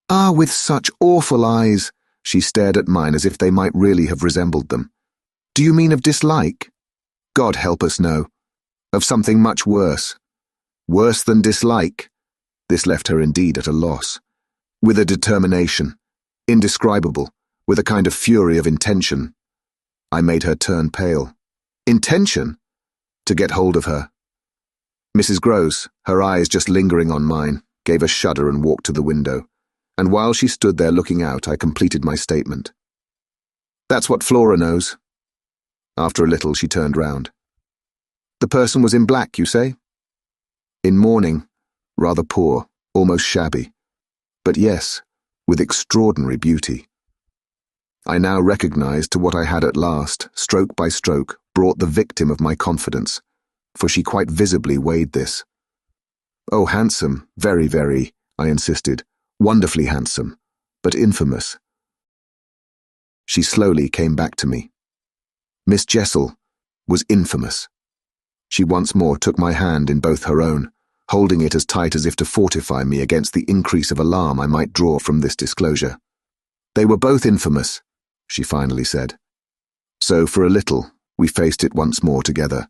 Ah, with such awful eyes. She stared at mine as if they might really have resembled them. Do you mean of dislike? God help us, no. Of something much worse. Worse than dislike? This left her indeed at a loss. With a determination, indescribable, with a kind of fury of intention. I made her turn pale. Intention? To get hold of her. Mrs. Gross, her eyes just lingering on mine, gave a shudder and walked to the window, and while she stood there looking out, I completed my statement. That's what Flora knows. After a little, she turned round. The person was in black, you say? In mourning, rather poor, almost shabby. But yes, with extraordinary beauty. I now recognized to what I had at last, stroke by stroke, brought the victim of my confidence, for she quite visibly weighed this. Oh, handsome, very, I insisted, wonderfully handsome, but infamous. She slowly came back to me. Miss Jessel was infamous. She once more took my hand in both her own, holding it as tight as if to fortify me against the increase of alarm I might draw from this disclosure. They were both infamous, she finally said. So for a little, we faced it once more together,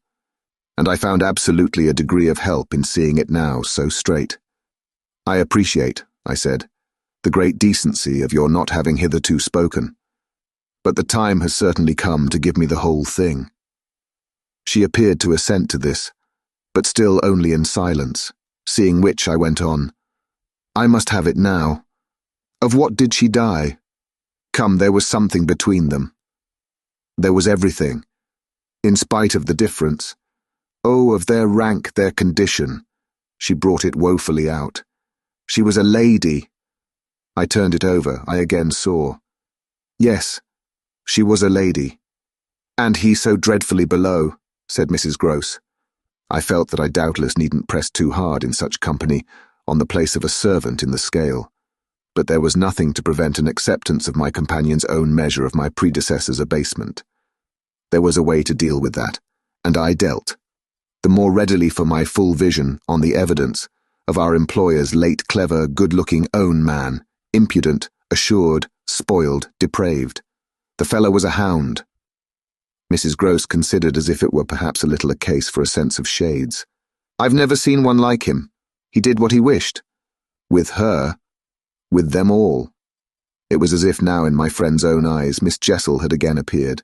and I found absolutely a degree of help in seeing it now so straight. I appreciate, I said, the great decency of your not having hitherto spoken, but the time has certainly come to give me the whole thing. She appeared to assent to this, but still only in silence, seeing which I went on. I must have it now. Of what did she die? Come, there was something between them. There was everything, in spite of the difference. Oh, of their rank, their condition. She brought it woefully out. She was a lady. I turned it over, I again saw. Yes, she was a lady. And he so dreadfully below, said Mrs. Gross. I felt that I doubtless needn't press too hard in such company, on the place of a servant in the scale. But there was nothing to prevent an acceptance of my companion's own measure of my predecessor's abasement. There was a way to deal with that, and I dealt, the more readily for my full vision on the evidence of our employer's late clever, good-looking own man, impudent, assured, spoiled, depraved. The fellow was a hound. Mrs. Gross considered as if it were perhaps a little a case for a sense of shades. I've never seen one like him. He did what he wished. With her, with them all. It was as if now in my friend's own eyes Miss Jessel had again appeared.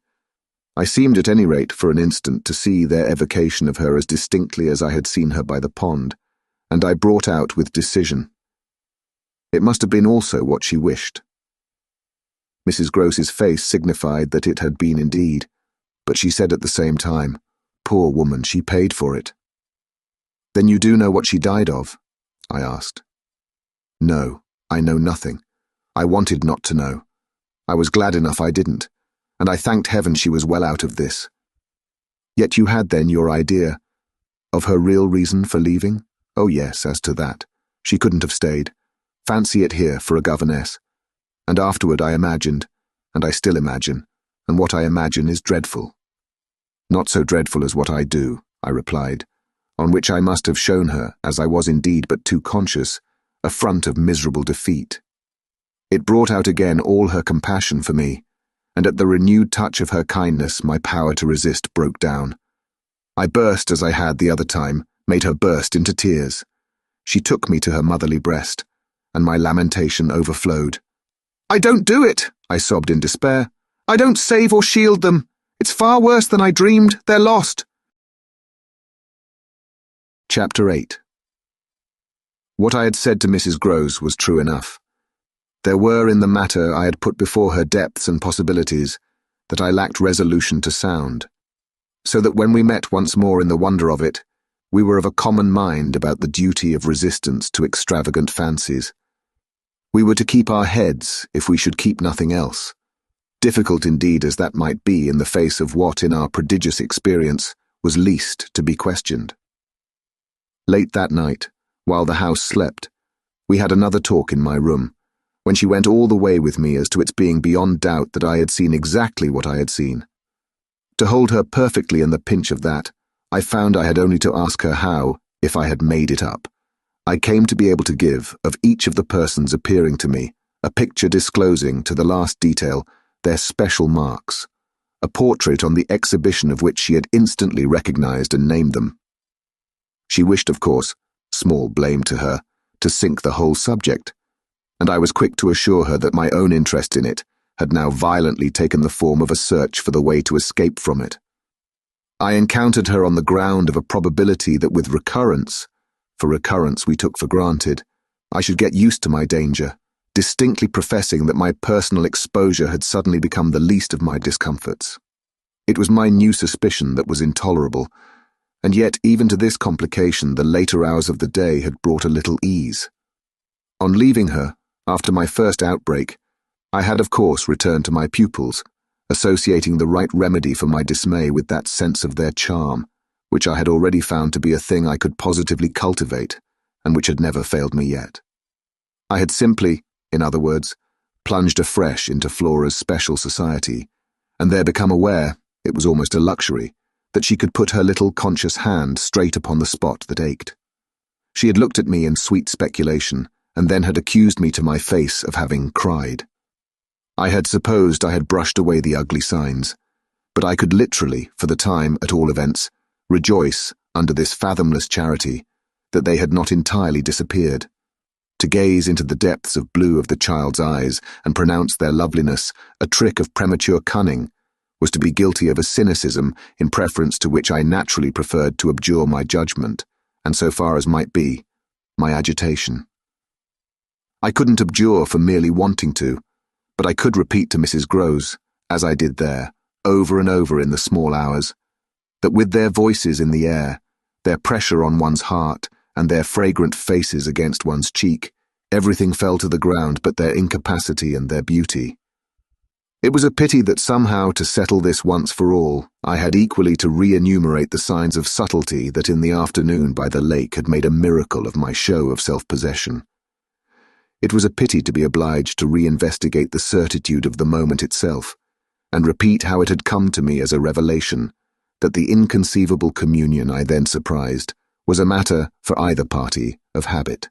I seemed at any rate for an instant to see their evocation of her as distinctly as I had seen her by the pond, and I brought out with decision. It must have been also what she wished. Mrs. Gross's face signified that it had been indeed, but she said at the same time, "Poor woman, she paid for it." "Then you do know what she died of?" I asked. "No, I know nothing. I wanted not to know. I was glad enough I didn't, and I thanked heaven she was well out of this." "Yet you had then your idea of her real reason for leaving?" "Oh yes, as to that. She couldn't have stayed. Fancy it here for a governess. And afterward I imagined, and I still imagine, and what I imagine is dreadful." "Not so dreadful as what I do," I replied, on which I must have shown her, as I was indeed but too conscious, a front of miserable defeat. It brought out again all her compassion for me, and at the renewed touch of her kindness my power to resist broke down. I burst as I had the other time, made her burst into tears. She took me to her motherly breast, and my lamentation overflowed. "I don't do it," I sobbed in despair. "I don't save or shield them. It's far worse than I dreamed. They're lost." Chapter 8. What I had said to Mrs. Gross was true enough. There were in the matter I had put before her depths and possibilities that I lacked resolution to sound, so that when we met once more in the wonder of it, we were of a common mind about the duty of resistance to extravagant fancies. We were to keep our heads if we should keep nothing else, difficult indeed as that might be in the face of what in our prodigious experience was least to be questioned. Late that night, while the house slept, we had another talk in my room, when she went all the way with me as to its being beyond doubt that I had seen exactly what I had seen. To hold her perfectly in the pinch of that, I found I had only to ask her how, if I had made it up, I came to be able to give, of each of the persons appearing to me, a picture disclosing, to the last detail, their special marks, a portrait on the exhibition of which she had instantly recognized and named them. She wished, of course, small blame to her, to sink the whole subject, and I was quick to assure her that my own interest in it had now violently taken the form of a search for the way to escape from it. I encountered her on the ground of a probability that with recurrence, for recurrence we took for granted, I should get used to my danger, distinctly professing that my personal exposure had suddenly become the least of my discomforts. It was my new suspicion that was intolerable, and yet even to this complication the later hours of the day had brought a little ease. On leaving her, after my first outbreak, I had of course returned to my pupils, associating the right remedy for my dismay with that sense of their charm, which I had already found to be a thing I could positively cultivate, and which had never failed me yet. I had simply, in other words, plunged afresh into Flora's special society, and there become aware, it was almost a luxury, that she could put her little conscious hand straight upon the spot that ached. She had looked at me in sweet speculation, and then had accused me to my face of having cried. I had supposed I had brushed away the ugly signs, but I could literally, for the time at all events, rejoice, under this fathomless charity, that they had not entirely disappeared. To gaze into the depths of blue of the child's eyes and pronounce their loveliness a trick of premature cunning was to be guilty of a cynicism in preference to which I naturally preferred to abjure my judgment, and so far as might be, my agitation. I couldn't abjure for merely wanting to, but I could repeat to Mrs. Gross, as I did there, over and over in the small hours, that with their voices in the air, their pressure on one's heart, and their fragrant faces against one's cheek, everything fell to the ground but their incapacity and their beauty. It was a pity that somehow, to settle this once for all, I had equally to re-enumerate the signs of subtlety that in the afternoon by the lake had made a miracle of my show of self-possession. It was a pity to be obliged to re-investigate the certitude of the moment itself, and repeat how it had come to me as a revelation that the inconceivable communion I then surprised was a matter, for either party, of habit.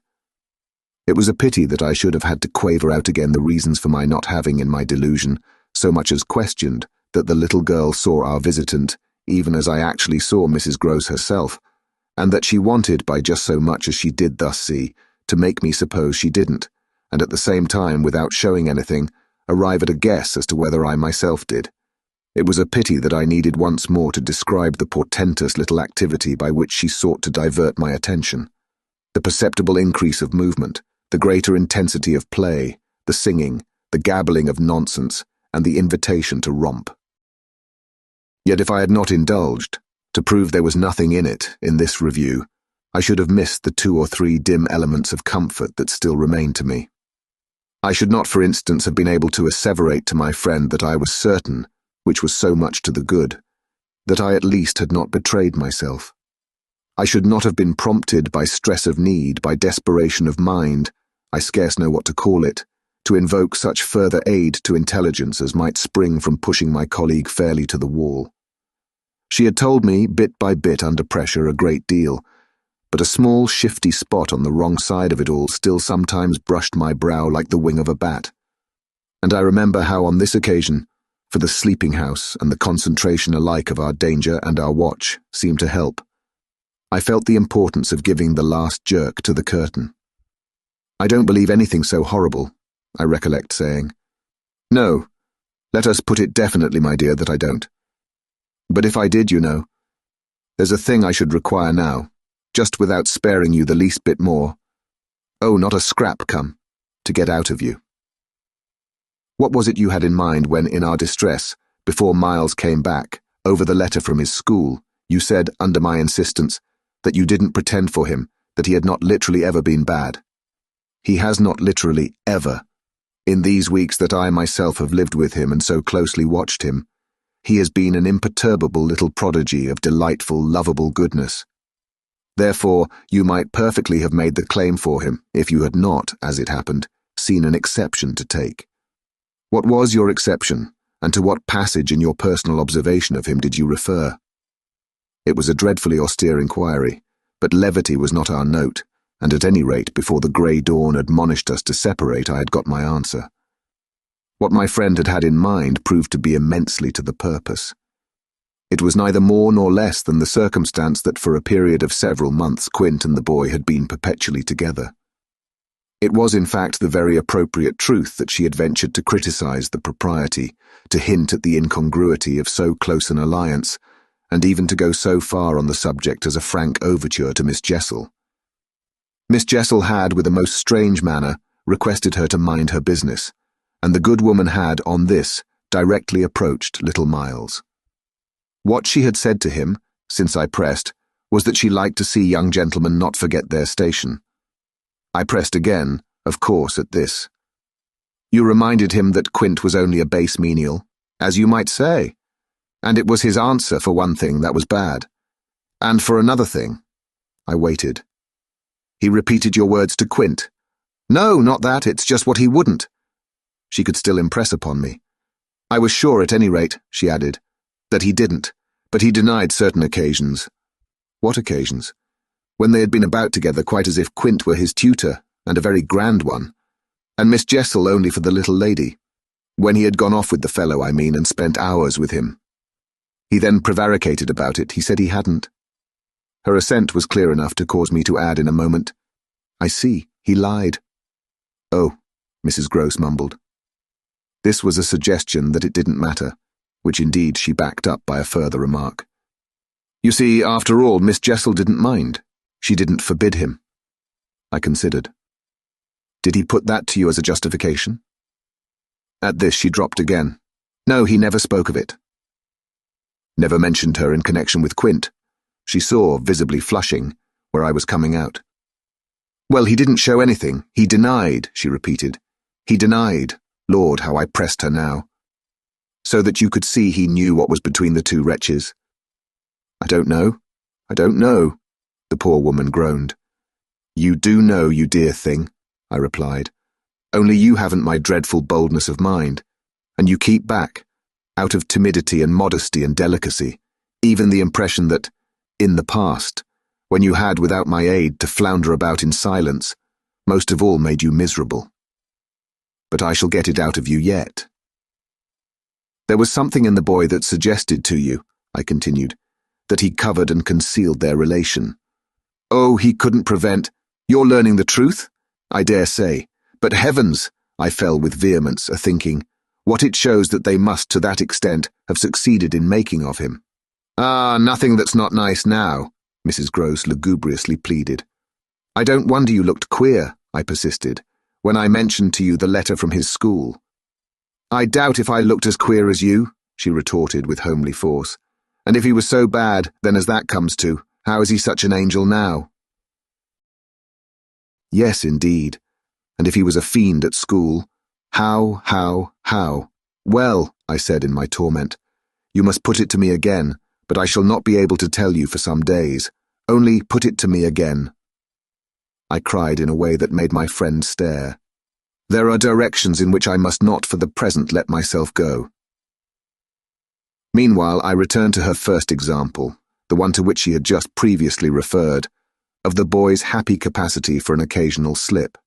It was a pity that I should have had to quaver out again the reasons for my not having, in my delusion, so much as questioned that the little girl saw our visitant, even as I actually saw Mrs. Gross herself, and that she wanted, by just so much as she did thus see, to make me suppose she didn't, and at the same time, without showing anything, arrive at a guess as to whether I myself did. It was a pity that I needed once more to describe the portentous little activity by which she sought to divert my attention, the perceptible increase of movement, the greater intensity of play, the singing, the gabbling of nonsense, and the invitation to romp. Yet if I had not indulged, to prove there was nothing in it, in this review, I should have missed the 2 or 3 dim elements of comfort that still remained to me. I should not, for instance, have been able to asseverate to my friend that I was certain, which was so much to the good, that I at least had not betrayed myself. I should not have been prompted by stress of need, by desperation of mind, I scarce know what to call it, to invoke such further aid to intelligence as might spring from pushing my colleague fairly to the wall. She had told me, bit by bit under pressure, a great deal, but a small shifty spot on the wrong side of it all still sometimes brushed my brow like the wing of a bat. And I remember how on this occasion, for the sleeping house and the concentration alike of our danger and our watch seemed to help, I felt the importance of giving the last jerk to the curtain. "I don't believe anything so horrible," I recollect saying. "No, let us put it definitely, my dear, that I don't. But if I did, you know, there's a thing I should require now, just without sparing you the least bit more. Oh, not a scrap, come, to get out of you." What was it you had in mind when, in our distress, before Miles came back, over the letter from his school, you said, under my insistence, that you didn't pretend for him, that he had not literally ever been bad? He has not literally ever. In these weeks that I myself have lived with him and so closely watched him, he has been an imperturbable little prodigy of delightful, lovable goodness. Therefore, you might perfectly have made the claim for him, if you had not, as it happened, seen an exception to take. What was your exception, and to what passage in your personal observation of him did you refer? It was a dreadfully austere inquiry, but levity was not our note, and at any rate, before the grey dawn admonished us to separate, I had got my answer. What my friend had had in mind proved to be immensely to the purpose. It was neither more nor less than the circumstance that for a period of several months Quint and the boy had been perpetually together. It was in fact the very appropriate truth that she had ventured to criticize the propriety, to hint at the incongruity of so close an alliance, and even to go so far on the subject as a frank overture to Miss Jessel. Miss Jessel had, with a most strange manner, requested her to mind her business, and the good woman had, on this, directly approached little Miles. What she had said to him, since I pressed, was that she liked to see young gentlemen not forget their station. I pressed again, of course, at this. You reminded him that Quint was only a base menial, as you might say, and it was his answer, for one thing, that was bad. And for another thing, I waited. He repeated your words to Quint. No, not that, it's just what he wouldn't. She could still impress upon me. I was sure, at any rate, she added, that he didn't, but he denied certain occasions. What occasions? When they had been about together quite as if Quint were his tutor, and a very grand one, and Miss Jessel only for the little lady. When he had gone off with the fellow, I mean, and spent hours with him. He then prevaricated about it. He said he hadn't. Her assent was clear enough to cause me to add in a moment, I see, he lied. Oh, Mrs. Gross mumbled. This was a suggestion that it didn't matter, which indeed she backed up by a further remark. You see, after all, Miss Jessel didn't mind. She didn't forbid him. I considered. Did he put that to you as a justification? At this she dropped again. No, he never spoke of it. Never mentioned her in connection with Quint. She saw, visibly flushing, where I was coming out. Well, he didn't show anything. He denied, she repeated. He denied. Lord, how I pressed her now. So that you could see he knew what was between the two wretches. I don't know, the poor woman groaned. You do know, you dear thing, I replied. Only you haven't my dreadful boldness of mind, and you keep back, out of timidity and modesty and delicacy, even the impression that, in the past, when you had without my aid to flounder about in silence, most of all made you miserable. But I shall get it out of you yet. There was something in the boy that suggested to you, I continued, that he covered and concealed their relation. Oh, he couldn't prevent. You're learning the truth? I dare say. But heavens, I fell with vehemence, a-thinking, what it shows that they must, to that extent, have succeeded in making of him. Ah, nothing that's not nice now, Mrs. Gross lugubriously pleaded. I don't wonder you looked queer, I persisted, when I mentioned to you the letter from his school. I doubt if I looked as queer as you, she retorted with homely force. And if he was so bad, then as that comes to, how is he such an angel now? Yes, indeed. And if he was a fiend at school, how? Well, I said in my torment, you must put it to me again, but I shall not be able to tell you for some days. Only put it to me again. I cried in a way that made my friend stare. There are directions in which I must not for the present let myself go. Meanwhile, I returned to her first example, the one to which she had just previously referred, of the boy's happy capacity for an occasional slip.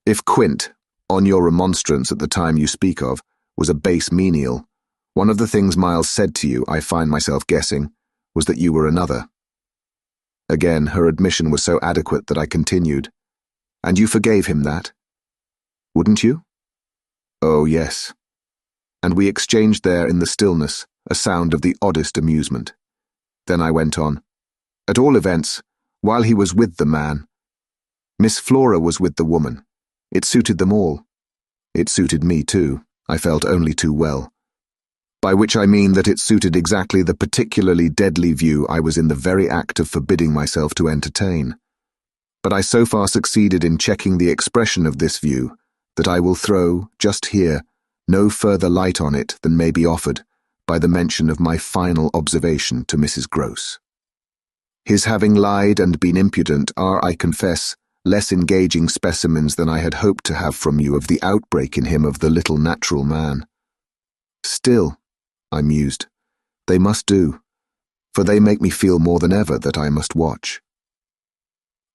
If Quint, on your remonstrance at the time you speak of, was a base menial, one of the things Miles said to you, I find myself guessing, was that you were another. Again, her admission was so adequate that I continued. And you forgave him that? Wouldn't you? Oh, yes. And we exchanged there in the stillness a sound of the oddest amusement. Then I went on. At all events, while he was with the man, Miss Flora was with the woman. It suited them all. It suited me too, I felt only too well. By which I mean that it suited exactly the particularly deadly view I was in the very act of forbidding myself to entertain. But I so far succeeded in checking the expression of this view that I will throw, just here, no further light on it than may be offered by the mention of my final observation to Mrs. Gross. His having lied and been impudent are, I confess, less engaging specimens than I had hoped to have from you of the outbreak in him of the little natural man. Still, I mused, they must do, for they make me feel more than ever that I must watch.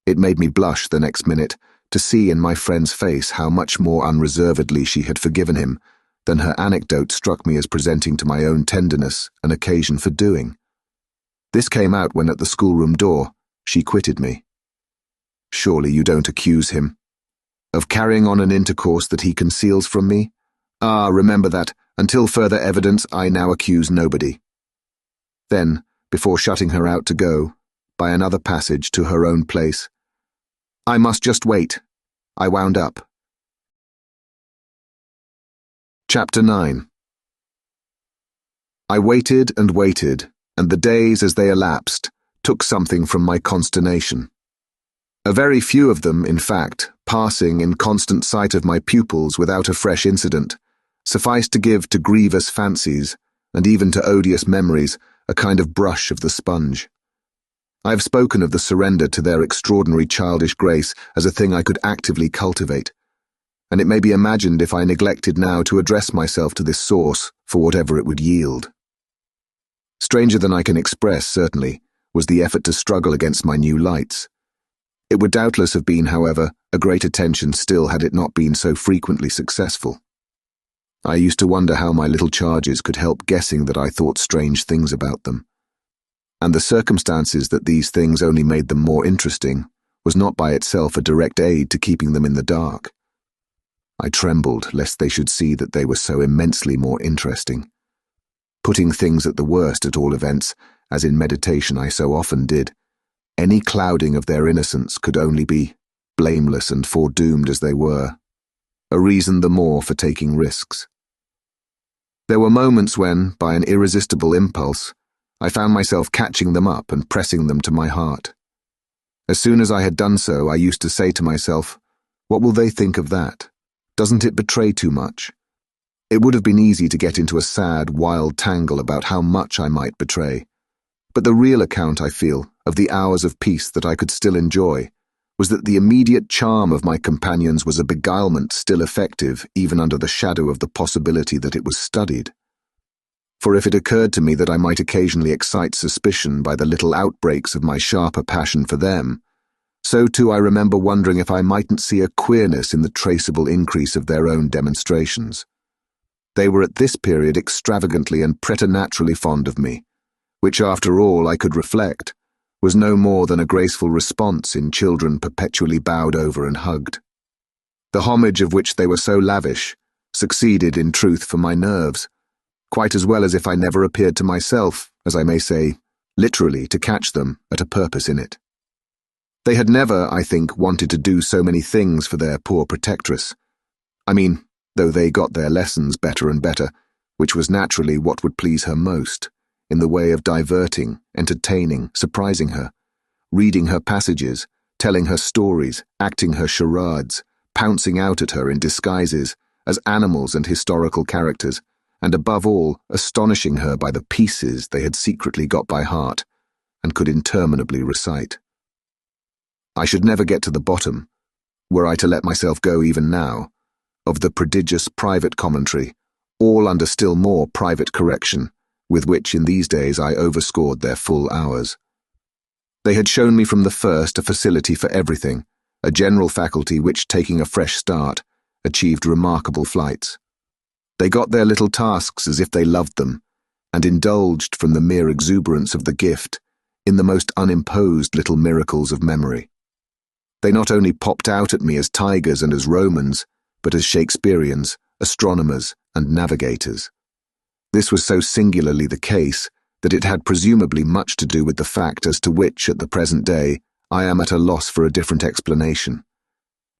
It made me blush the next minute to see in my friend's face how much more unreservedly she had forgiven him than her anecdote struck me as presenting to my own tenderness an occasion for doing. This came out when at the schoolroom door she quitted me. Surely you don't accuse him of carrying on an intercourse that he conceals from me? Ah, remember that, until further evidence, I now accuse nobody. Then, before shutting her out to go, by another passage to her own place, I must just wait, I wound up. Chapter 9. I waited, and the days as they elapsed took something from my consternation. A very few of them, in fact, passing in constant sight of my pupils without a fresh incident, sufficed to give to grievous fancies, and even to odious memories, a kind of brush of the sponge. I have spoken of the surrender to their extraordinary childish grace as a thing I could actively cultivate, and it may be imagined if I neglected now to address myself to this source for whatever it would yield. Stranger than I can express, certainly, was the effort to struggle against my new lights. It would doubtless have been, however, a great attention still had it not been so frequently successful. I used to wonder how my little charges could help guessing that I thought strange things about them. And the circumstances that these things only made them more interesting was not by itself a direct aid to keeping them in the dark. I trembled lest they should see that they were so immensely more interesting. Putting things at the worst at all events, as in meditation I so often did, any clouding of their innocence could only be, blameless and foredoomed as they were, a reason the more for taking risks. There were moments when, by an irresistible impulse, I found myself catching them up and pressing them to my heart. As soon as I had done so, I used to say to myself, what will they think of that? Doesn't it betray too much? It would have been easy to get into a sad, wild tangle about how much I might betray. But the real account, I feel, of the hours of peace that I could still enjoy was that the immediate charm of my companions was a beguilement still effective even under the shadow of the possibility that it was studied. For if it occurred to me that I might occasionally excite suspicion by the little outbreaks of my sharper passion for them, so too I remember wondering if I mightn't see a queerness in the traceable increase of their own demonstrations. They were at this period extravagantly and preternaturally fond of me, which after all I could reflect was no more than a graceful response in children perpetually bowed over and hugged. The homage of which they were so lavish succeeded in truth for my nerves, quite as well as if I never appeared to myself, as I may say, literally to catch them at a purpose in it. They had never, I think, wanted to do so many things for their poor protectress. I mean, though they got their lessons better and better, which was naturally what would please her most, in the way of diverting, entertaining, surprising her, reading her passages, telling her stories, acting her charades, pouncing out at her in disguises, as animals and historical characters, and above all, astonishing her by the pieces they had secretly got by heart, and could interminably recite. I should never get to the bottom, were I to let myself go even now, of the prodigious private commentary, all under still more private correction, with which in these days I overscored their full hours. They had shown me from the first a facility for everything, a general faculty which, taking a fresh start, achieved remarkable flights. They got their little tasks as if they loved them, and indulged from the mere exuberance of the gift in the most unimposed little miracles of memory. They not only popped out at me as tigers and as Romans, but as Shakespeareans, astronomers, and navigators. This was so singularly the case that it had presumably much to do with the fact as to which, at the present day, I am at a loss for a different explanation.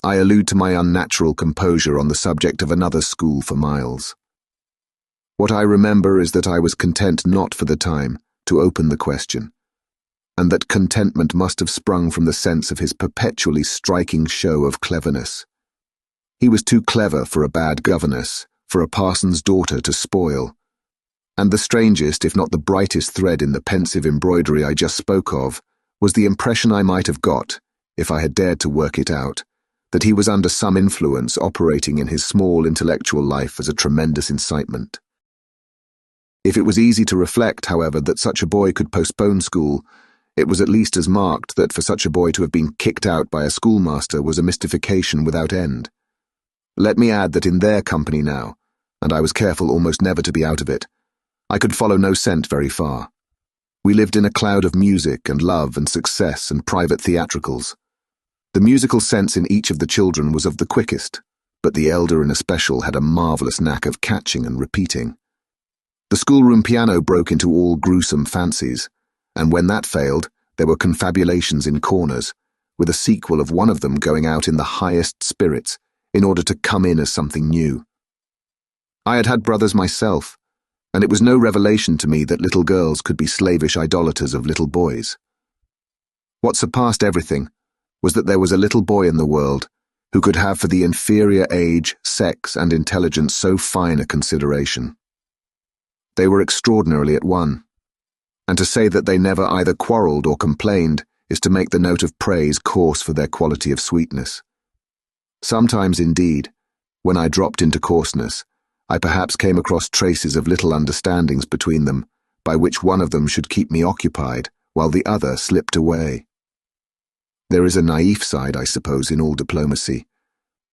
I allude to my unnatural composure on the subject of another school for Miles. What I remember is that I was content not for the time to open the question, and that contentment must have sprung from the sense of his perpetually striking show of cleverness. He was too clever for a bad governess, for a parson's daughter to spoil. And the strangest, if not the brightest thread in the pensive embroidery I just spoke of, was the impression I might have got, if I had dared to work it out, that he was under some influence operating in his small intellectual life as a tremendous incitement. If it was easy to reflect, however, that such a boy could postpone school, it was at least as marked that for such a boy to have been kicked out by a schoolmaster was a mystification without end. Let me add that in their company now, and I was careful almost never to be out of it, I could follow no scent very far. We lived in a cloud of music and love and success and private theatricals. The musical sense in each of the children was of the quickest, but the elder in especial had a marvellous knack of catching and repeating. The schoolroom piano broke into all gruesome fancies, and when that failed, there were confabulations in corners, with a sequel of one of them going out in the highest spirits in order to come in as something new. I had had brothers myself, and it was no revelation to me that little girls could be slavish idolaters of little boys. What surpassed everything was that there was a little boy in the world who could have for the inferior age, sex, and intelligence so fine a consideration. They were extraordinarily at one, and to say that they never either quarrelled or complained is to make the note of praise coarse for their quality of sweetness. Sometimes, indeed, when I dropped into coarseness, I perhaps came across traces of little understandings between them, by which one of them should keep me occupied, while the other slipped away. There is a naïf side, I suppose, in all diplomacy,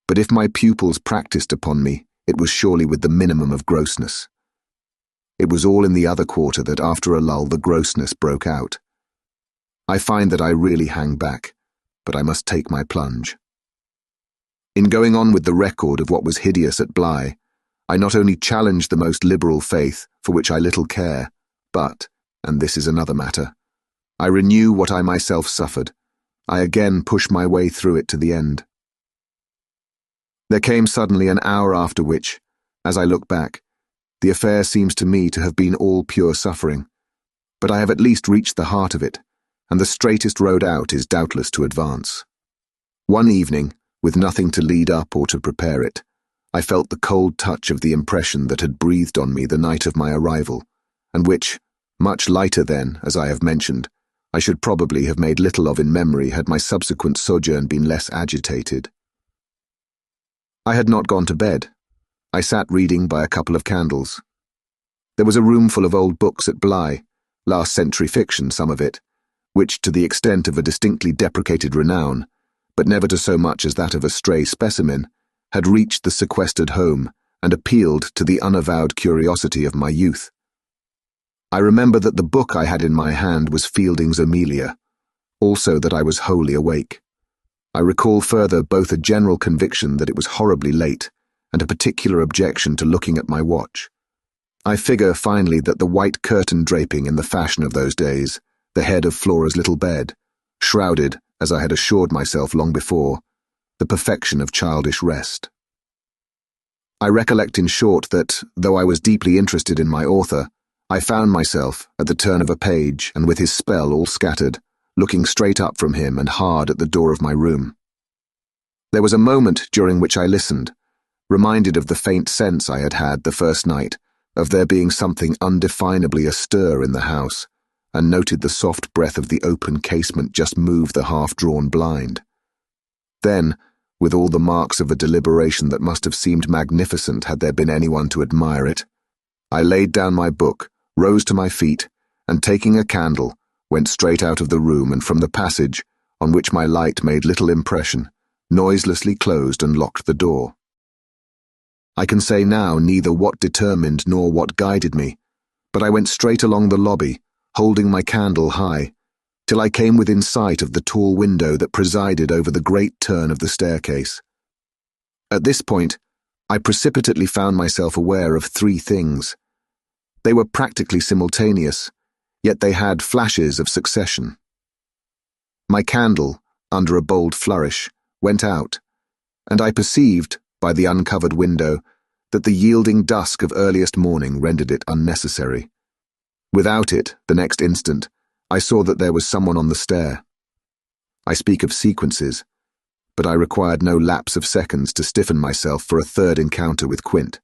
but if my pupils practised upon me, it was surely with the minimum of grossness. It was all in the other quarter that after a lull the grossness broke out. I find that I really hang back, but I must take my plunge. In going on with the record of what was hideous at Bly, I not only challenged the most liberal faith, for which I little care, but, and this is another matter, I renew what I myself suffered. I again push my way through it to the end. There came suddenly an hour after which, as I look back, the affair seems to me to have been all pure suffering, but I have at least reached the heart of it, and the straightest road out is doubtless to advance. One evening, with nothing to lead up or to prepare it, I felt the cold touch of the impression that had breathed on me the night of my arrival, and which, much lighter then, as I have mentioned, I should probably have made little of in memory had my subsequent sojourn been less agitated. I had not gone to bed. I sat reading by a couple of candles. There was a room full of old books at Bly, last-century fiction, some of it, which, to the extent of a distinctly deprecated renown, but never to so much as that of a stray specimen, had reached the sequestered home and appealed to the unavowed curiosity of my youth. I remember that the book I had in my hand was Fielding's Amelia, also that I was wholly awake. I recall further both a general conviction that it was horribly late and a particular objection to looking at my watch. I figure finally that the white curtain draping in the fashion of those days, the head of Flora's little bed, shrouded, as I had assured myself long before, the perfection of childish rest. I recollect in short that, though I was deeply interested in my author, I found myself, at the turn of a page and with his spell all scattered, looking straight up from him and hard at the door of my room. There was a moment during which I listened, reminded of the faint sense I had had the first night of there being something undefinably astir in the house, and noted the soft breath of the open casement just move the half-drawn blind. Then, with all the marks of a deliberation that must have seemed magnificent had there been anyone to admire it, I laid down my book, rose to my feet, and taking a candle, went straight out of the room and from the passage, on which my light made little impression, noiselessly closed and locked the door. I can say now neither what determined nor what guided me, but I went straight along the lobby, holding my candle high, till I came within sight of the tall window that presided over the great turn of the staircase. At this point, I precipitately found myself aware of three things. They were practically simultaneous, yet they had flashes of succession. My candle, under a bold flourish, went out, and I perceived, by the uncovered window, that the yielding dusk of earliest morning rendered it unnecessary. Without it, the next instant, I saw that there was someone on the stair. I speak of sequences, but I required no lapse of seconds to stiffen myself for a third encounter with Quint.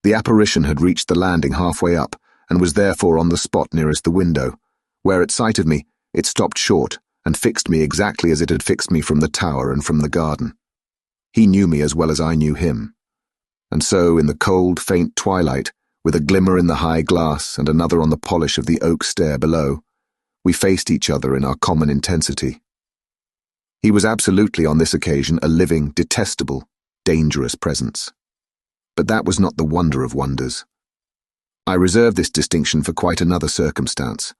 The apparition had reached the landing halfway up, and was therefore on the spot nearest the window, where at sight of me it stopped short and fixed me exactly as it had fixed me from the tower and from the garden. He knew me as well as I knew him, and so in the cold, faint twilight, with a glimmer in the high glass and another on the polish of the oak stair below, we faced each other in our common intensity. He was absolutely on this occasion a living, detestable, dangerous presence. But that was not the wonder of wonders. I reserve this distinction for quite another circumstance,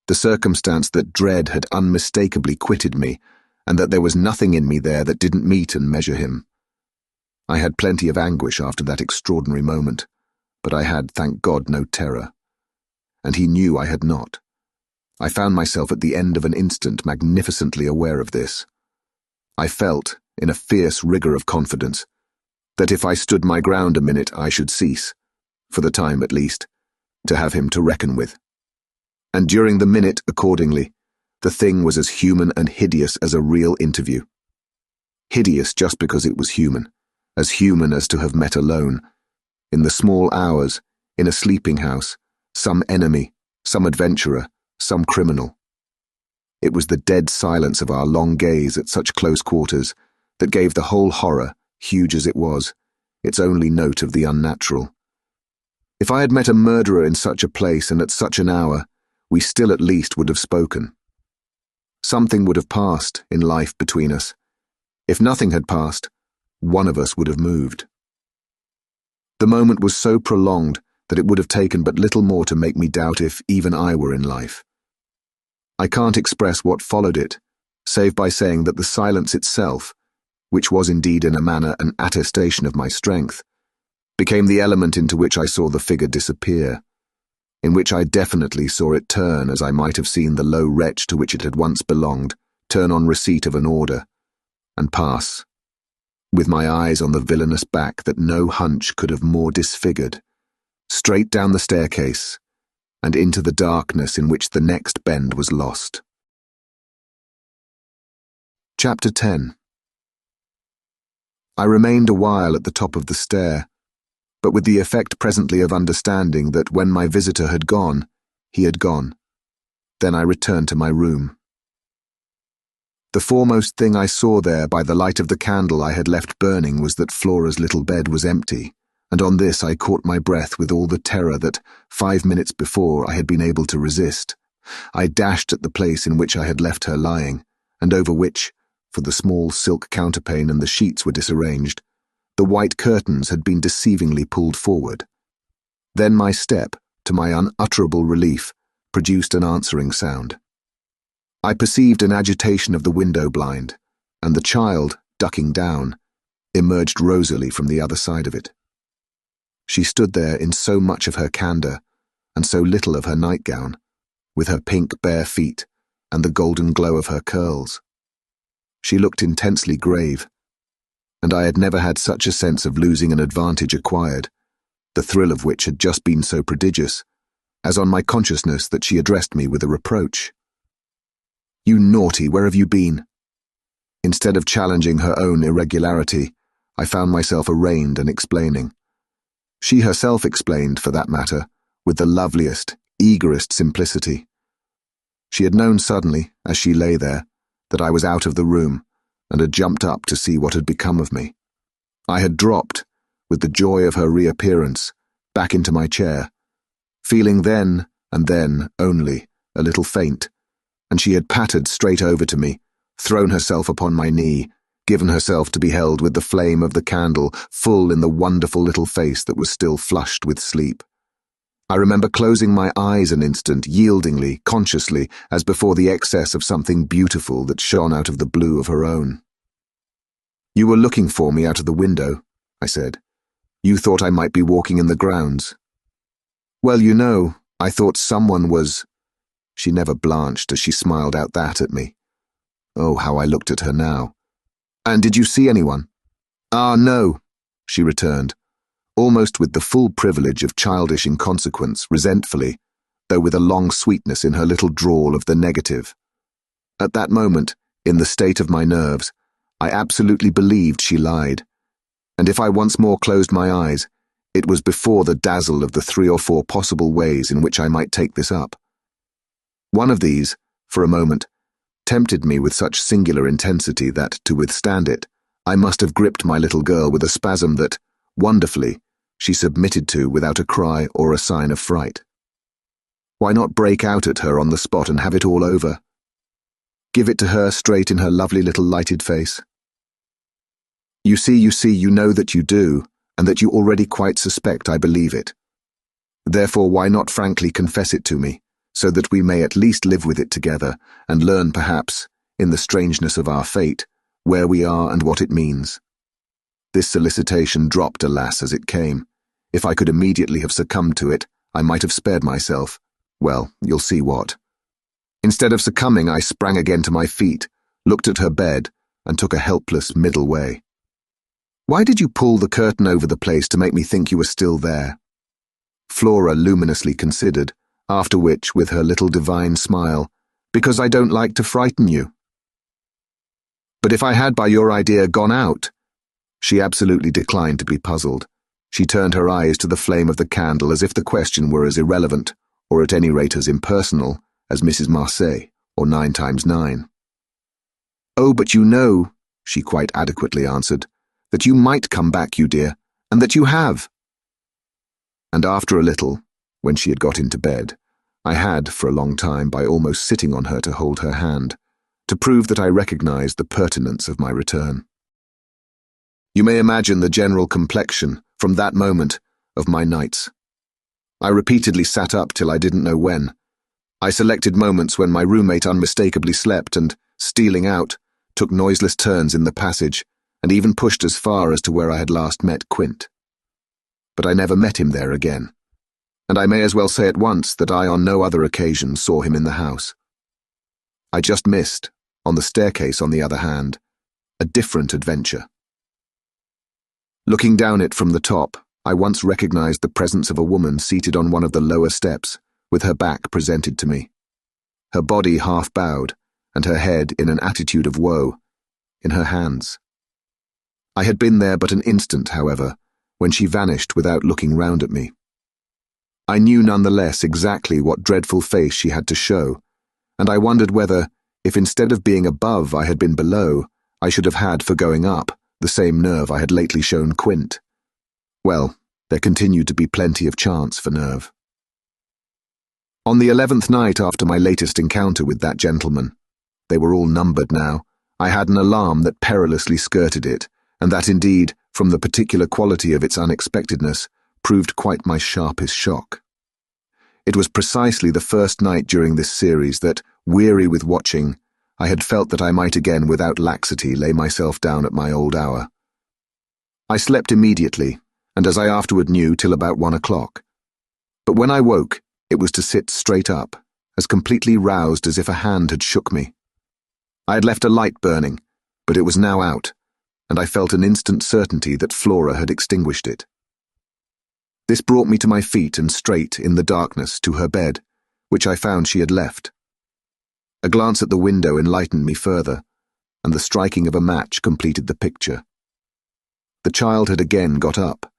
the circumstance that dread had unmistakably quitted me, and that there was nothing in me there that didn't meet and measure him. I had plenty of anguish after that extraordinary moment, but I had, thank God, no terror. And he knew I had not. I found myself at the end of an instant magnificently aware of this. I felt, in a fierce rigour of confidence, that if I stood my ground a minute I should cease, for the time at least, to have him to reckon with. And during the minute, accordingly, the thing was as human and hideous as a real interview. Hideous just because it was human as to have met alone, in the small hours, in a sleeping house, some enemy, some adventurer, some criminal. It was the dead silence of our long gaze at such close quarters that gave the whole horror, huge as it was, its only note of the unnatural. If I had met a murderer in such a place and at such an hour, we still at least would have spoken. Something would have passed in life between us. If nothing had passed, one of us would have moved. The moment was so prolonged that it would have taken but little more to make me doubt if even I were in life. I can't express what followed it, save by saying that the silence itself, which was indeed in a manner an attestation of my strength, became the element into which I saw the figure disappear, in which I definitely saw it turn as I might have seen the low wretch to which it had once belonged turn on receipt of an order, and pass, with my eyes on the villainous back that no hunch could have more disfigured, straight down the staircase, and into the darkness in which the next bend was lost. Chapter 10. I remained a while at the top of the stair, but with the effect presently of understanding that when my visitor had gone, he had gone. Then I returned to my room. The foremost thing I saw there by the light of the candle I had left burning was that Flora's little bed was empty, and on this I caught my breath with all the terror that, 5 minutes before, I had been able to resist. I dashed at the place in which I had left her lying, and over which, for the small silk counterpane and the sheets were disarranged, the white curtains had been deceivingly pulled forward. Then my step, to my unutterable relief, produced an answering sound. I perceived an agitation of the window blind, and the child, ducking down, emerged rosily from the other side of it. She stood there in so much of her candour, and so little of her nightgown, with her pink bare feet, and the golden glow of her curls, She looked intensely grave, and I had never had such a sense of losing an advantage acquired, the thrill of which had just been so prodigious, as on my consciousness that she addressed me with a reproach. "You naughty, where have you been?" Instead of challenging her own irregularity, I found myself arraigned and explaining. She herself explained, for that matter, with the loveliest, eagerest simplicity. She had known suddenly, as she lay there, that I was out of the room, and had jumped up to see what had become of me. I had dropped, with the joy of her reappearance, back into my chair, feeling then, and then only, a little faint, and she had pattered straight over to me, thrown herself upon my knee, given herself to be held with the flame of the candle full in the wonderful little face that was still flushed with sleep. I remember closing my eyes an instant, yieldingly, consciously, as before the excess of something beautiful that shone out of the blue of her own. "You were looking for me out of the window," I said. "You thought I might be walking in the grounds." "Well, you know, I thought someone was—" She never blanched as she smiled out that at me. Oh, how I looked at her now. "And did you see anyone?" "Ah, no," she returned, almost with the full privilege of childish inconsequence, resentfully, though with a long sweetness in her little drawl of the negative. At that moment, in the state of my nerves, I absolutely believed she lied, and if I once more closed my eyes, it was before the dazzle of the 3 or 4 possible ways in which I might take this up. One of these, for a moment, tempted me with such singular intensity that, to withstand it, I must have gripped my little girl with a spasm that, wonderfully, she submitted to without a cry or a sign of fright. Why not break out at her on the spot and have it all over? Give it to her straight in her lovely little lighted face? You see, you know that you do, and that you already quite suspect I believe it. Therefore, why not frankly confess it to me, so that we may at least live with it together, and learn perhaps, in the strangeness of our fate, where we are and what it means. This solicitation dropped, alas, as it came. If I could immediately have succumbed to it, I might have spared myself. Well, you'll see what. Instead of succumbing, I sprang again to my feet, looked at her bed, and took a helpless middle way. "Why did you pull the curtain over the place to make me think you were still there?" Flora luminously considered, after which, with her little divine smile, "Because I don't like to frighten you." "But if I had, by your idea, gone out—" She absolutely declined to be puzzled. She turned her eyes to the flame of the candle as if the question were as irrelevant, or at any rate as impersonal, as Mrs. Marseille, or 9 times 9. "Oh, but you know," she quite adequately answered, "that you might come back, you dear, and that you have." And after a little, when she had got into bed, I had, for a long time, by almost sitting on her to hold her hand, to prove that I recognized the pertinence of my return. You may imagine the general complexion, from that moment, of my nights. I repeatedly sat up till I didn't know when. I selected moments when my roommate unmistakably slept and, stealing out, took noiseless turns in the passage, and even pushed as far as to where I had last met Quint. But I never met him there again, and I may as well say at once that I on no other occasion saw him in the house. I just missed, on the staircase on the other hand, a different adventure. Looking down it from the top, I once recognized the presence of a woman seated on one of the lower steps, with her back presented to me, her body half bowed, and her head in an attitude of woe, in her hands. I had been there but an instant, however, when she vanished without looking round at me. I knew none the less exactly what dreadful face she had to show, and I wondered whether, if instead of being above I had been below, I should have had, for going up, the same nerve I had lately shown Quint. Well, there continued to be plenty of chance for nerve. On the 11th night after my latest encounter with that gentleman, they were all numbered now, I had an alarm that perilously skirted it, and that indeed, from the particular quality of its unexpectedness, proved quite my sharpest shock. It was precisely the first night during this series that, weary with watching, I had felt that I might again without laxity lay myself down at my old hour. I slept immediately, and as I afterward knew, till about 1 o'clock. But when I woke, it was to sit straight up, as completely roused as if a hand had shook me. I had left a light burning, but it was now out, and I felt an instant certainty that Flora had extinguished it. This brought me to my feet and straight, in the darkness, to her bed, which I found she had left. A glance at the window enlightened me further, and the striking of a match completed the picture. The child had again got up,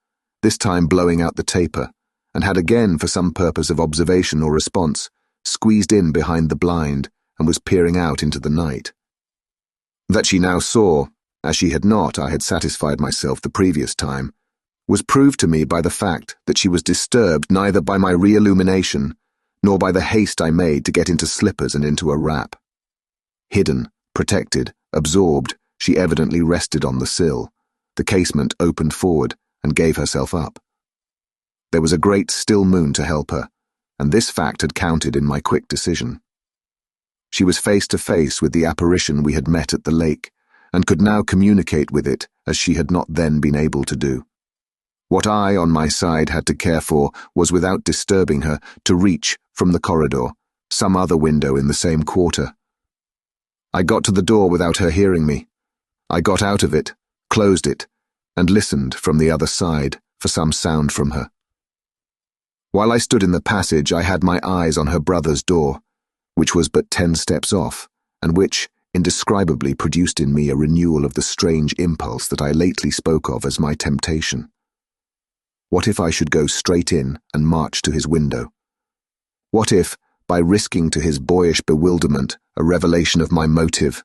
this time blowing out the taper, and had again, for some purpose of observation or response, squeezed in behind the blind and was peering out into the night. That she now saw, as she had not, I had satisfied myself the previous time, was proved to me by the fact that she was disturbed neither by my re-illumination nor by the haste I made to get into slippers and into a wrap. Hidden, protected, absorbed, she evidently rested on the sill. The casement opened forward and gave herself up. There was a great still moon to help her, and this fact had counted in my quick decision. She was face to face with the apparition we had met at the lake, and could now communicate with it as she had not then been able to do. What I, on my side, had to care for was, without disturbing her, to reach, from the corridor, some other window in the same quarter. I got to the door without her hearing me. I got out of it, closed it, and listened from the other side for some sound from her. While I stood in the passage, I had my eyes on her brother's door, which was but 10 steps off, and which, indescribably, produced in me a renewal of the strange impulse that I lately spoke of as my temptation. What if I should go straight in and march to his window? What if, by risking to his boyish bewilderment a revelation of my motive,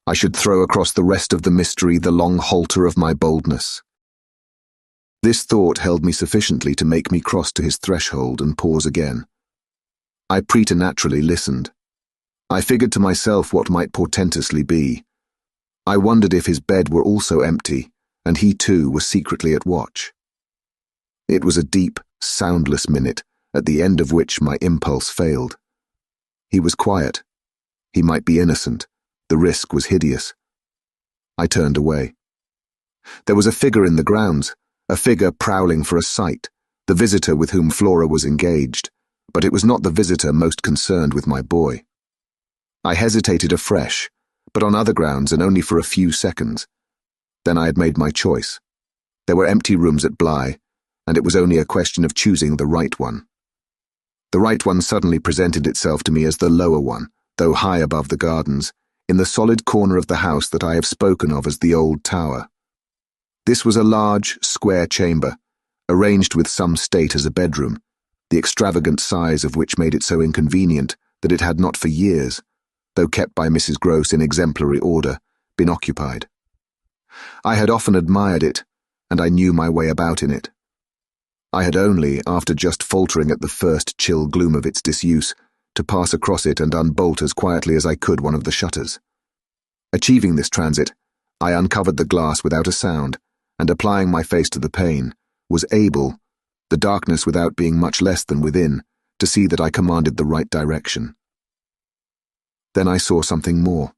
I should throw across the rest of the mystery the long halter of my boldness? This thought held me sufficiently to make me cross to his threshold and pause again. I preternaturally listened. I figured to myself what might portentously be. I wondered if his bed were also empty, and he too was secretly at watch. It was a deep, soundless minute, at the end of which my impulse failed. He was quiet. He might be innocent. The risk was hideous. I turned away. There was a figure in the grounds, a figure prowling for a sight, the visitor with whom Flora was engaged, but it was not the visitor most concerned with my boy. I hesitated afresh, but on other grounds and only for a few seconds. Then I had made my choice. There were empty rooms at Bly, and it was only a question of choosing the right one. The right one suddenly presented itself to me as the lower one, though high above the gardens, in the solid corner of the house that I have spoken of as the Old Tower. This was a large, square chamber, arranged with some state as a bedroom, the extravagant size of which made it so inconvenient that it had not for years, though kept by Mrs. Gross in exemplary order, been occupied. I had often admired it, and I knew my way about in it. I had only, after just faltering at the first chill gloom of its disuse, to pass across it and unbolt as quietly as I could one of the shutters. Achieving this transit, I uncovered the glass without a sound, and applying my face to the pane, was able, the darkness without being much less than within, to see that I commanded the right direction. Then I saw something more.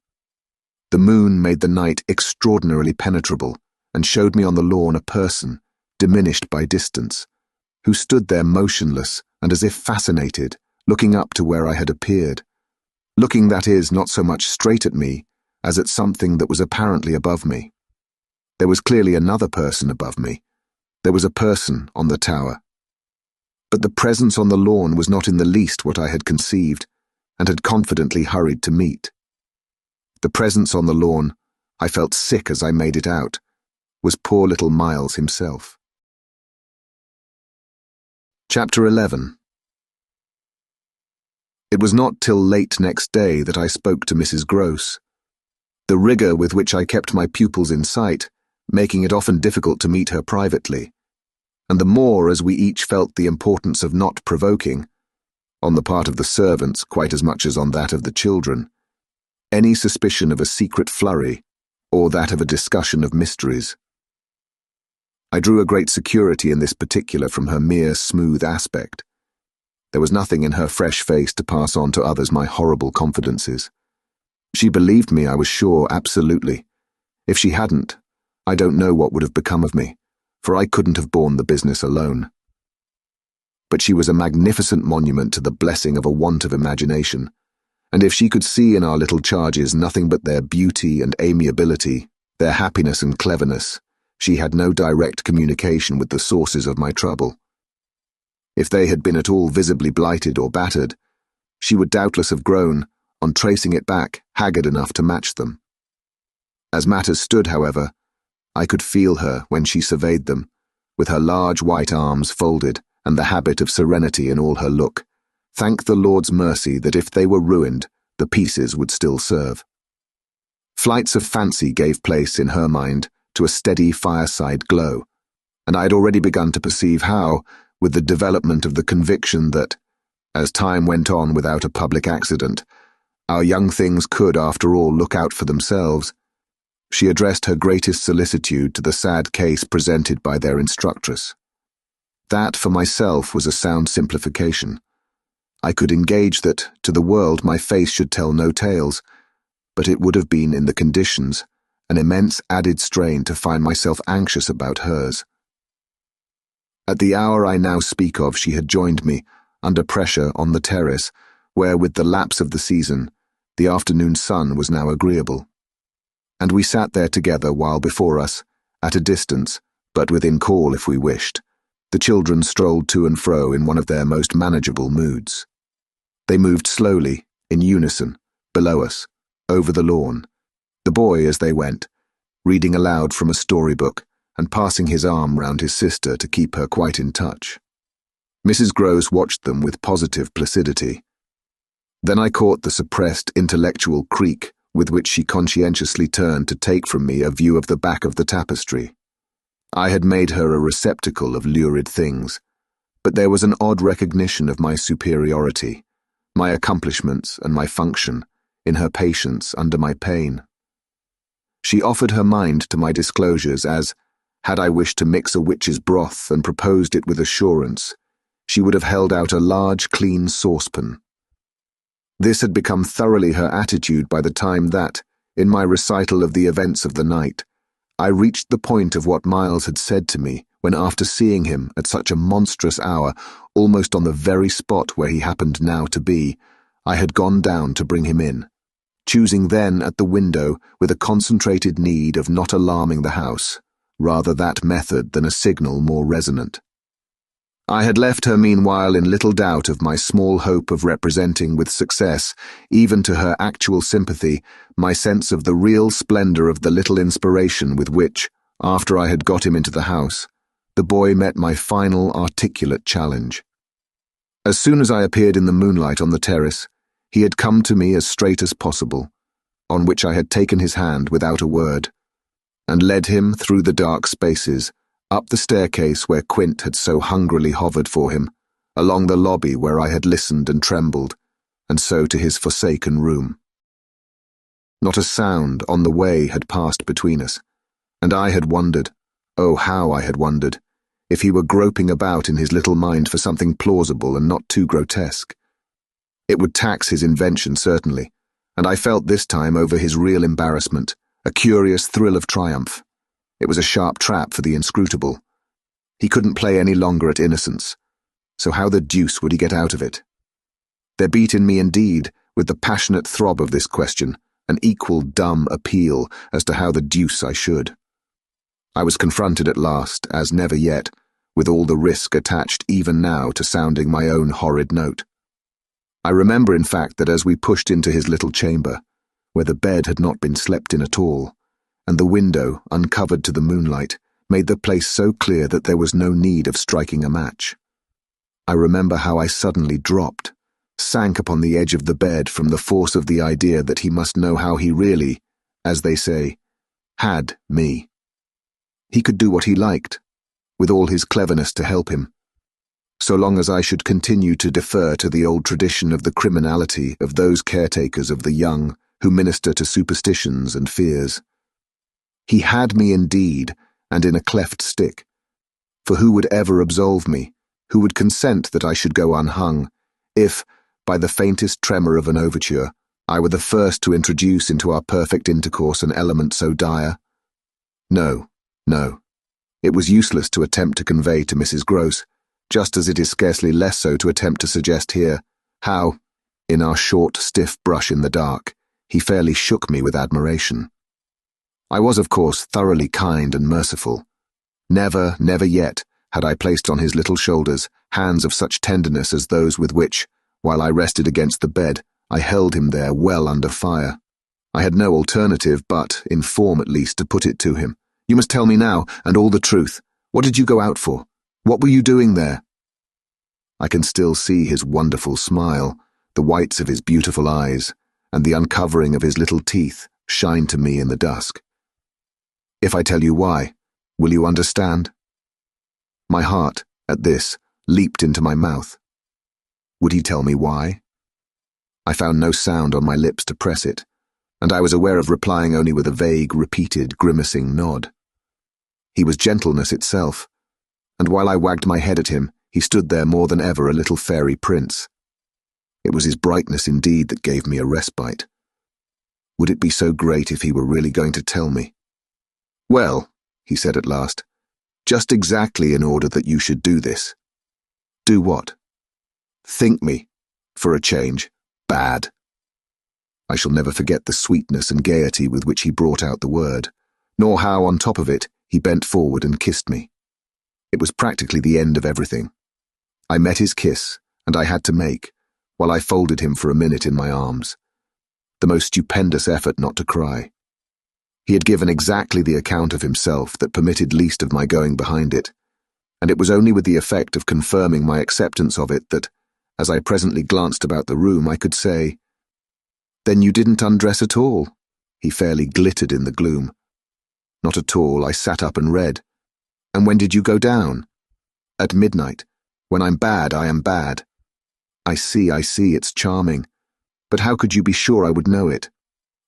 The moon made the night extraordinarily penetrable, and showed me on the lawn a person, diminished by distance, who stood there motionless and as if fascinated, looking up to where I had appeared, looking, that is, not so much straight at me as at something that was apparently above me. There was clearly another person above me. There was a person on the tower. But the presence on the lawn was not in the least what I had conceived, and had confidently hurried to meet. The presence on the lawn, I felt sick as I made it out, was poor little Miles himself. Chapter 11. It was not till late next day that I spoke to Mrs. Gross. The rigour with which I kept my pupils in sight, making it often difficult to meet her privately, and the more as we each felt the importance of not provoking, on the part of the servants quite as much as on that of the children, any suspicion of a secret flurry, or that of a discussion of mysteries. I drew a great security in this particular from her mere smooth aspect. There was nothing in her fresh face to pass on to others my horrible confidences. She believed me, I was sure, absolutely. If she hadn't, I don't know what would have become of me, for I couldn't have borne the business alone. But she was a magnificent monument to the blessing of a want of imagination, and if she could see in our little charges nothing but their beauty and amiability, their happiness and cleverness, she had no direct communication with the sources of my trouble. If they had been at all visibly blighted or battered, she would doubtless have grown, on tracing it back, haggard enough to match them. As matters stood, however, I could feel her when she surveyed them, with her large white arms folded and the habit of serenity in all her look. Thank the Lord's mercy that if they were ruined, the pieces would still serve. Flights of fancy gave place in her mind to a steady fireside glow, and I had already begun to perceive how, with the development of the conviction that, as time went on without a public accident, our young things could, after all, look out for themselves, she addressed her greatest solicitude to the sad case presented by their instructress. That, for myself, was a sound simplification. I could engage that, to the world, my face should tell no tales, but it would have been, in the conditions, an immense added strain to find myself anxious about hers. At the hour I now speak of, she had joined me, under pressure, on the terrace, where, with the lapse of the season, the afternoon sun was now agreeable. And we sat there together while before us, at a distance, but within call if we wished, the children strolled to and fro in one of their most manageable moods. They moved slowly, in unison, below us, over the lawn, the boy as they went, reading aloud from a storybook and passing his arm round his sister to keep her quite in touch. Mrs. Grose watched them with positive placidity. Then I caught the suppressed intellectual creak with which she conscientiously turned to take from me a view of the back of the tapestry. I had made her a receptacle of lurid things, but there was an odd recognition of my superiority, my accomplishments and my function, in her patience under my pain. She offered her mind to my disclosures as, had I wished to mix a witch's broth and proposed it with assurance, she would have held out a large, clean saucepan. This had become thoroughly her attitude by the time that, in my recital of the events of the night, I reached the point of what Miles had said to me when, after seeing him at such a monstrous hour, almost on the very spot where he happened now to be, I had gone down to bring him in, choosing then at the window with a concentrated need of not alarming the house, rather that method than a signal more resonant. I had left her meanwhile in little doubt of my small hope of representing with success, even to her actual sympathy, my sense of the real splendor of the little inspiration with which, after I had got him into the house, the boy met my final articulate challenge. As soon as I appeared in the moonlight on the terrace, he had come to me as straight as possible, on which I had taken his hand without a word, and led him through the dark spaces, up the staircase where Quint had so hungrily hovered for him, along the lobby where I had listened and trembled, and so to his forsaken room. Not a sound on the way had passed between us, and I had wondered, oh how I had wondered, if he were groping about in his little mind for something plausible and not too grotesque. It would tax his invention certainly, and I felt this time over his real embarrassment, a curious thrill of triumph. It was a sharp trap for the inscrutable. He couldn't play any longer at innocence, so how the deuce would he get out of it? There beat in me indeed, with the passionate throb of this question, an equal dumb appeal as to how the deuce I should. I was confronted at last, as never yet, with all the risk attached even now to sounding my own horrid note. I remember, in fact, that as we pushed into his little chamber, where the bed had not been slept in at all, and the window, uncovered to the moonlight, made the place so clear that there was no need of striking a match. I remember how I suddenly dropped, sank upon the edge of the bed from the force of the idea that he must know how he really, as they say, had me. He could do what he liked, with all his cleverness to help him, so long as I should continue to defer to the old tradition of the criminality of those caretakers of the young who minister to superstitions and fears. He had me indeed, and in a cleft stick. For who would ever absolve me, who would consent that I should go unhung, if, by the faintest tremor of an overture, I were the first to introduce into our perfect intercourse an element so dire? No, no. It was useless to attempt to convey to Mrs. Grose, just as it is scarcely less so to attempt to suggest here, how, In our short, stiff brush in the dark, he fairly shook me with admiration. I was, of course, thoroughly kind and merciful. Never, never yet had I placed on his little shoulders hands of such tenderness as those with which, while I rested against the bed, I held him there well under fire. I had no alternative but, in form at least, to put it to him. "You must tell me now, and all the truth. What did you go out for? What were you doing there?" I can still see his wonderful smile, the whites of his beautiful eyes, and the uncovering of his little teeth shine to me in the dusk. "If I tell you why, will you understand?" My heart, at this, leaped into my mouth. Would he tell me why? I found no sound on my lips to press it, and I was aware of replying only with a vague, repeated, grimacing nod. He was gentleness itself, and while I wagged my head at him, he stood there more than ever a little fairy prince. It was his brightness indeed that gave me a respite. Would it be so great if he were really going to tell me? "Well," he said at last, "just exactly in order that you should do this." "Do what?" "Think me, for a change, bad." I shall never forget the sweetness and gaiety with which he brought out the word, nor how, on top of it, he bent forward and kissed me. It was practically the end of everything. I met his kiss, and I had to make, while I folded him for a minute in my arms, the most stupendous effort not to cry. He had given exactly the account of himself that permitted least of my going behind it, and it was only with the effect of confirming my acceptance of it that, as I presently glanced about the room, I could say, "Then you didn't undress at all?" He fairly glittered in the gloom. "Not at all. I sat up and read." "And when did you go down?" "At midnight. When I'm bad, I am bad." I see, it's charming. But how could you be sure I would know it?"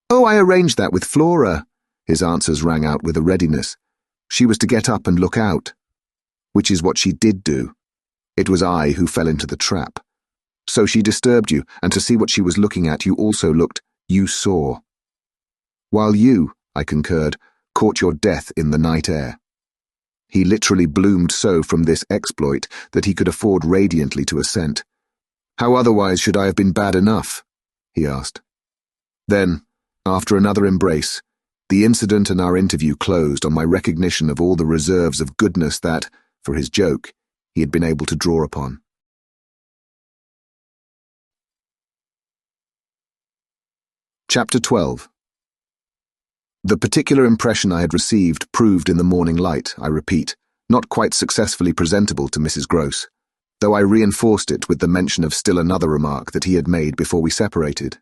"Oh, I arranged that with Flora." His answers rang out with a readiness. "She was to get up and look out." "Which is what she did do. It was I who fell into the trap. So she disturbed you, and to see what she was looking at, you also looked, you saw." "While you," I concurred, "caught your death in the night air." He literally bloomed so from this exploit that he could afford radiantly to assent. "How otherwise should I have been bad enough?" he asked. Then, after another embrace, the incident and our interview closed on my recognition of all the reserves of goodness that, for his joke, he had been able to draw upon. Chapter 12. The particular impression I had received proved in the morning light, I repeat, not quite successfully presentable to Mrs. Gross, though I reinforced it with the mention of still another remark that he had made before we separated.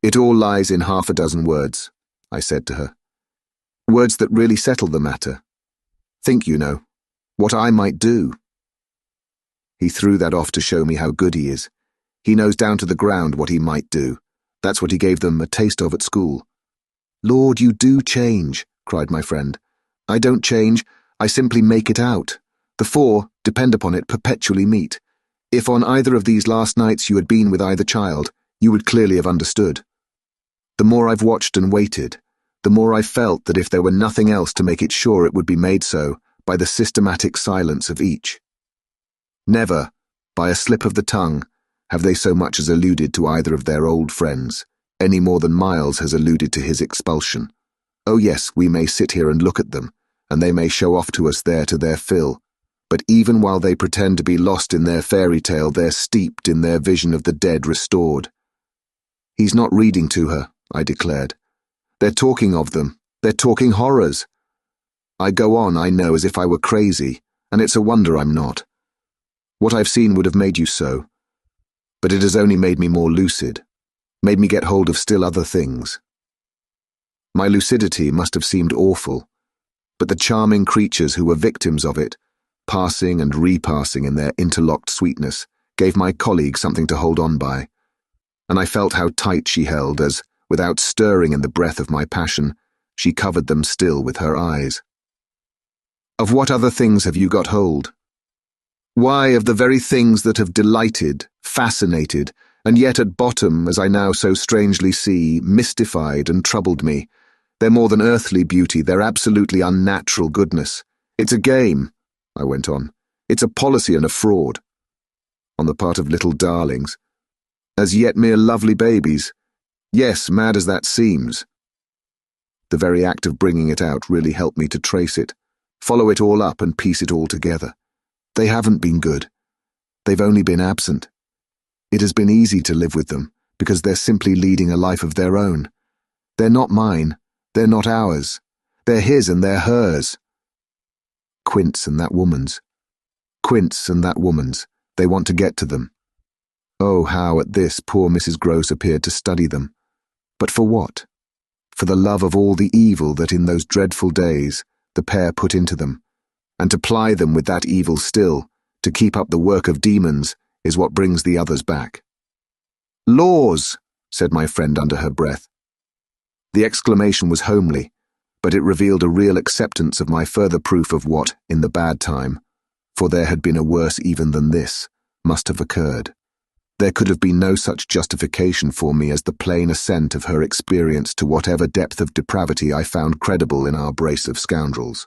"It all lies in half a dozen words," I said to her. "Words that really settle the matter. Think, you know, what I might do." He threw that off to show me how good he is. He knows down to the ground what he might do. That's what he gave them a taste of at school. "Lord, you do change," cried my friend. "I don't change, I simply make it out. The four, depend upon it, perpetually meet. If on either of these last nights you had been with either child, you would clearly have understood. The more I've watched and waited, the more I've felt that if there were nothing else to make it sure it would be made so, by the systematic silence of each. Never, by a slip of the tongue, have they so much as alluded to either of their old friends, any more than Miles has alluded to his expulsion. Oh yes, we may sit here and look at them, and they may show off to us there to their fill, but even while they pretend to be lost in their fairy tale, they're steeped in their vision of the dead restored." "He's not reading to her," I declared. "They're talking of them. They're talking horrors." I go on, I know, as if I were crazy, and it's a wonder I'm not. What I've seen would have made you so, but it has only made me more lucid, made me get hold of still other things. My lucidity must have seemed awful, but the charming creatures who were victims of it, passing and repassing in their interlocked sweetness, gave my colleague something to hold on by, and I felt how tight she held as, without stirring in the breath of my passion, she covered them still with her eyes. "Of what other things have you got hold?" "Why, of the very things that have delighted, fascinated, and yet at bottom, as I now so strangely see, mystified and troubled me. They're more than earthly beauty, they're absolutely unnatural goodness. It's a game," I went on. "It's a policy and a fraud. On the part of little darlings. As yet mere lovely babies. Yes, mad as that seems. The very act of bringing it out really helped me to trace it, follow it all up and piece it all together. They haven't been good. They've only been absent. It has been easy to live with them, because they're simply leading a life of their own. They're not mine. They're not ours. They're his and they're hers. Quince and that woman's. Quince and that woman's. They want to get to them. Oh, how at this poor Mrs. Gross appeared to study them. But for what? For the love of all the evil that in those dreadful days the pair put into them, and to ply them with that evil still, to keep up the work of demons, is what brings the others back. Laws, said my friend under her breath. The exclamation was homely, but it revealed a real acceptance of my further proof of what, in the bad time, for there had been a worse even than this, must have occurred. There could have been no such justification for me as the plain assent of her experience to whatever depth of depravity I found credible in our brace of scoundrels.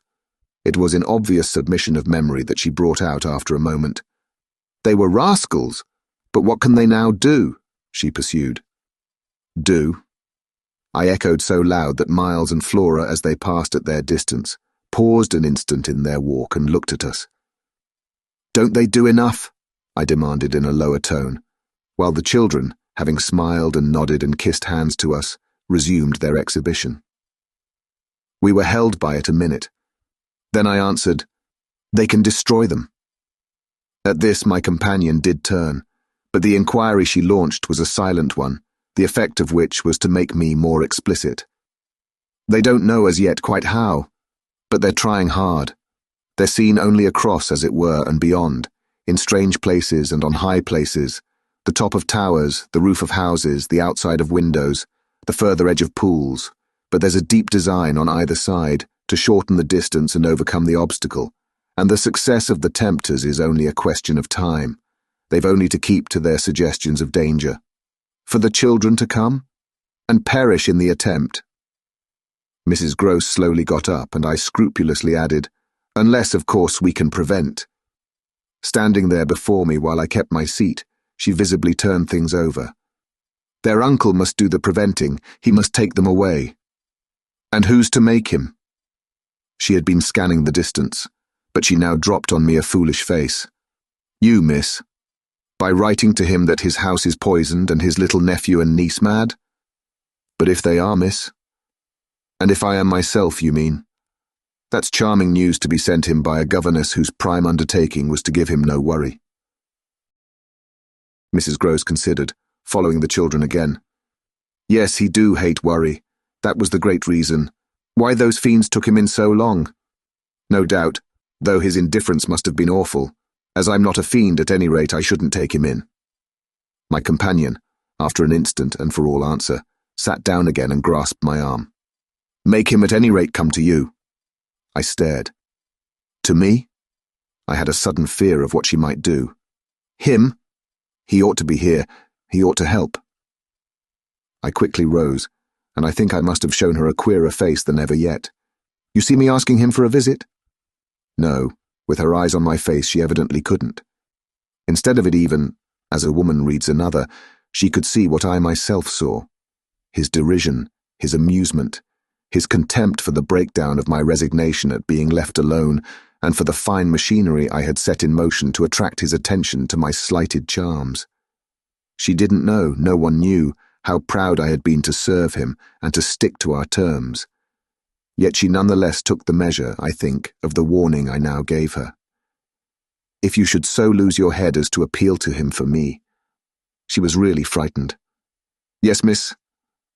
It was in obvious submission of memory that she brought out after a moment. They were rascals, but what can they now do? She pursued. Do? I echoed so loud that Miles and Flora, as they passed at their distance, paused an instant in their walk and looked at us. Don't they do enough? I demanded in a lower tone, while the children, having smiled and nodded and kissed hands to us, resumed their exhibition. We were held by it a minute. Then I answered, They can destroy them. At this my companion did turn, but the inquiry she launched was a silent one, the effect of which was to make me more explicit. They don't know as yet quite how, but they're trying hard. They're seen only across, as it were, and beyond, in strange places and on high places, the top of towers, the roof of houses, the outside of windows, the further edge of pools, but there's a deep design on either side to shorten the distance and overcome the obstacle, and the success of the tempters is only a question of time. They've only to keep to their suggestions of danger. For the children to come, and perish in the attempt. Mrs. Gross slowly got up, and I scrupulously added, Unless, of course, we can prevent. Standing there before me while I kept my seat, she visibly turned things over. Their uncle must do the preventing, he must take them away. And who's to make him? She had been scanning the distance, but she now dropped on me a foolish face. You, miss. By writing to him that his house is poisoned and his little nephew and niece mad? But if they are, miss? And if I am myself, you mean? That's charming news to be sent him by a governess whose prime undertaking was to give him no worry. Mrs. Gross considered, following the children again. Yes, he do hate worry. That was the great reason. Why those fiends took him in so long. No doubt, though his indifference must have been awful. As I'm not a fiend, at any rate, I shouldn't take him in. My companion, after an instant and for all answer, sat down again and grasped my arm. Make him at any rate come to you. I stared. To me? I had a sudden fear of what she might do. Him? He ought to be here. He ought to help. I quickly rose, and I think I must have shown her a queerer face than ever yet. You see me asking him for a visit? No, with her eyes on my face she evidently couldn't. Instead of it even, as a woman reads another, she could see what I myself saw. His derision, his amusement, his contempt for the breakdown of my resignation at being left alone, and for the fine machinery I had set in motion to attract his attention to my slighted charms. She didn't know, no one knew, how proud I had been to serve him and to stick to our terms. Yet she nonetheless took the measure, I think, of the warning I now gave her. If you should so lose your head as to appeal to him for me. She was really frightened. Yes, miss,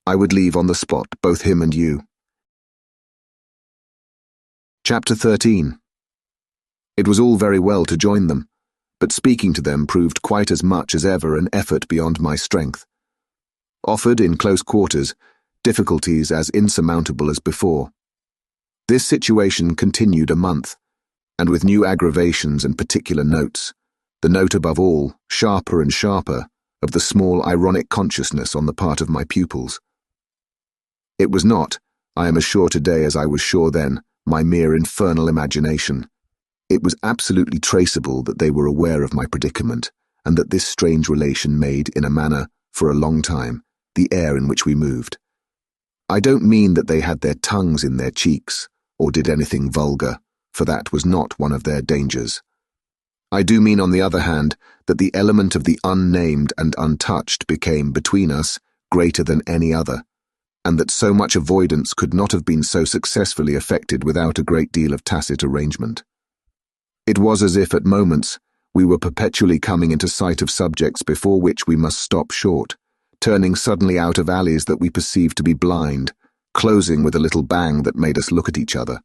I would leave on the spot both him and you. Chapter 13. It was all very well to join them, but speaking to them proved quite as much as ever an effort beyond my strength. Offered in close quarters, difficulties as insurmountable as before. This situation continued a month, and with new aggravations and particular notes, the note above all, sharper and sharper, of the small ironic consciousness on the part of my pupils. It was not, I am as sure today as I was sure then, my mere infernal imagination. It was absolutely traceable that they were aware of my predicament, and that this strange relation made, in a manner, for a long time, the air in which we moved. I don't mean that they had their tongues in their cheeks, or did anything vulgar, for that was not one of their dangers. I do mean, on the other hand, that the element of the unnamed and untouched became, between us, greater than any other, and that so much avoidance could not have been so successfully effected without a great deal of tacit arrangement. It was as if, at moments, we were perpetually coming into sight of subjects before which we must stop short, turning suddenly out of alleys that we perceived to be blind, closing with a little bang that made us look at each other.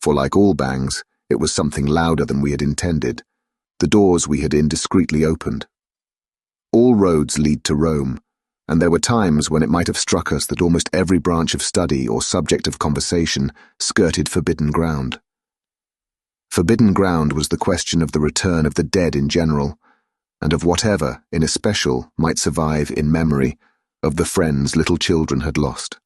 For like all bangs, it was something louder than we had intended, the doors we had indiscreetly opened. All roads lead to Rome, and there were times when it might have struck us that almost every branch of study or subject of conversation skirted forbidden ground. Forbidden ground was the question of the return of the dead in general, and of whatever, in especial, might survive in memory of the friends little children had lost.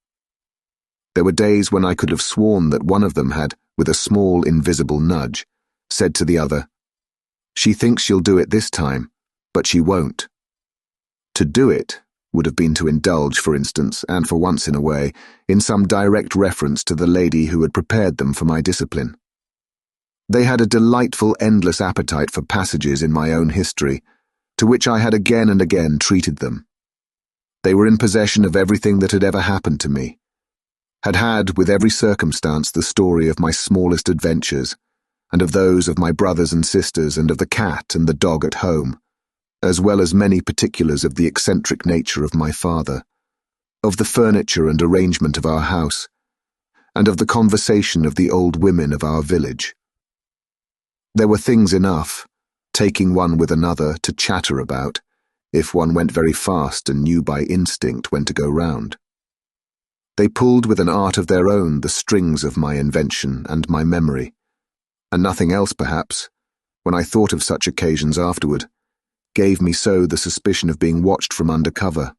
There were days when I could have sworn that one of them had, with a small invisible nudge, said to the other, "She thinks she'll do it this time, but she won't." To do it would have been to indulge, for instance, and for once in a way, in some direct reference to the lady who had prepared them for my discipline. They had a delightful, endless appetite for passages in my own history, to which I had again and again treated them. They were in possession of everything that had ever happened to me, had with every circumstance the story of my smallest adventures, and of those of my brothers and sisters, and of the cat and the dog at home, as well as many particulars of the eccentric nature of my father, of the furniture and arrangement of our house, and of the conversation of the old women of our village. There were things enough, taking one with another, to chatter about, if one went very fast and knew by instinct when to go round. They pulled with an art of their own the strings of my invention and my memory, and nothing else, perhaps, when I thought of such occasions afterward, gave me so the suspicion of being watched from under cover.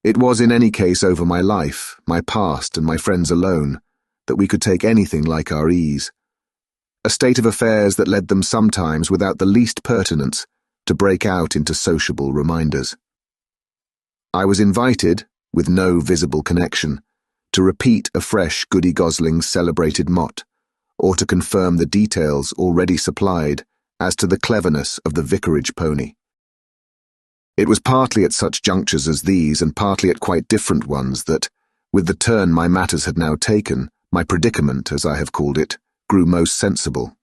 It was in any case over my life, my past, and my friends alone, that we could take anything like our ease, a state of affairs that led them sometimes, without the least pertinence, to break out into sociable reminders. I was invited, with no visible connection, to repeat afresh Goody Gosling's celebrated mot, or to confirm the details already supplied as to the cleverness of the vicarage pony. It was partly at such junctures as these, and partly at quite different ones, that, with the turn my matters had now taken, my predicament, as I have called it, grew most sensible.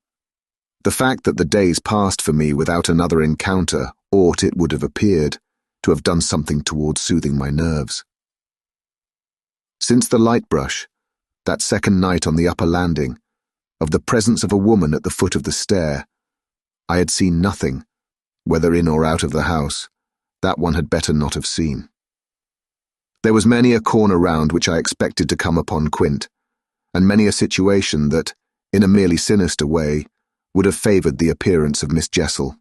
The fact that the days passed for me without another encounter ought, it would have appeared, to have done something toward soothing my nerves. Since the light brush, that second night on the upper landing, of the presence of a woman at the foot of the stair, I had seen nothing, whether in or out of the house, that one had better not have seen. There was many a corner round which I expected to come upon Quint, and many a situation that, in a merely sinister way, would have favoured the appearance of Miss Jessel.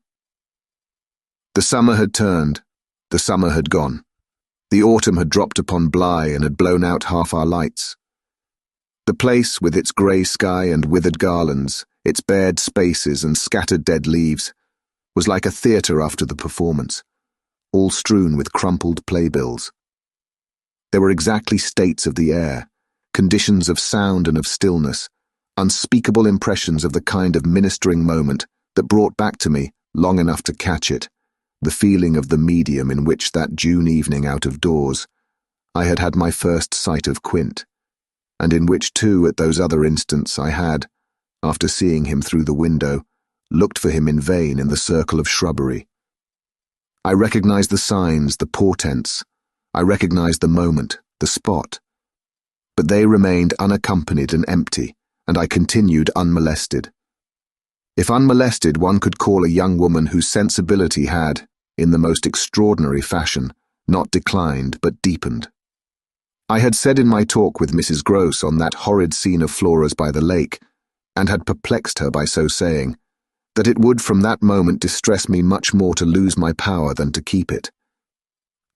The summer had turned, the summer had gone, the autumn had dropped upon Bly and had blown out half our lights. The place, with its grey sky and withered garlands, its bared spaces and scattered dead leaves, was like a theatre after the performance, all strewn with crumpled playbills. There were exactly states of the air, conditions of sound and of stillness, unspeakable impressions of the kind of ministering moment that brought back to me, long enough to catch it, the feeling of the medium in which that June evening out of doors I had had my first sight of Quint, and in which too at those other instants I had, after seeing him through the window, looked for him in vain in the circle of shrubbery. I recognized the signs, the portents, I recognized the moment, the spot, but they remained unaccompanied and empty, and I continued unmolested. If unmolested one could call a young woman whose sensibility had, in the most extraordinary fashion, not declined but deepened. I had said in my talk with Mrs. Gross on that horrid scene of Flora's by the lake, and had perplexed her by so saying, that it would from that moment distress me much more to lose my power than to keep it.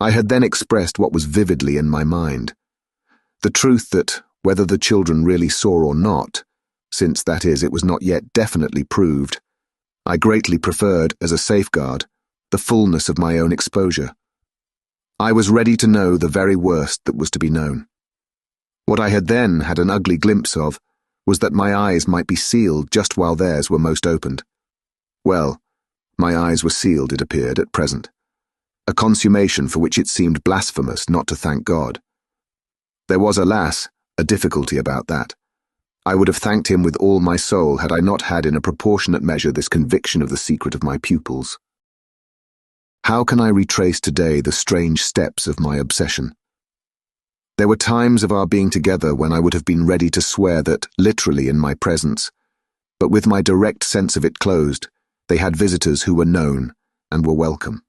I had then expressed what was vividly in my mind, the truth that, whether the children really saw or not, since, that is, it was not yet definitely proved, I greatly preferred, as a safeguard, the fullness of my own exposure. I was ready to know the very worst that was to be known. What I had then had an ugly glimpse of was that my eyes might be sealed just while theirs were most opened. Well, my eyes were sealed, it appeared, at present. A consummation for which it seemed blasphemous not to thank God. There was, alas, a difficulty about that. I would have thanked him with all my soul had I not had in a proportionate measure this conviction of the secret of my pupils. How can I retrace today the strange steps of my obsession? There were times of our being together when I would have been ready to swear that, literally in my presence, but with my direct sense of it closed, they had visitors who were known and were welcome.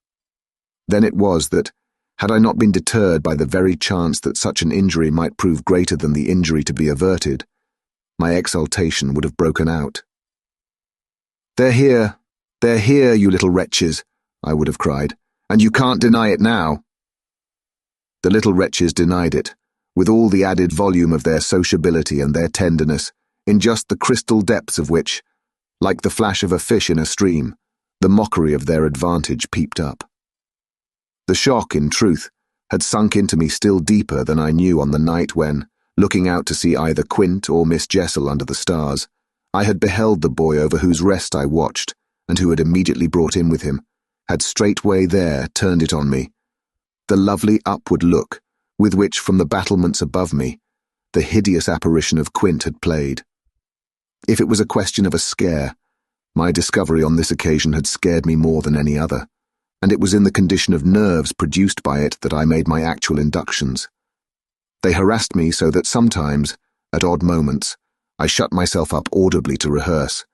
Then it was that, had I not been deterred by the very chance that such an injury might prove greater than the injury to be averted, my exultation would have broken out. They're here, you little wretches," I would have cried, "and you can't deny it now." The little wretches denied it, with all the added volume of their sociability and their tenderness, in just the crystal depths of which, like the flash of a fish in a stream, the mockery of their advantage peeped up. The shock, in truth, had sunk into me still deeper than I knew on the night when, looking out to see either Quint or Miss Jessel under the stars, I had beheld the boy over whose rest I watched, and who had immediately brought in with him, had straightway there turned it on me, the lovely upward look with which from the battlements above me the hideous apparition of Quint had played. If it was a question of a scare, my discovery on this occasion had scared me more than any other, and it was in the condition of nerves produced by it that I made my actual inductions. They harassed me so that sometimes, at odd moments, I shut myself up audibly to rehearse.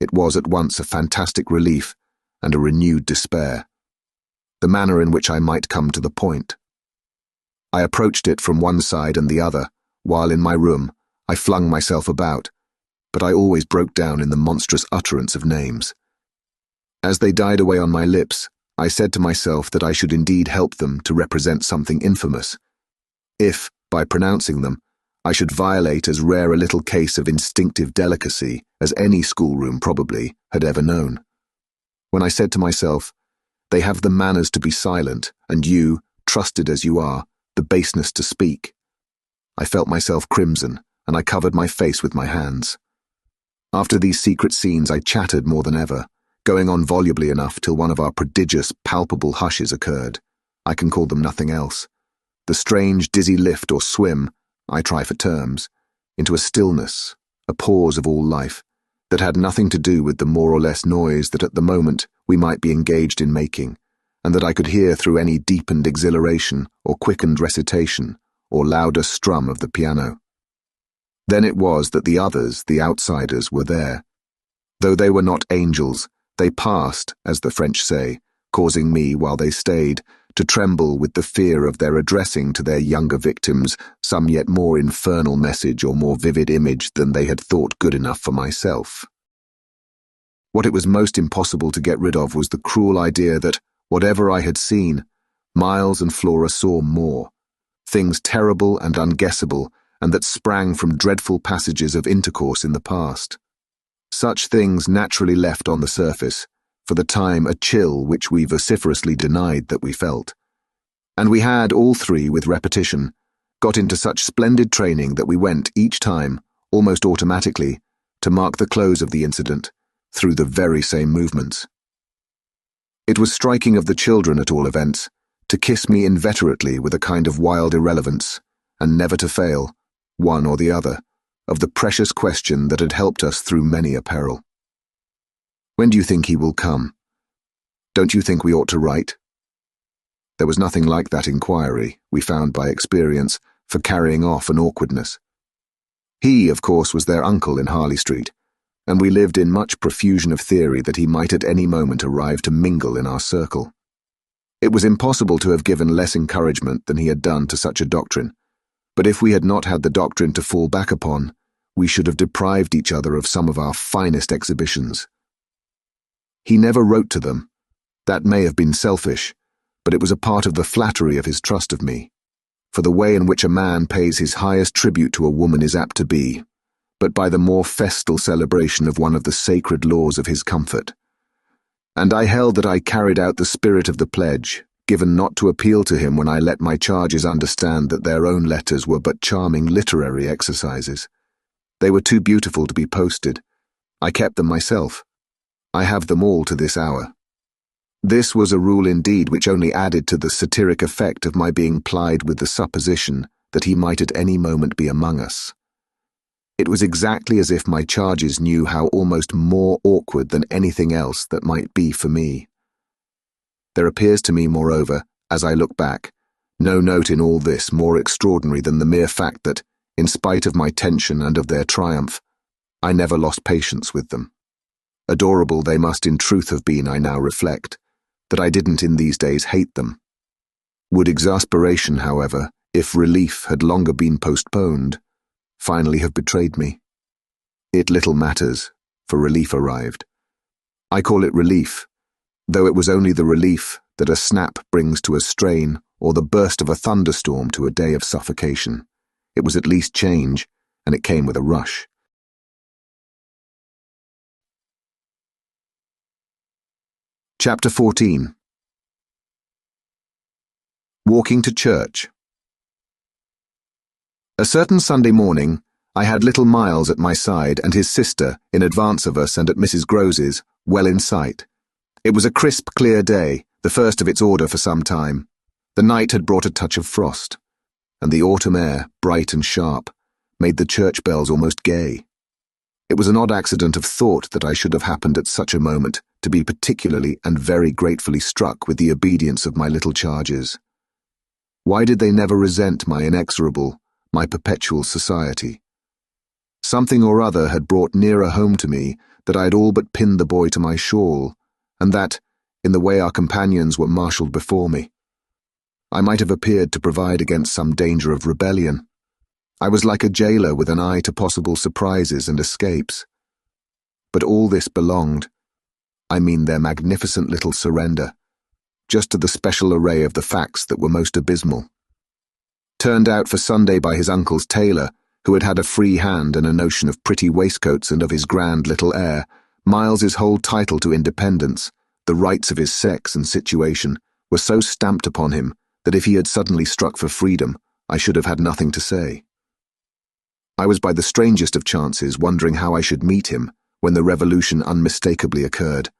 It was at once a fantastic relief and a renewed despair. The manner in which I might come to the point. I approached it from one side and the other, while in my room I flung myself about, but I always broke down in the monstrous utterance of names. As they died away on my lips, I said to myself that I should indeed help them to represent something infamous, if, by pronouncing them, I should violate as rare a little case of instinctive delicacy as any schoolroom probably had ever known. When I said to myself, "They have the manners to be silent, and you, trusted as you are, the baseness to speak," I felt myself crimson, and I covered my face with my hands. After these secret scenes I chattered more than ever, going on volubly enough till one of our prodigious, palpable hushes occurred. I can call them nothing else. The strange, dizzy lift or swim, I try for terms, into a stillness, a pause of all life, that had nothing to do with the more or less noise that at the moment we might be engaged in making, and that I could hear through any deepened exhilaration or quickened recitation or louder strum of the piano. Then it was that the others, the outsiders, were there. Though they were not angels, they passed, as the French say, causing me, while they stayed, to tremble with the fear of their addressing to their younger victims some yet more infernal message or more vivid image than they had thought good enough for myself. What it was most impossible to get rid of was the cruel idea that, whatever I had seen, Miles and Flora saw more, things terrible and unguessable, and that sprang from dreadful passages of intercourse in the past. Such things naturally left on the surface, for the time, a chill which we vociferously denied that we felt. And we had, all three with repetition, got into such splendid training that we went, each time, almost automatically, to mark the close of the incident, through the very same movements. It was striking of the children, at all events, to kiss me inveterately with a kind of wild irrelevance, and never to fail, one or the other, of the precious question that had helped us through many a peril. "When do you think he will come? Don't you think we ought to write?" There was nothing like that inquiry, we found by experience, for carrying off an awkwardness. He, of course, was their uncle in Harley Street, and we lived in much profusion of theory that he might at any moment arrive to mingle in our circle. It was impossible to have given less encouragement than he had done to such a doctrine, but if we had not had the doctrine to fall back upon, we should have deprived each other of some of our finest exhibitions. He never wrote to them. That may have been selfish, but it was a part of the flattery of his trust of me, for the way in which a man pays his highest tribute to a woman is apt to be, but by the more festal celebration of one of the sacred laws of his comfort. And I held that I carried out the spirit of the pledge, given not to appeal to him when I let my charges understand that their own letters were but charming literary exercises. They were too beautiful to be posted. I kept them myself. I have them all to this hour. This was a rule indeed which only added to the satiric effect of my being plied with the supposition that he might at any moment be among us. It was exactly as if my charges knew how almost more awkward than anything else that might be for me. There appears to me, moreover, as I look back, no note in all this more extraordinary than the mere fact that, in spite of my tension and of their triumph, I never lost patience with them. Adorable they must in truth have been, I now reflect, that I didn't in these days hate them. Would exasperation, however, if relief had longer been postponed, finally have betrayed me? It little matters, for relief arrived. I call it relief, though it was only the relief that a snap brings to a strain or the burst of a thunderstorm to a day of suffocation. It was at least change, and it came with a rush. Chapter 14. Walking to church. A certain Sunday morning, I had little Miles at my side and his sister, in advance of us and at Mrs. Grose's, well in sight. It was a crisp, clear day, the first of its order for some time. The night had brought a touch of frost, and the autumn air, bright and sharp, made the church bells almost gay. It was an odd accident of thought that I should have happened at such a moment to be particularly and very gratefully struck with the obedience of my little charges. Why did they never resent my inexorable, my perpetual society? Something or other had brought nearer home to me that I had all but pinned the boy to my shawl, and that, in the way our companions were marshalled before me, I might have appeared to provide against some danger of rebellion. I was like a jailer with an eye to possible surprises and escapes. But all this belonged, I mean their magnificent little surrender, just to the special array of the facts that were most abysmal. Turned out for Sunday by his uncle's tailor, who had had a free hand and a notion of pretty waistcoats and of his grand little air, Miles's whole title to independence, the rights of his sex and situation, were so stamped upon him that if he had suddenly struck for freedom, I should have had nothing to say. I was by the strangest of chances wondering how I should meet him when the revolution unmistakably occurred.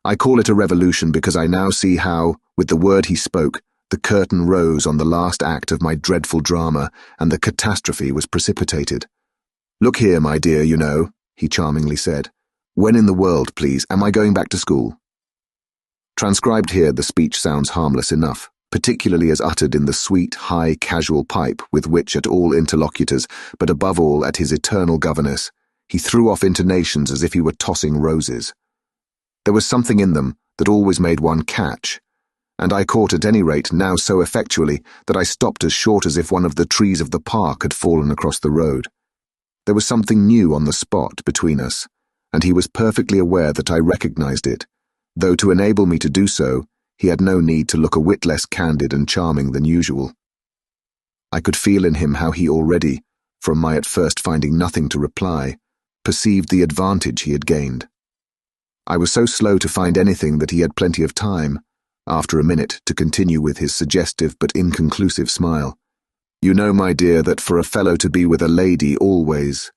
I call it a revolution because I now see how, with the word he spoke, the curtain rose on the last act of my dreadful drama, and the catastrophe was precipitated. "Look here, my dear, you know," he charmingly said. "When in the world, please, am I going back to school?" Transcribed here, the speech sounds harmless enough, particularly as uttered in the sweet, high, casual pipe with which at all interlocutors, but above all at his eternal governess, he threw off intonations as if he were tossing roses. There was something in them that always made one catch, and I caught at any rate now so effectually that I stopped as short as if one of the trees of the park had fallen across the road. There was something new on the spot between us, and he was perfectly aware that I recognized it, though to enable me to do so, he had no need to look a whit less candid and charming than usual. I could feel in him how he already, from my at first finding nothing to reply, perceived the advantage he had gained. I was so slow to find anything that he had plenty of time, after a minute, to continue with his suggestive but inconclusive smile. "You know, my dear, that for a fellow to be with a lady always—"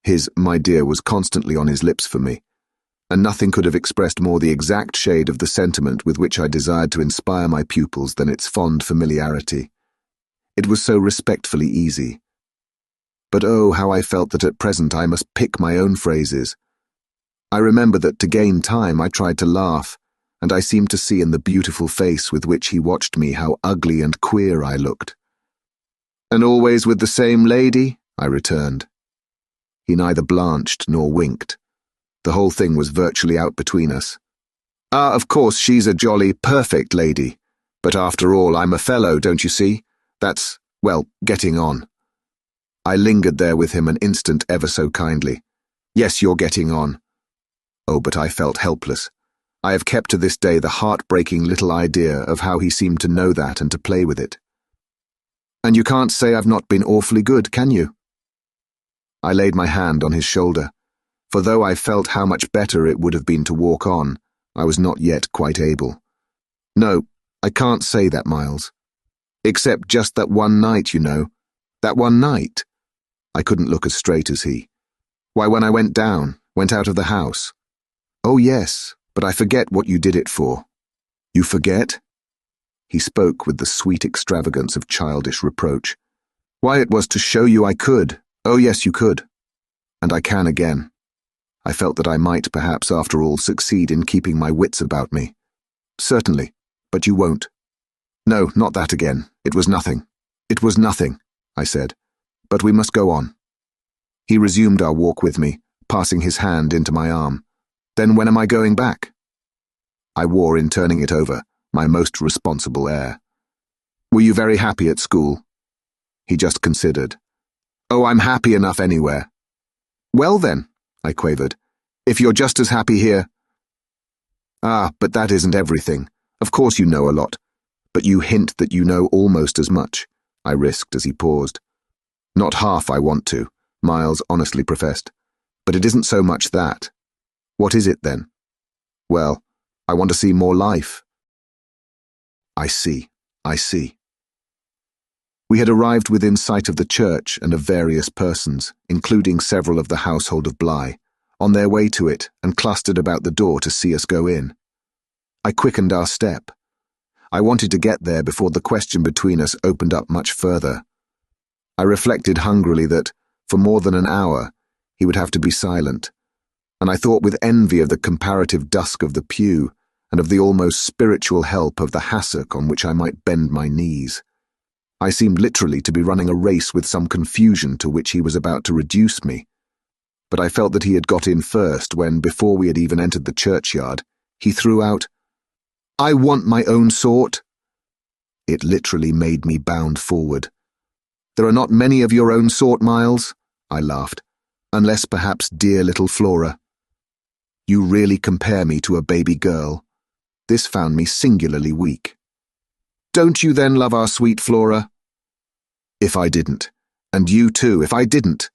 His "my dear" was constantly on his lips for me, and nothing could have expressed more the exact shade of the sentiment with which I desired to inspire my pupils than its fond familiarity. It was so respectfully easy. But oh, how I felt that at present I must pick my own phrases. I remember that to gain time I tried to laugh, and I seemed to see in the beautiful face with which he watched me how ugly and queer I looked. "And always with the same lady?" I returned. He neither blanched nor winked. The whole thing was virtually out between us. "Ah, of course she's a jolly, perfect lady. But after all, I'm a fellow, don't you see? That's, well, getting on." I lingered there with him an instant ever so kindly. "Yes, you're getting on." Oh, but I felt helpless. I have kept to this day the heartbreaking little idea of how he seemed to know that and to play with it. "And you can't say I've not been awfully good, can you?" I laid my hand on his shoulder, for though I felt how much better it would have been to walk on, I was not yet quite able. "No, I can't say that, Miles. Except just that one night, you know. That one night. I couldn't look as straight as he. Why, when I went out of the house. Oh yes, but I forget what you did it for. You forget? He spoke with the sweet extravagance of childish reproach. Why, it was to show you I could. Oh yes, you could. And I can again. I felt that I might perhaps after all succeed in keeping my wits about me. Certainly, but you won't. No, not that again. It was nothing. It was nothing, I said. But we must go on. He resumed our walk with me, passing his hand into my arm. Then when am I going back? I wore, in turning it over, my most responsible air. Were you very happy at school? He just considered. Oh, I'm happy enough anywhere. Well then, I quavered, if you're just as happy here. Ah, but that isn't everything. Of course you know a lot. But you hint that you know almost as much, I risked as he paused. Not half I want to, Miles honestly professed. But it isn't so much that. What is it then? Well, I want to see more life. I see. We had arrived within sight of the church and of various persons, including several of the household of Bly, on their way to it and clustered about the door to see us go in. I quickened our step. I wanted to get there before the question between us opened up much further. I reflected hungrily that, for more than an hour, he would have to be silent, and I thought with envy of the comparative dusk of the pew and of the almost spiritual help of the hassock on which I might bend my knees. I seemed literally to be running a race with some confusion to which he was about to reduce me. But I felt that he had got in first when, before we had even entered the churchyard, he threw out, I want my own sort. It literally made me bound forward. There are not many of your own sort, Miles, I laughed, unless perhaps dear little Flora. You really compare me to a baby girl. This found me singularly weak. Don't you then love our sweet Flora? If I didn't, and you too, if I didn't,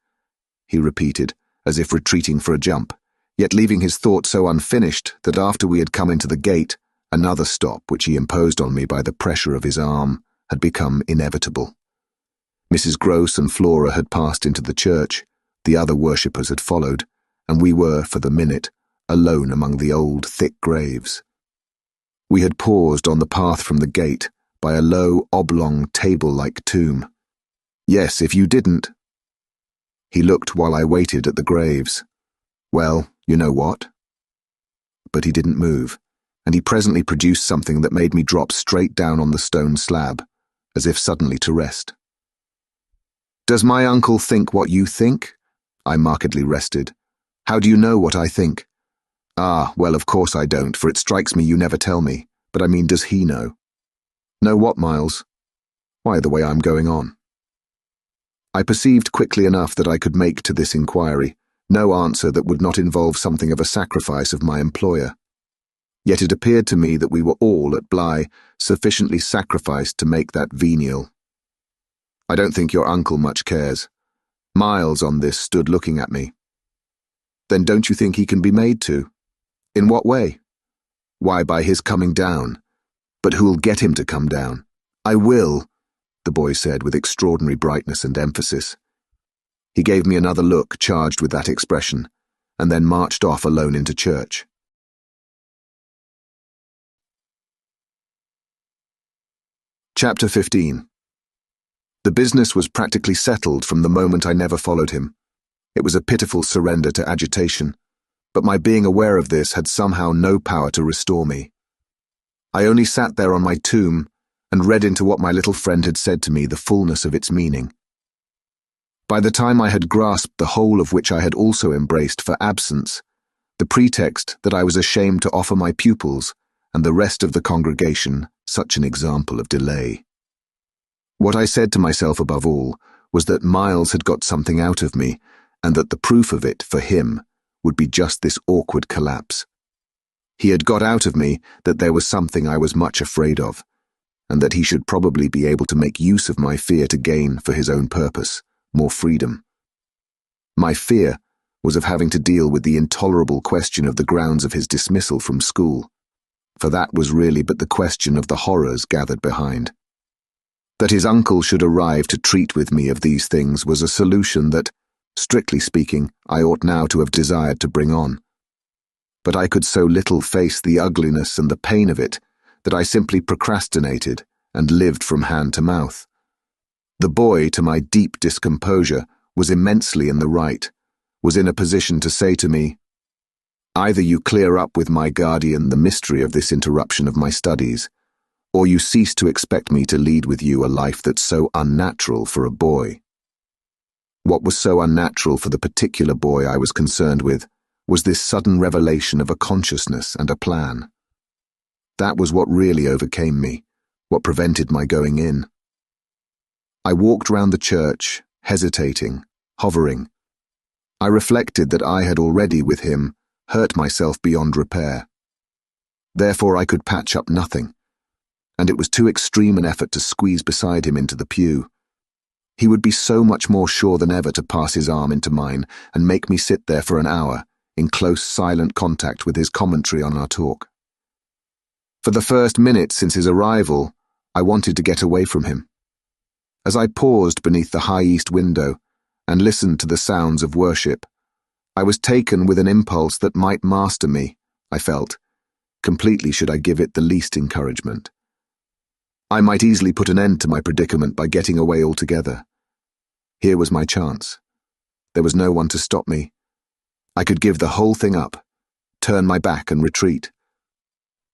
he repeated, as if retreating for a jump, yet leaving his thought so unfinished that after we had come into the gate, another stop which he imposed on me by the pressure of his arm had become inevitable. Mrs. Gross and Flora had passed into the church, the other worshippers had followed, and we were, for the minute, alone among the old, thick graves. We had paused on the path from the gate by a low, oblong, table-like tomb. Yes, if you didn't. He looked while I waited at the graves. Well, you know what? But he didn't move, and he presently produced something that made me drop straight down on the stone slab, as if suddenly to rest. Does my uncle think what you think? I markedly rested. How do you know what I think? Ah, well, of course I don't, for it strikes me you never tell me. But I mean, does he know? Know what, Miles? Why, the way I'm going on. I perceived quickly enough that I could make to this inquiry no answer that would not involve something of a sacrifice of my employer. Yet it appeared to me that we were all, at Bly, sufficiently sacrificed to make that venial. I don't think your uncle much cares. Miles on this stood looking at me. Then don't you think he can be made to? In what way? Why, by his coming down. But who'll get him to come down? I will, the boy said with extraordinary brightness and emphasis. He gave me another look charged with that expression, and then marched off alone into church. Chapter 15. The business was practically settled from the moment I never followed him. It was a pitiful surrender to agitation, but my being aware of this had somehow no power to restore me. I only sat there on my tomb and read into what my little friend had said to me the fullness of its meaning. By the time I had grasped the whole of which I had also embraced for absence, the pretext that I was ashamed to offer my pupils and the rest of the congregation such an example of delay. What I said to myself above all was that Miles had got something out of me, and that the proof of it, for him, would be just this awkward collapse. He had got out of me that there was something I was much afraid of, and that he should probably be able to make use of my fear to gain, for his own purpose, more freedom. My fear was of having to deal with the intolerable question of the grounds of his dismissal from school. for that was really but the question of the horrors gathered behind. That his uncle should arrive to treat with me of these things was a solution that, strictly speaking, I ought now to have desired to bring on. But I could so little face the ugliness and the pain of it that I simply procrastinated and lived from hand to mouth. The boy, to my deep discomposure, was immensely in the right, was in a position to say to me, "Either you clear up with my guardian the mystery of this interruption of my studies, or you cease to expect me to lead with you a life that's so unnatural for a boy." What was so unnatural for the particular boy I was concerned with was this sudden revelation of a consciousness and a plan. That was what really overcame me, what prevented my going in. I walked round the church, hesitating, hovering. I reflected that I had already, with him, hurt myself beyond repair. Therefore I could patch up nothing, and it was too extreme an effort to squeeze beside him into the pew. He would be so much more sure than ever to pass his arm into mine and make me sit there for an hour, in close, silent contact with his commentary on our talk. For the first minute since his arrival, I wanted to get away from him. As I paused beneath the high east window and listened to the sounds of worship, I was taken with an impulse that might master me, I felt, completely should I give it the least encouragement. I might easily put an end to my predicament by getting away altogether. Here was my chance. There was no one to stop me. I could give the whole thing up, turn my back and retreat.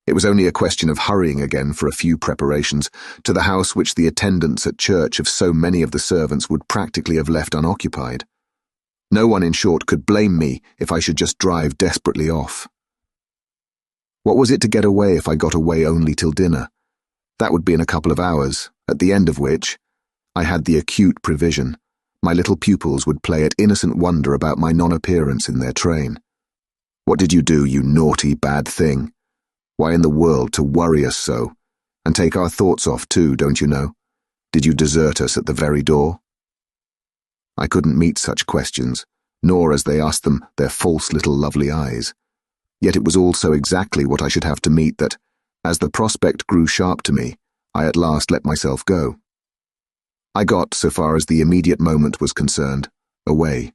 It was only a question of hurrying again for a few preparations to the house which the attendants at church of so many of the servants would practically have left unoccupied. No one, in short, could blame me if I should just drive desperately off. What was it to get away if I got away only till dinner? That would be in a couple of hours, at the end of which, I had the acute prevision, my little pupils would play at innocent wonder about my non-appearance in their train. "What did you do, you naughty, bad thing? Why in the world to worry us so? And take our thoughts off too, don't you know? Did you desert us at the very door?" I couldn't meet such questions, nor, as they asked them, their false little lovely eyes. Yet it was also exactly what I should have to meet that, as the prospect grew sharp to me, I at last let myself go. I got, so far as the immediate moment was concerned, away.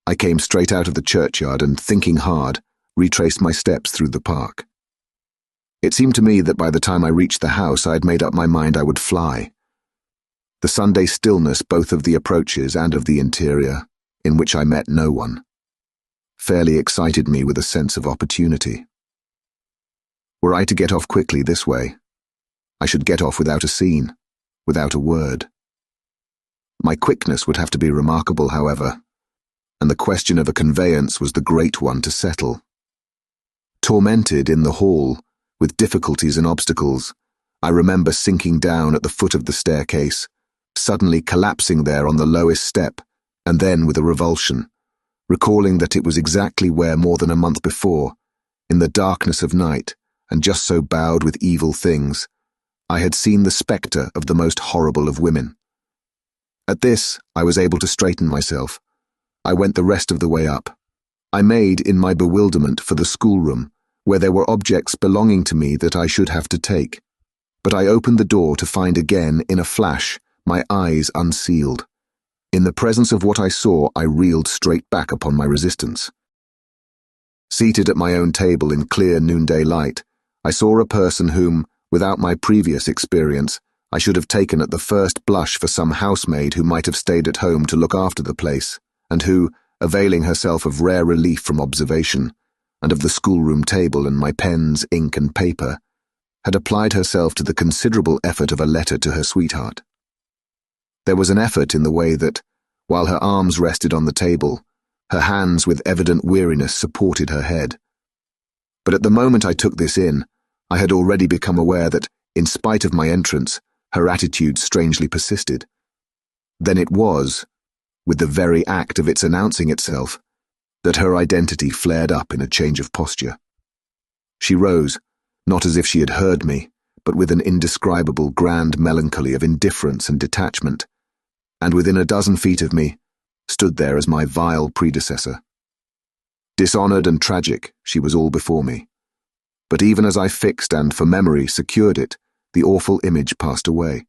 I came straight out of the churchyard and, thinking hard, retraced my steps through the park. It seemed to me that by the time I reached the house I had made up my mind I would fly. The Sunday stillness both of the approaches and of the interior, in which I met no one, fairly excited me with a sense of opportunity. Were I to get off quickly this way, I should get off without a scene, without a word. My quickness would have to be remarkable, however, and the question of a conveyance was the great one to settle. Tormented in the hall, with difficulties and obstacles, I remember sinking down at the foot of the staircase, suddenly collapsing there on the lowest step, and then with a revulsion, recalling that it was exactly where more than a month before, in the darkness of night, and just so bowed with evil things, I had seen the spectre of the most horrible of women. At this, I was able to straighten myself. I went the rest of the way up. I made, in my bewilderment, for the schoolroom, where there were objects belonging to me that I should have to take. But I opened the door to find again, in a flash, my eyes unsealed. In the presence of what I saw, I reeled straight back upon my resistance. Seated at my own table in clear noonday light, I saw a person whom, without my previous experience, I should have taken at the first blush for some housemaid who might have stayed at home to look after the place, and who, availing herself of rare relief from observation, and of the schoolroom table and my pens, ink and paper, had applied herself to the considerable effort of a letter to her sweetheart. There was an effort in the way that, while her arms rested on the table, her hands with evident weariness supported her head. But at the moment I took this in, I had already become aware that, in spite of my entrance, her attitude strangely persisted. Then it was, with the very act of its announcing itself, that her identity flared up in a change of posture. She rose, not as if she had heard me, but with an indescribable grand melancholy of indifference and detachment, and within a dozen feet of me, stood there as my vile predecessor. Dishonored and tragic, she was all before me. but even as I fixed and, for memory, secured it, the awful image passed away.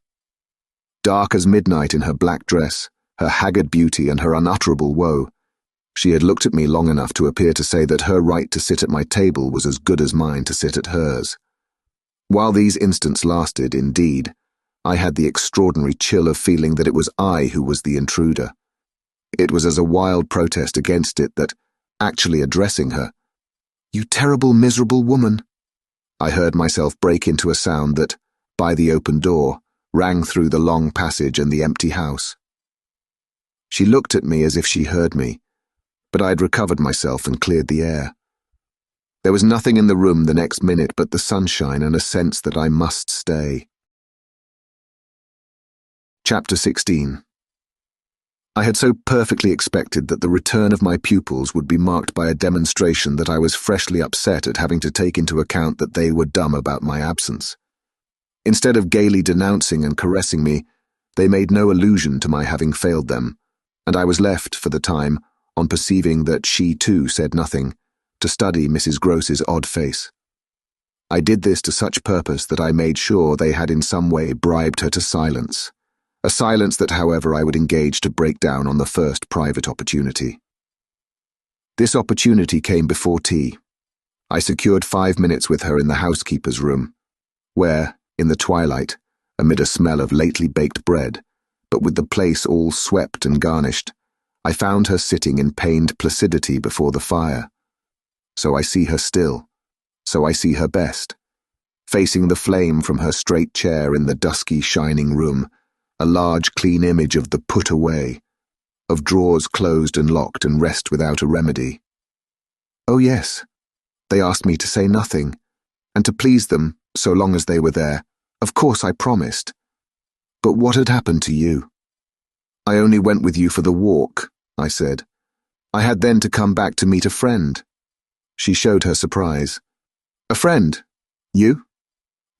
Dark as midnight in her black dress, her haggard beauty and her unutterable woe, she had looked at me long enough to appear to say that her right to sit at my table was as good as mine to sit at hers. While these instants lasted, indeed, I had the extraordinary chill of feeling that it was I who was the intruder. It was as a wild protest against it that, actually addressing her, "You terrible, miserable woman," I heard myself break into a sound that, by the open door, rang through the long passage and the empty house. She looked at me as if she heard me, but I had recovered myself and cleared the air. There was nothing in the room the next minute but the sunshine and a sense that I must stay. Chapter 16. I had so perfectly expected that the return of my pupils would be marked by a demonstration that I was freshly upset at having to take into account that they were dumb about my absence. Instead of gaily denouncing and caressing me, they made no allusion to my having failed them, and I was left, for the time, on perceiving that she too said nothing, to study Mrs. Gross's odd face. I did this to such purpose that I made sure they had in some way bribed her to silence, a silence that, however, I would engage to break down on the first private opportunity. This opportunity came before tea. I secured 5 minutes with her in the housekeeper's room, where, in the twilight, amid a smell of lately baked bread, but with the place all swept and garnished, I found her sitting in pained placidity before the fire. So I see her still, so I see her best, facing the flame from her straight chair in the dusky, shining room, a large, clean image of the put away, of drawers closed and locked and rest without a remedy. Oh yes, they asked me to say nothing, and to please them, so long as they were there, of course I promised. But what had happened to you? I only went with you for the walk, I said. I had then to come back to meet a friend. She showed her surprise. A friend? You?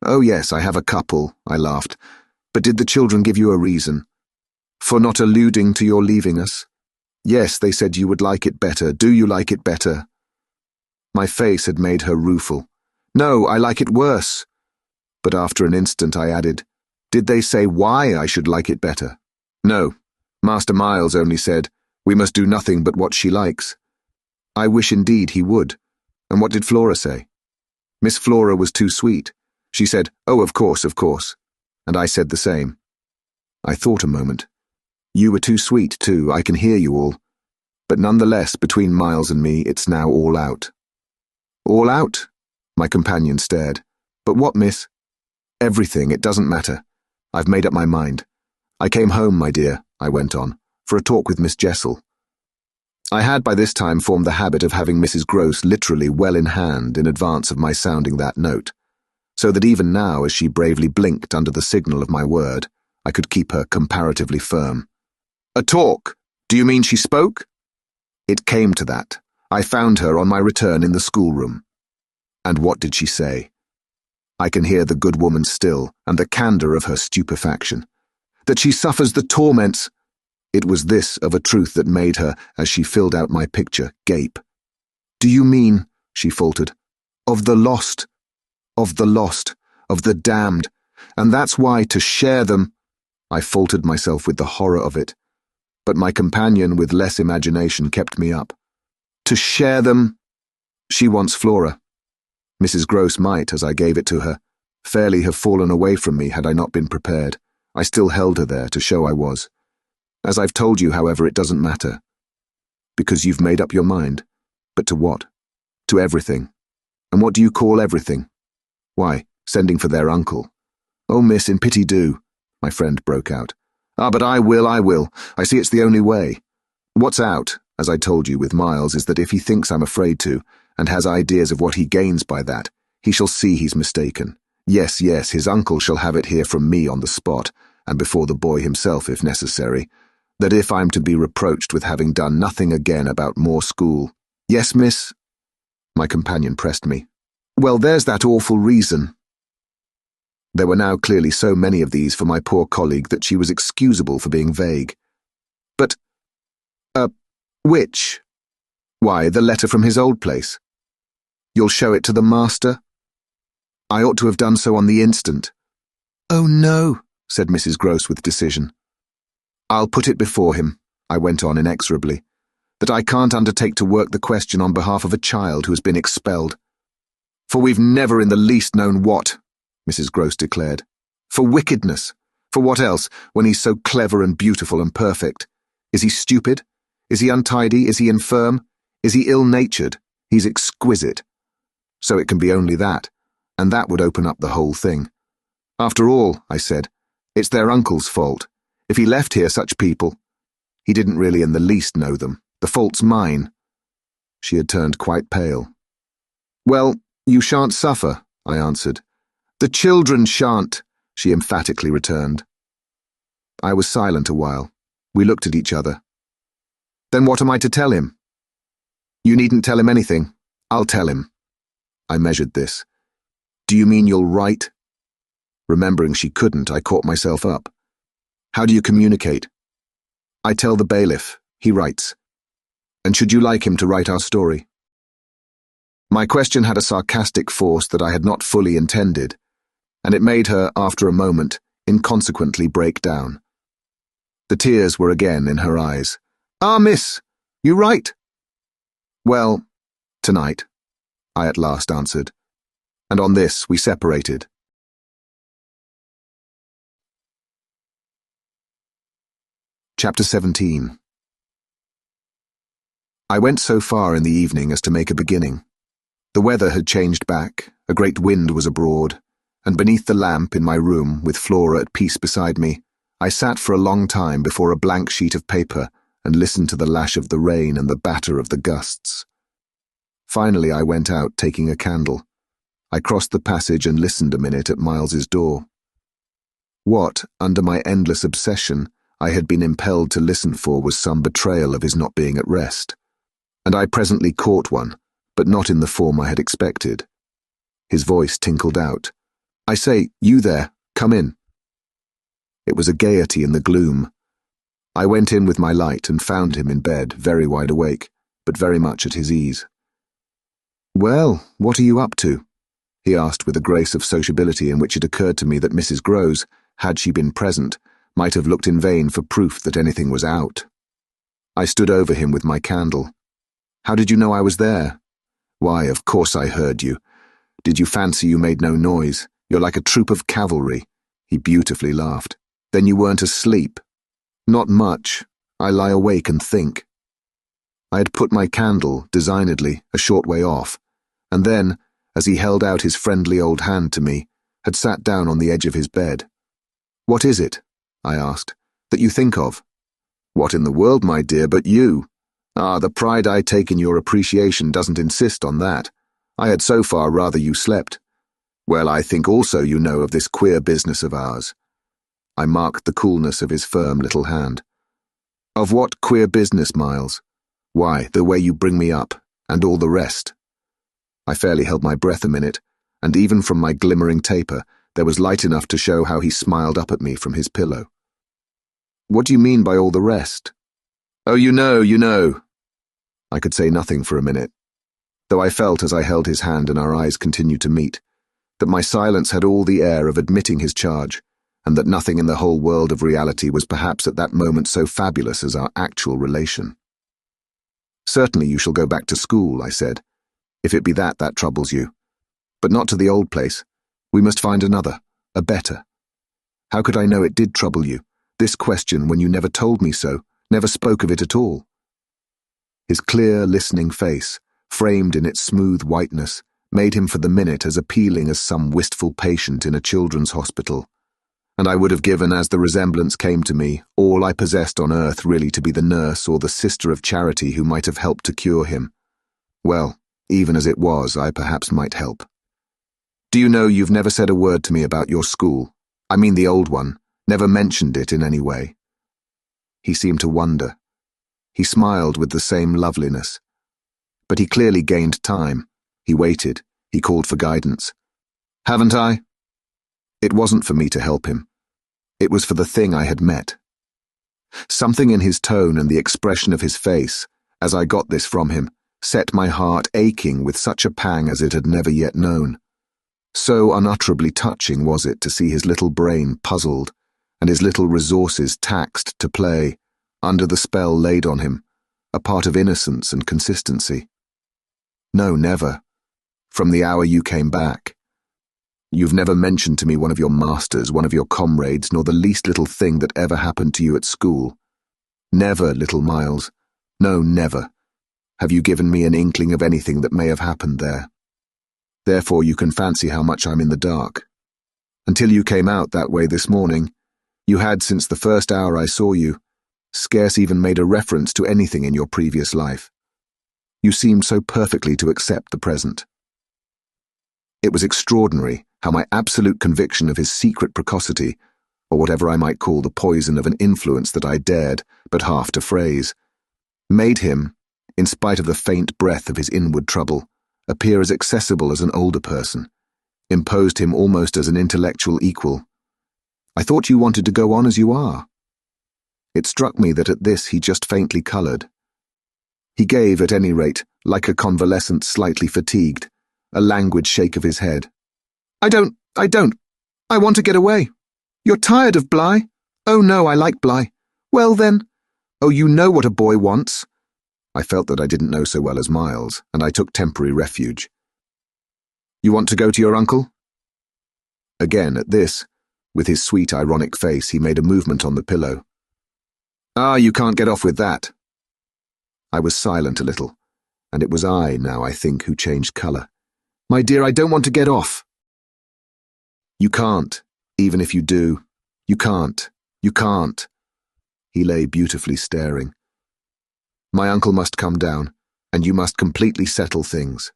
Oh yes, I have a couple, I laughed. But did the children give you a reason? For not alluding to your leaving us? Yes, they said you would like it better. Do you like it better? My face had made her rueful. No, I like it worse. But after an instant I added, did they say why I should like it better? No, Master Miles only said, we must do nothing but what she likes. I wish indeed he would. And what did Flora say? Miss Flora was too sweet. She said, oh, of course, and I said the same. I thought a moment. You were too sweet, too, I can hear you all. But nonetheless, between Miles and me, it's now all out. All out? My companion stared. But what, miss? Everything, it doesn't matter. I've made up my mind. I came home, my dear, I went on, for a talk with Miss Jessel. I had by this time formed the habit of having Mrs. Gross literally well in hand in advance of my sounding that note, so that even now, as she bravely blinked under the signal of my word, I could keep her comparatively firm. A talk? Do you mean she spoke? It came to that. I found her on my return in the schoolroom. And what did she say? I can hear the good woman still, and the candour of her stupefaction. That she suffers the torments. It was this of a truth that made her, as she filled out my picture, gape. Do you mean, she faltered, of the lost, of the damned, and that's why, to share them, I faltered myself with the horror of it, but my companion with less imagination kept me up. To share them, she wants Flora. Mrs. Gross might, as I gave it to her, fairly have fallen away from me had I not been prepared. I still held her there to show I was. As I've told you, however, it doesn't matter. Because you've made up your mind. But to what? To everything. And what do you call everything? Why, sending for their uncle. Oh, miss, in pity do, my friend broke out. Ah, but I will. I see it's the only way. What's out, as I told you with Miles, is that if he thinks I'm afraid to, and has ideas of what he gains by that, he shall see he's mistaken. Yes, his uncle shall have it here from me on the spot, and before the boy himself if necessary, that if I'm to be reproached with having done nothing again about more school. Yes, miss? My companion pressed me. Well, there's that awful reason. There were now clearly so many of these for my poor colleague that she was excusable for being vague. But, which? Why, the letter from his old place. You'll show it to the master? I ought to have done so on the instant. "Oh no," said Mrs. Grose with decision. "I'll put it before him," I went on inexorably, "that I can't undertake to work the question on behalf of a child who has been expelled. For we've never in the least known what," Mrs. Grose declared. "For wickedness. For what else, when he's so clever and beautiful and perfect? Is he stupid? Is he untidy? Is he infirm? Is he ill-natured? He's exquisite. So it can be only that, and that would open up the whole thing. After all," I said, "it's their uncle's fault. If he left here such people—" "He didn't really in the least know them. The fault's mine." She had turned quite pale. "Well, you shan't suffer," I answered. "The children shan't," she emphatically returned. I was silent a while. We looked at each other. "Then what am I to tell him?" "You needn't tell him anything. I'll tell him." I measured this. "Do you mean you'll write?" Remembering she couldn't, I caught myself up. "How do you communicate?" "I tell the bailiff. He writes." "And should you like him to write our story?" My question had a sarcastic force that I had not fully intended, and it made her, after a moment, inconsequently break down. The tears were again in her eyes. "Ah, miss, you write?" "Well, tonight," I at last answered, and on this we separated. Chapter 17. I went so far in the evening as to make a beginning. The weather had changed back, a great wind was abroad, and beneath the lamp in my room, with Flora at peace beside me, I sat for a long time before a blank sheet of paper and listened to the lash of the rain and the batter of the gusts. Finally I went out, taking a candle. I crossed the passage and listened a minute at Miles's door. What, under my endless obsession, I had been impelled to listen for was some betrayal of his not being at rest, and I presently caught one, but not in the form I had expected. His voice tinkled out. "I say, you there, come in." It was a gaiety in the gloom. I went in with my light and found him in bed, very wide awake, but very much at his ease. "Well, what are you up to?" he asked with a grace of sociability in which it occurred to me that Mrs. Grose, had she been present, might have looked in vain for proof that anything was out. I stood over him with my candle. "How did you know I was there?" "Why, of course I heard you. Did you fancy you made no noise? You're like a troop of cavalry." He beautifully laughed. "Then you weren't asleep?" "Not much. I lie awake and think." I had put my candle, designedly, a short way off, and then, as he held out his friendly old hand to me, had sat down on the edge of his bed. "What is it?" I asked, "that you think of?" "What in the world, my dear, but you? Ah, the pride I take in your appreciation doesn't insist on that. I had so far rather you slept. Well, I think also you know of this queer business of ours." I marked the coolness of his firm little hand. "Of what queer business, Miles?" "Why, the way you bring me up, and all the rest." I fairly held my breath a minute, and even from my glimmering taper, there was light enough to show how he smiled up at me from his pillow. "What do you mean by all the rest?" "Oh, you know." I could say nothing for a minute, though I felt as I held his hand and our eyes continued to meet, that my silence had all the air of admitting his charge, and that nothing in the whole world of reality was perhaps at that moment so fabulous as our actual relation. "Certainly you shall go back to school," I said, "if it be that troubles you. But not to the old place. We must find another, a better." "How could I know it did trouble you, this question, when you never told me so, never spoke of it at all?" His clear, listening face, framed in its smooth whiteness, made him for the minute as appealing as some wistful patient in a children's hospital, and I would have given, as the resemblance came to me, all I possessed on earth really to be the nurse or the sister of charity who might have helped to cure him. Well, even as it was, I perhaps might help. "Do you know you've never said a word to me about your school? I mean the old one, never mentioned it in any way." He seemed to wonder. He smiled with the same loveliness. But he clearly gained time. He waited. He called for guidance. "Haven't I?" It wasn't for me to help him. It was for the thing I had met. Something in his tone and the expression of his face, as I got this from him, set my heart aching with such a pang as it had never yet known. So unutterably touching was it to see his little brain puzzled and his little resources taxed to play, under the spell laid on him, a part of innocence and consistency. No, never. From the hour you came back. You've never mentioned to me one of your masters, one of your comrades, nor the least little thing that ever happened to you at school. Never, little Miles. No, never. Have you given me an inkling of anything that may have happened there? Therefore you can fancy how much I'm in the dark. Until you came out that way this morning, you had, since the first hour I saw you, scarce even made a reference to anything in your previous life. You seemed so perfectly to accept the present. It was extraordinary how my absolute conviction of his secret precocity, or whatever I might call the poison of an influence that I dared but half to phrase, made him, in spite of the faint breath of his inward trouble, appear as accessible as an older person, imposed him almost as an intellectual equal. I thought you wanted to go on as you are. It struck me that at this he just faintly coloured. He gave, at any rate, like a convalescent slightly fatigued, a languid shake of his head. I don't. I want to get away. You're tired of Bly? Oh no, I like Bly. Well then. Oh, you know what a boy wants. I felt that I didn't know so well as Miles, and I took temporary refuge. You want to go to your uncle? Again, at this, with his sweet ironic face, he made a movement on the pillow. Ah, you can't get off with that. I was silent a little, and it was I, now I think, who changed colour. My dear, I don't want to get off. You can't, even if you do. You can't. You can't. He lay beautifully staring. My uncle must come down, and you must completely settle things.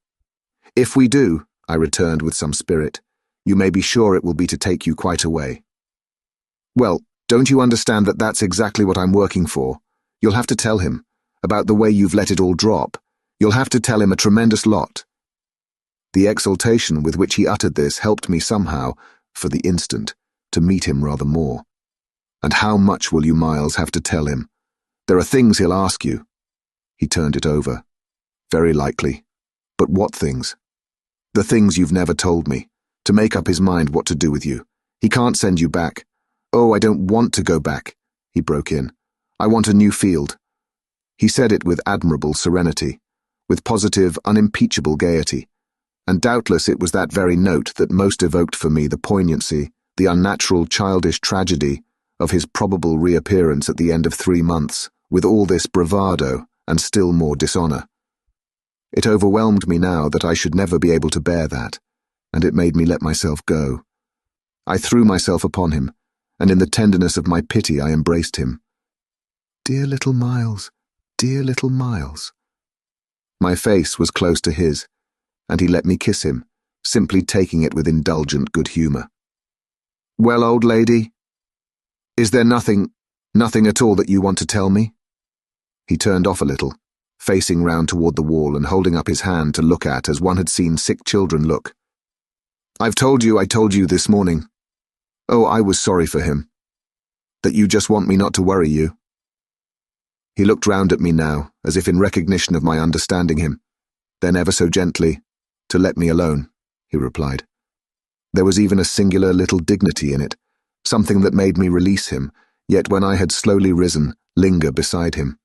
If we do, I returned with some spirit, you may be sure it will be to take you quite away. Well, don't you understand that that's exactly what I'm working for? You'll have to tell him, about the way you've let it all drop. You'll have to tell him a tremendous lot. The exultation with which he uttered this helped me somehow, for the instant, to meet him rather more. And how much will you, Miles, have to tell him? There are things he'll ask you. He turned it over. Very likely. But what things? The things you've never told me, to make up his mind what to do with you. He can't send you back. Oh, I don't want to go back, he broke in. I want a new field. He said it with admirable serenity, with positive, unimpeachable gaiety, and doubtless it was that very note that most evoked for me the poignancy, the unnatural childish tragedy of his probable reappearance at the end of 3 months, with all this bravado and still more dishonour. It overwhelmed me now that I should never be able to bear that, and it made me let myself go. I threw myself upon him, and in the tenderness of my pity I embraced him. Dear little Miles, dear little Miles. My face was close to his, and he let me kiss him, simply taking it with indulgent good humour. Well, old lady, is there nothing at all that you want to tell me? He turned off a little, facing round toward the wall and holding up his hand to look at as one had seen sick children look. I told you this morning. Oh, I was sorry for him. That you just want me not to worry you. He looked round at me now, as if in recognition of my understanding him. Then ever so gently, to let me alone, he replied. There was even a singular little dignity in it, something that made me release him, yet when I had slowly risen, linger beside him.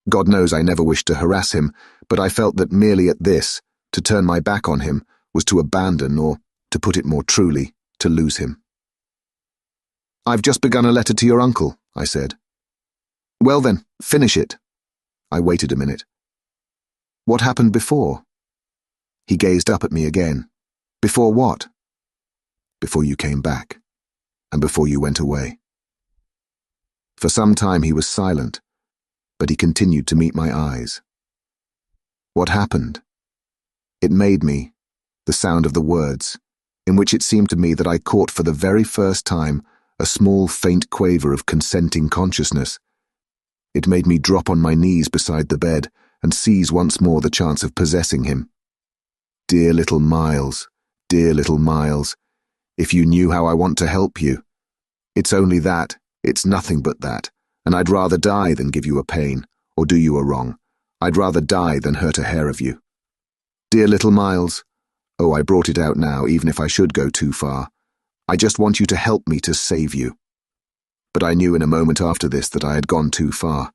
God knows I never wished to harass him, but I felt that merely at this, to turn my back on him, was to abandon, or, to put it more truly, to lose him. I've just begun a letter to your uncle, I said. Well then, finish it. I waited a minute. What happened before? He gazed up at me again. Before what? Before you came back, and before you went away. For some time he was silent, but he continued to meet my eyes. What happened? It made me, the sound of the words, in which it seemed to me that I caught for the very first time a small faint quaver of consenting consciousness. It made me drop on my knees beside the bed and seize once more the chance of possessing him. Dear little Miles, if you knew how I want to help you. It's only that, it's nothing but that, and I'd rather die than give you a pain, or do you a wrong. I'd rather die than hurt a hair of you. Dear little Miles, Oh, I brought it out now, even if I should go too far. I just want you to help me to save you. But I knew in a moment after this that I had gone too far.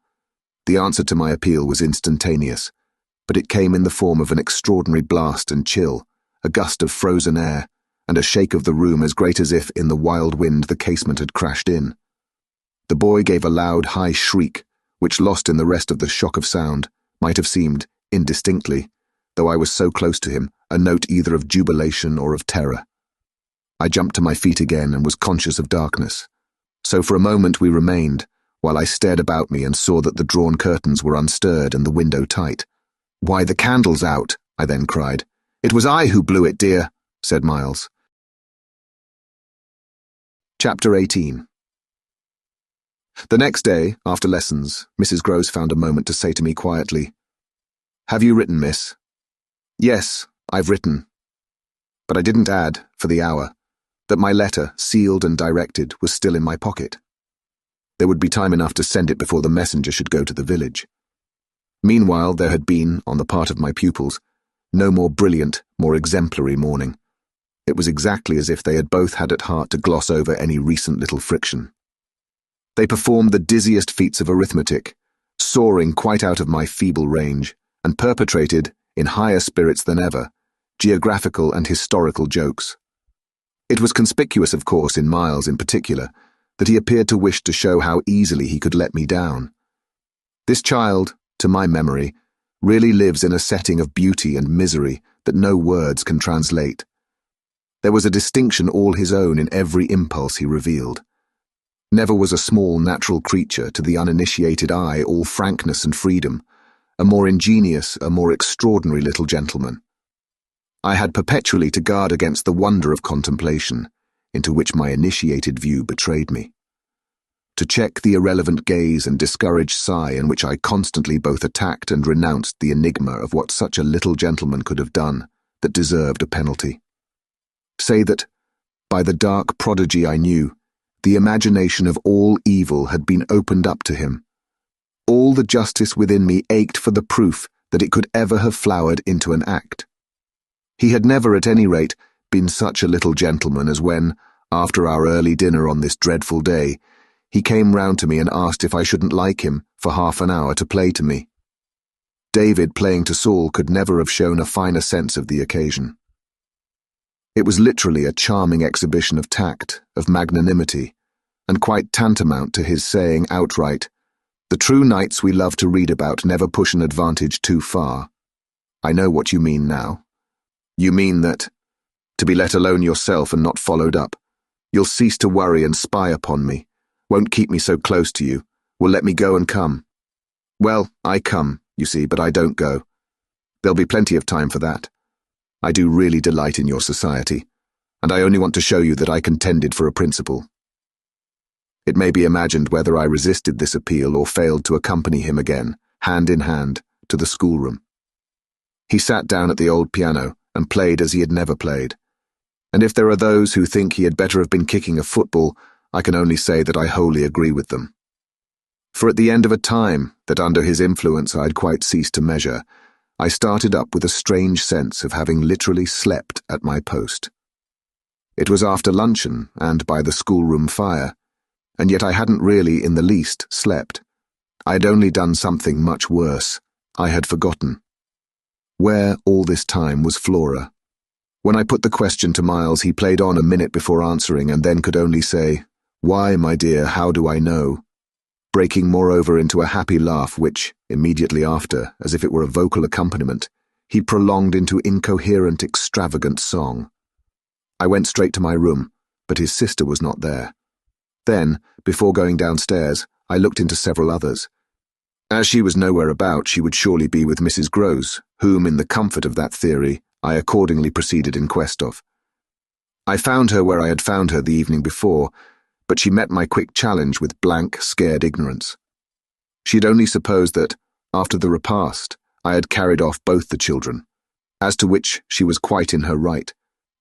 The answer to my appeal was instantaneous, but it came in the form of an extraordinary blast and chill, a gust of frozen air, and a shake of the room as great as if, in the wild wind, the casement had crashed in. The boy gave a loud, high shriek, which, lost in the rest of the shock of sound, might have seemed, indistinctly, though I was so close to him, a note either of jubilation or of terror. I jumped to my feet again and was conscious of darkness. So for a moment we remained, while I stared about me and saw that the drawn curtains were unstirred and the window tight. "Why, the candle's out," I then cried. "It was I who blew it, dear," said Miles. Chapter 18. The next day, after lessons, Mrs. Groves found a moment to say to me quietly, "Have you written, miss?" "Yes, I've written." But I didn't add, for the hour, that my letter, sealed and directed, was still in my pocket. There would be time enough to send it before the messenger should go to the village. Meanwhile, there had been, on the part of my pupils, no more brilliant, more exemplary morning. It was exactly as if they had both had at heart to gloss over any recent little friction. They performed the dizziest feats of arithmetic, soaring quite out of my feeble range, and perpetrated, in higher spirits than ever, geographical and historical jokes. It was conspicuous, of course, in Miles in particular, that he appeared to wish to show how easily he could let me down. This child, to my memory, really lives in a setting of beauty and misery that no words can translate. There was a distinction all his own in every impulse he revealed. Never was a small natural creature, to the uninitiated eye, all frankness and freedom, a more ingenious, a more extraordinary little gentleman. I had perpetually to guard against the wonder of contemplation, into which my initiated view betrayed me. To check the irrelevant gaze and discouraged sigh in which I constantly both attacked and renounced the enigma of what such a little gentleman could have done that deserved a penalty. Say that, by the dark prodigy I knew, the imagination of all evil had been opened up to him. All the justice within me ached for the proof that it could ever have flowered into an act. He had never, at any rate, been such a little gentleman as when, after our early dinner on this dreadful day, he came round to me and asked if I shouldn't like him for half an hour to play to me. David playing to Saul could never have shown a finer sense of the occasion. It was literally a charming exhibition of tact, of magnanimity, and quite tantamount to his saying outright, "The true knights we love to read about never push an advantage too far. I know what you mean now. You mean that, to be let alone yourself and not followed up, you'll cease to worry and spy upon me, won't keep me so close to you, will let me go and come. Well, I come, you see, but I don't go. There'll be plenty of time for that. I do really delight in your society, and I only want to show you that I contended for a principle." It may be imagined whether I resisted this appeal or failed to accompany him again, hand in hand, to the schoolroom. He sat down at the old piano and played as he had never played, and if there are those who think he had better have been kicking a football, I can only say that I wholly agree with them. For at the end of a time that under his influence I had quite ceased to measure, I started up with a strange sense of having literally slept at my post. It was after luncheon and by the schoolroom fire, and yet I hadn't really in the least slept. I had only done something much worse. I had forgotten. Where all this time was Flora? When I put the question to Miles, he played on a minute before answering and then could only say, "Why, my dear, how do I know?" breaking moreover into a happy laugh which, immediately after, as if it were a vocal accompaniment, he prolonged into incoherent, extravagant song. I went straight to my room, but his sister was not there. Then, before going downstairs, I looked into several others. As she was nowhere about, she would surely be with Mrs. Groves, whom, in the comfort of that theory, I accordingly proceeded in quest of. I found her where I had found her the evening before, but she met my quick challenge with blank, scared ignorance. She had only supposed that, after the repast, I had carried off both the children, as to which she was quite in her right,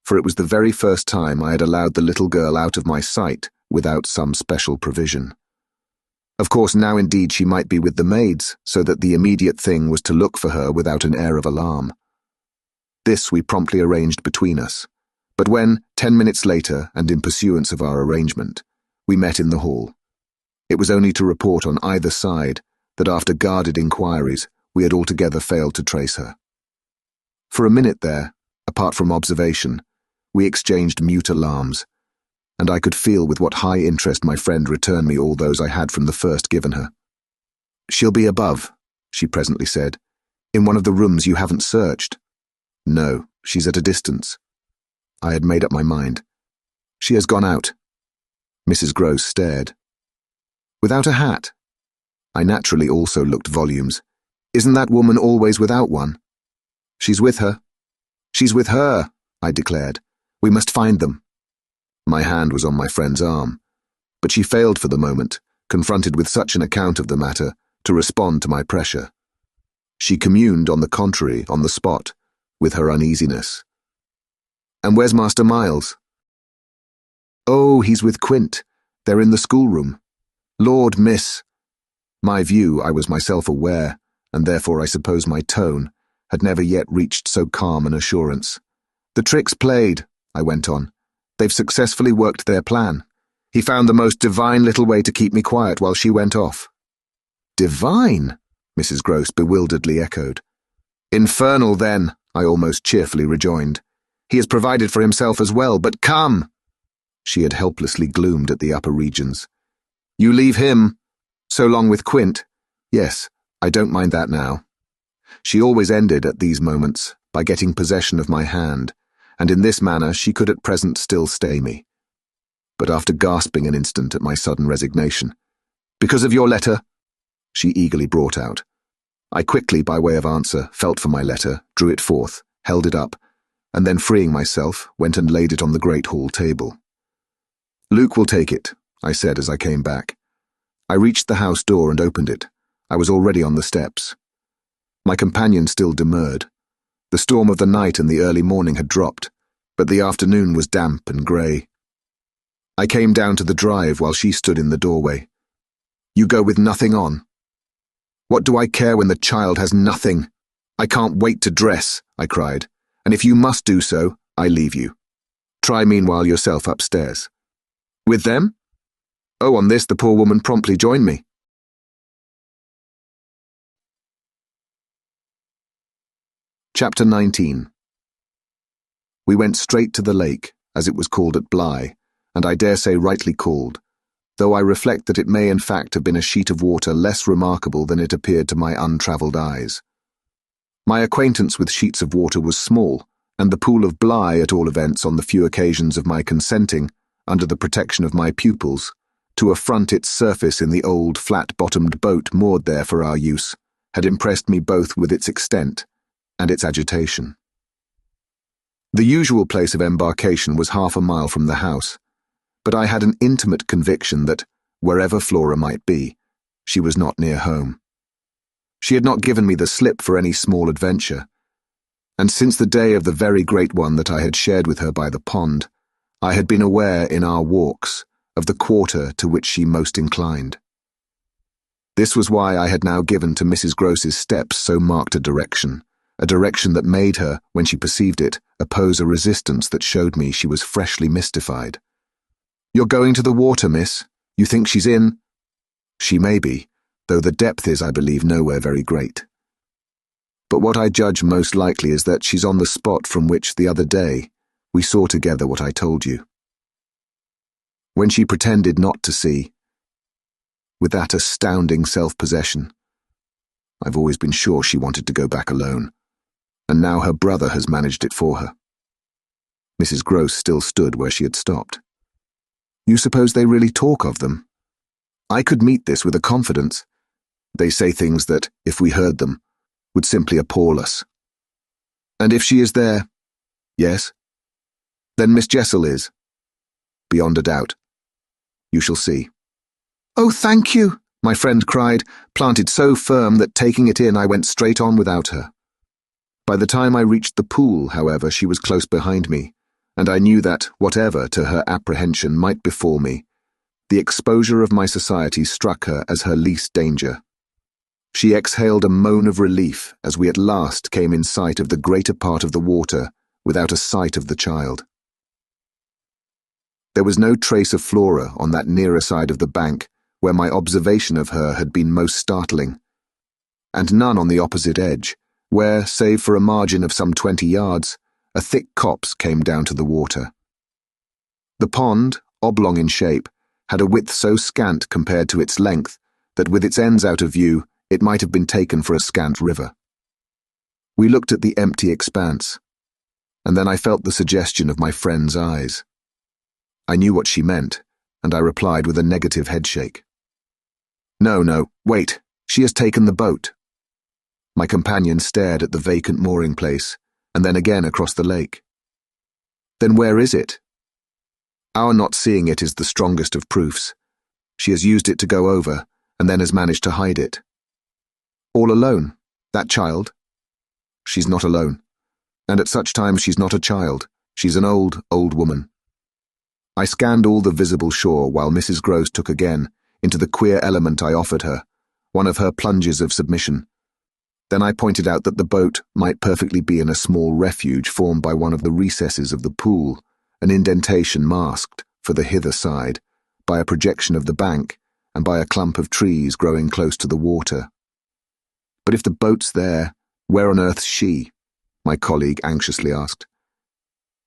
for it was the very first time I had allowed the little girl out of my sight without some special provision. Of course, now indeed she might be with the maids, so that the immediate thing was to look for her without an air of alarm. This we promptly arranged between us. But when, 10 minutes later, and in pursuance of our arrangement, we met in the hall, it was only to report on either side that after guarded inquiries, we had altogether failed to trace her. For a minute there, apart from observation, we exchanged mute alarms, and I could feel with what high interest my friend returned me all those I had from the first given her. "She'll be above," she presently said, "in one of the rooms you haven't searched." "No, she's at a distance." I had made up my mind. "She has gone out." Mrs. Gross stared. "Without a hat?" I naturally also looked volumes. "Isn't that woman always without one?" "She's with her." "She's with her," I declared. "We must find them." My hand was on my friend's arm, but she failed for the moment, confronted with such an account of the matter, to respond to my pressure. She communed, on the contrary, on the spot, with her uneasiness. "And where's Master Miles?" "Oh, he's with Quint. They're in the schoolroom." "Lord, miss." My view, I was myself aware, and therefore I suppose my tone, had never yet reached so calm an assurance. "The trick's played," I went on. "They've successfully worked their plan. He found the most divine little way to keep me quiet while she went off." "Divine?" Mrs. Gross bewilderedly echoed. "Infernal, then," I almost cheerfully rejoined. "He has provided for himself as well, but come!" She had helplessly gloomed at the upper regions. "You leave him? So long with Quint?" "Yes, I don't mind that now." She always ended at these moments by getting possession of my hand, and in this manner she could at present still stay me. But after gasping an instant at my sudden resignation, "Because of your letter?" she eagerly brought out. I quickly, by way of answer, felt for my letter, drew it forth, held it up, and then freeing myself, went and laid it on the great hall table. "Luke will take it," I said as I came back. I reached the house door and opened it. I was already on the steps. My companion still demurred. The storm of the night and the early morning had dropped, but the afternoon was damp and grey. I came down to the drive while she stood in the doorway. "You go with nothing on?" "What do I care when the child has nothing? I can't wait to dress," I cried, "and if you must do so, I leave you. Try meanwhile yourself upstairs." "With them?" Oh, on this the poor woman promptly joined me. Chapter 19. We went straight to the lake, as it was called at Bly, and I dare say rightly called, though I reflect that it may in fact have been a sheet of water less remarkable than it appeared to my untravelled eyes. My acquaintance with sheets of water was small, and the pool of Bly, at all events on the few occasions of my consenting, under the protection of my pupils, to affront its surface in the old flat-bottomed boat moored there for our use, had impressed me both with its extent and its agitation. The usual place of embarkation was 1/2 mile from the house, but I had an intimate conviction that, wherever Flora might be, she was not near home. She had not given me the slip for any small adventure, and since the day of the very great one that I had shared with her by the pond, I had been aware in our walks of the quarter to which she most inclined. This was why I had now given to Mrs. Gross's steps so marked a direction that made her, when she perceived it, oppose a resistance that showed me she was freshly mystified. "You're going to the water, miss? You think she's in?" "She may be, though the depth is, I believe, nowhere very great. But what I judge most likely is that she's on the spot from which, the other day, we saw together what I told you. When she pretended not to see, with that astounding self-possession. I've always been sure she wanted to go back alone, and now her brother has managed it for her." Mrs. Gross still stood where she had stopped. "You suppose they really talk of them? I could meet this with a confidence. They say things that, if we heard them, would simply appall us." "And if she is there?" "Yes." "Then Miss Jessel is?" "Beyond a doubt. You shall see." "Oh, thank you," my friend cried, planted so firm that taking it in I went straight on without her. By the time I reached the pool, however, she was close behind me, and I knew that, whatever to her apprehension might befall me, the exposure of my society struck her as her least danger. She exhaled a moan of relief as we at last came in sight of the greater part of the water without a sight of the child. There was no trace of Flora on that nearer side of the bank where my observation of her had been most startling, and none on the opposite edge, where, save for a margin of some 20 yards, a thick copse came down to the water. The pond, oblong in shape, had a width so scant compared to its length that with its ends out of view, it might have been taken for a scant river. We looked at the empty expanse, and then I felt the suggestion of my friend's eyes. I knew what she meant, and I replied with a negative headshake. No, wait, she has taken the boat. My companion stared at the vacant mooring place, and then again across the lake. Then where is it? Our not seeing it is the strongest of proofs. She has used it to go over, and then has managed to hide it. All alone, that child? She's not alone, and at such times she's not a child, she's an old woman. I scanned all the visible shore while Mrs. Gross took again into the queer element I offered her, one of her plunges of submission. Then I pointed out that the boat might perfectly be in a small refuge formed by one of the recesses of the pool, an indentation masked, for the hither side, by a projection of the bank and by a clump of trees growing close to the water. But if the boat's there, where on earth's she? My colleague anxiously asked.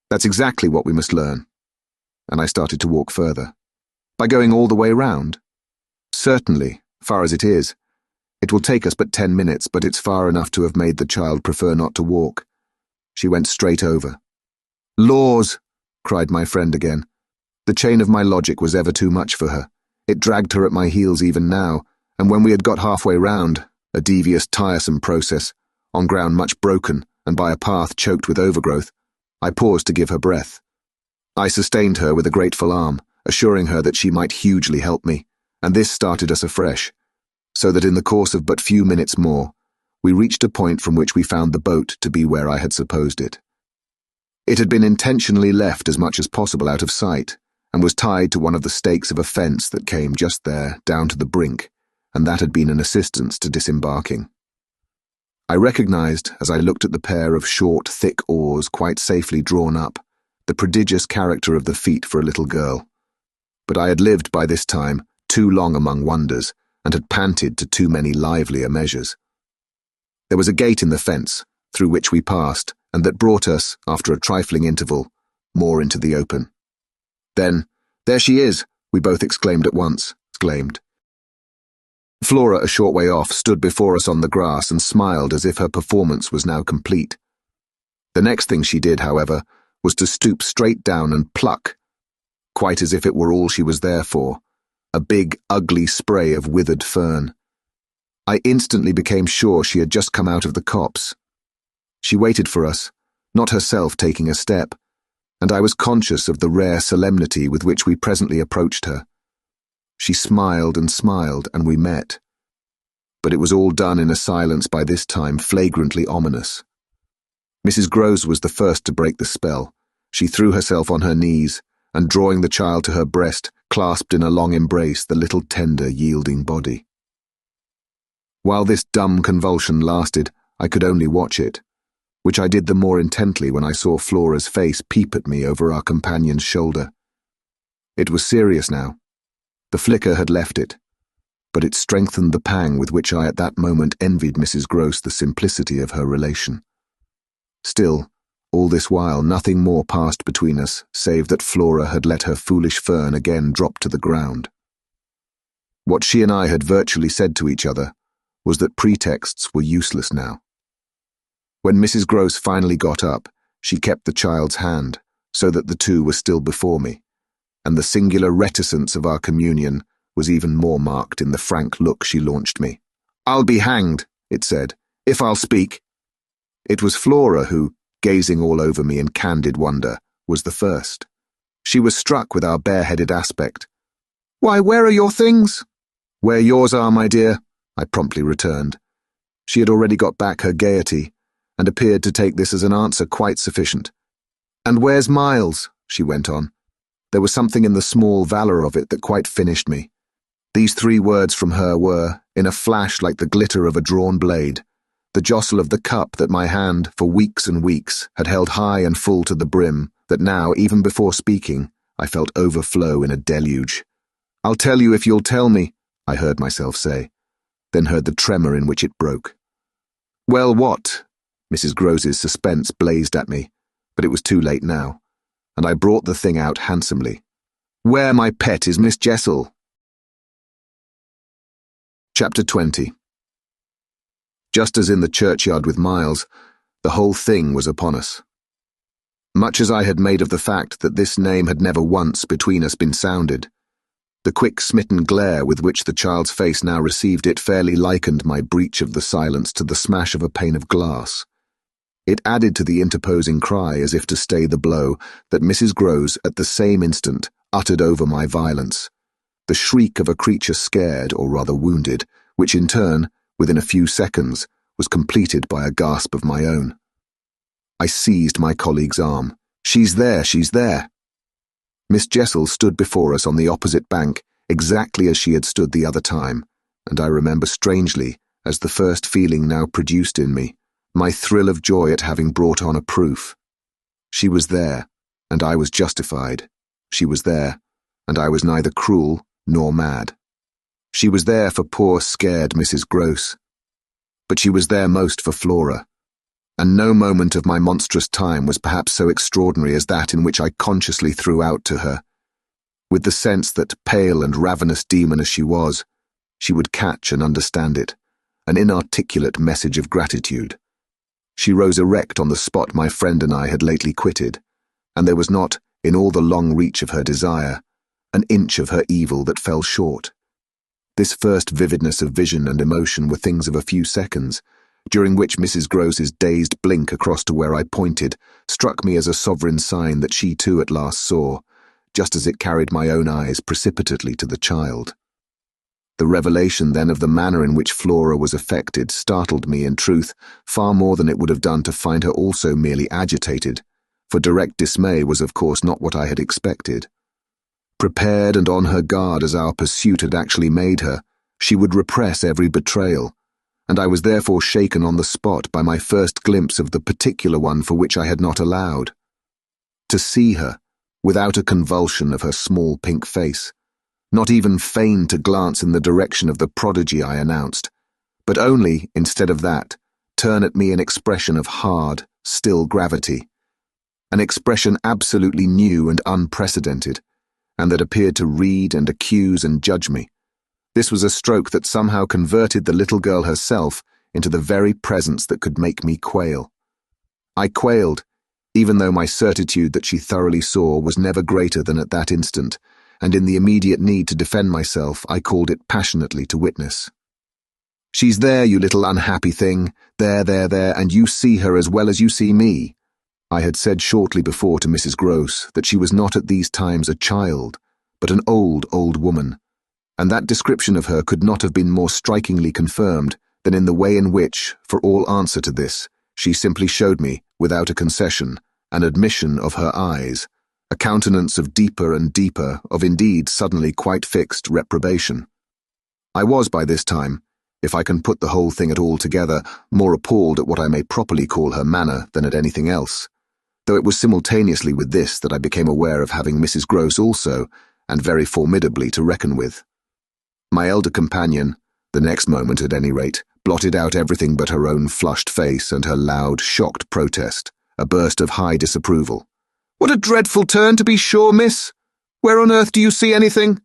That's exactly what we must learn. And I started to walk further. By going all the way round? Certainly, far as it is. It will take us but 10 minutes, but it's far enough to have made the child prefer not to walk. She went straight over. Laws! Cried my friend again. The chain of my logic was ever too much for her. It dragged her at my heels even now, and when we had got halfway round, a devious, tiresome process, on ground much broken and by a path choked with overgrowth, I paused to give her breath. I sustained her with a grateful arm, assuring her that she might hugely help me, and this started us afresh, so that in the course of but few minutes more, we reached a point from which we found the boat to be where I had supposed it. It had been intentionally left as much as possible out of sight, and was tied to one of the stakes of a fence that came just there, down to the brink, and that had been an assistance to disembarking. I recognized, as I looked at the pair of short, thick oars quite safely drawn up, the prodigious character of the feat for a little girl. But I had lived by this time too long among wonders, and had panted to too many livelier measures. There was a gate in the fence, through which we passed, and that brought us, after a trifling interval, more into the open. Then, there she is, we both exclaimed at once. Flora, a short way off, stood before us on the grass and smiled as if her performance was now complete. The next thing she did, however, was to stoop straight down and pluck, quite as if it were all she was there for, a big, ugly spray of withered fern. I instantly became sure she had just come out of the copse. She waited for us, not herself taking a step, and I was conscious of the rare solemnity with which we presently approached her. She smiled, and we met. But it was all done in a silence by this time flagrantly ominous. Mrs. Gross was the first to break the spell. She threw herself on her knees, and drawing the child to her breast, clasped in a long embrace the little tender, yielding body. While this dumb convulsion lasted, I could only watch it, which I did the more intently when I saw Flora's face peep at me over our companion's shoulder. It was serious now. The flicker had left it, but it strengthened the pang with which I at that moment envied Mrs. Gross the simplicity of her relation. Still, all this while nothing more passed between us, save that Flora had let her foolish fern again drop to the ground. What she and I had virtually said to each other was that pretexts were useless now. When Mrs. Gross finally got up, she kept the child's hand, so that the two were still before me, and the singular reticence of our communion was even more marked in the frank look she launched me. "I'll be hanged," it said, "if I'll speak." It was Flora who, gazing all over me in candid wonder, was the first. She was struck with our bareheaded aspect. "Why, where are your things?" "Where yours are, my dear," I promptly returned. She had already got back her gaiety, and appeared to take this as an answer quite sufficient. "And where's Miles?" she went on. There was something in the small valour of it that quite finished me. These 3 words from her were, in a flash like the glitter of a drawn blade, the jostle of the cup that my hand, for weeks and weeks, had held high and full to the brim, that now, even before speaking, I felt overflow in a deluge. "I'll tell you if you'll tell me," I heard myself say, then heard the tremor in which it broke. "Well, what?" Mrs. Grose's suspense blazed at me, but it was too late now, and I brought the thing out handsomely. "Where, my pet, is Miss Jessel?" Chapter 20. Just as in the churchyard with Miles, the whole thing was upon us. Much as I had made of the fact that this name had never once between us been sounded, the quick smitten glare with which the child's face now received it fairly likened my breach of the silence to the smash of a pane of glass. It added to the interposing cry as if to stay the blow that Mrs. Grose at the same instant uttered over my violence, the shriek of a creature scared or rather wounded, which in turn, within a few seconds, was completed by a gasp of my own. I seized my colleague's arm. "She's there, she's there!" Miss Jessel stood before us on the opposite bank, exactly as she had stood the other time, and I remember strangely, as the first feeling now produced in me, my thrill of joy at having brought on a proof. She was there, and I was justified. She was there, and I was neither cruel nor mad. She was there for poor, scared Mrs. Grose. But she was there most for Flora. And no moment of my monstrous time was perhaps so extraordinary as that in which I consciously threw out to her, with the sense that, pale and ravenous demon as she was, she would catch and understand it, an inarticulate message of gratitude. She rose erect on the spot my friend and I had lately quitted, and there was not, in all the long reach of her desire, an inch of her evil that fell short. This first vividness of vision and emotion were things of a few seconds, during which Mrs. Grose's dazed blink across to where I pointed struck me as a sovereign sign that she too at last saw, just as it carried my own eyes precipitately to the child. The revelation then of the manner in which Flora was affected startled me in truth far more than it would have done to find her also merely agitated, for direct dismay was of course not what I had expected. Prepared and on her guard as our pursuit had actually made her, she would repress every betrayal, and I was therefore shaken on the spot by my first glimpse of the particular one for which I had not allowed. To see her, without a convulsion of her small pink face, not even feign to glance in the direction of the prodigy I announced, but only, instead of that, turn at me an expression of hard, still gravity, an expression absolutely new and unprecedented, and that appeared to read and accuse and judge me. This was a stroke that somehow converted the little girl herself into the very presence that could make me quail. I quailed, even though my certitude that she thoroughly saw was never greater than at that instant, and in the immediate need to defend myself I called it passionately to witness. "She's there, you little unhappy thing, there, and you see her as well as you see me." I had said shortly before to Mrs. Grose that she was not at these times a child, but an old woman, and that description of her could not have been more strikingly confirmed than in the way in which, for all answer to this, she simply showed me, without a concession, an admission of her eyes, a countenance of deeper and deeper, of indeed suddenly quite fixed reprobation. I was by this time, if I can put the whole thing at all together, more appalled at what I may properly call her manner than at anything else, though it was simultaneously with this that I became aware of having Mrs. Grose also, and very formidably, to reckon with. My elder companion, the next moment at any rate, blotted out everything but her own flushed face and her loud, shocked protest, a burst of high disapproval. "What a dreadful turn, to be sure, miss! Where on earth do you see anything?"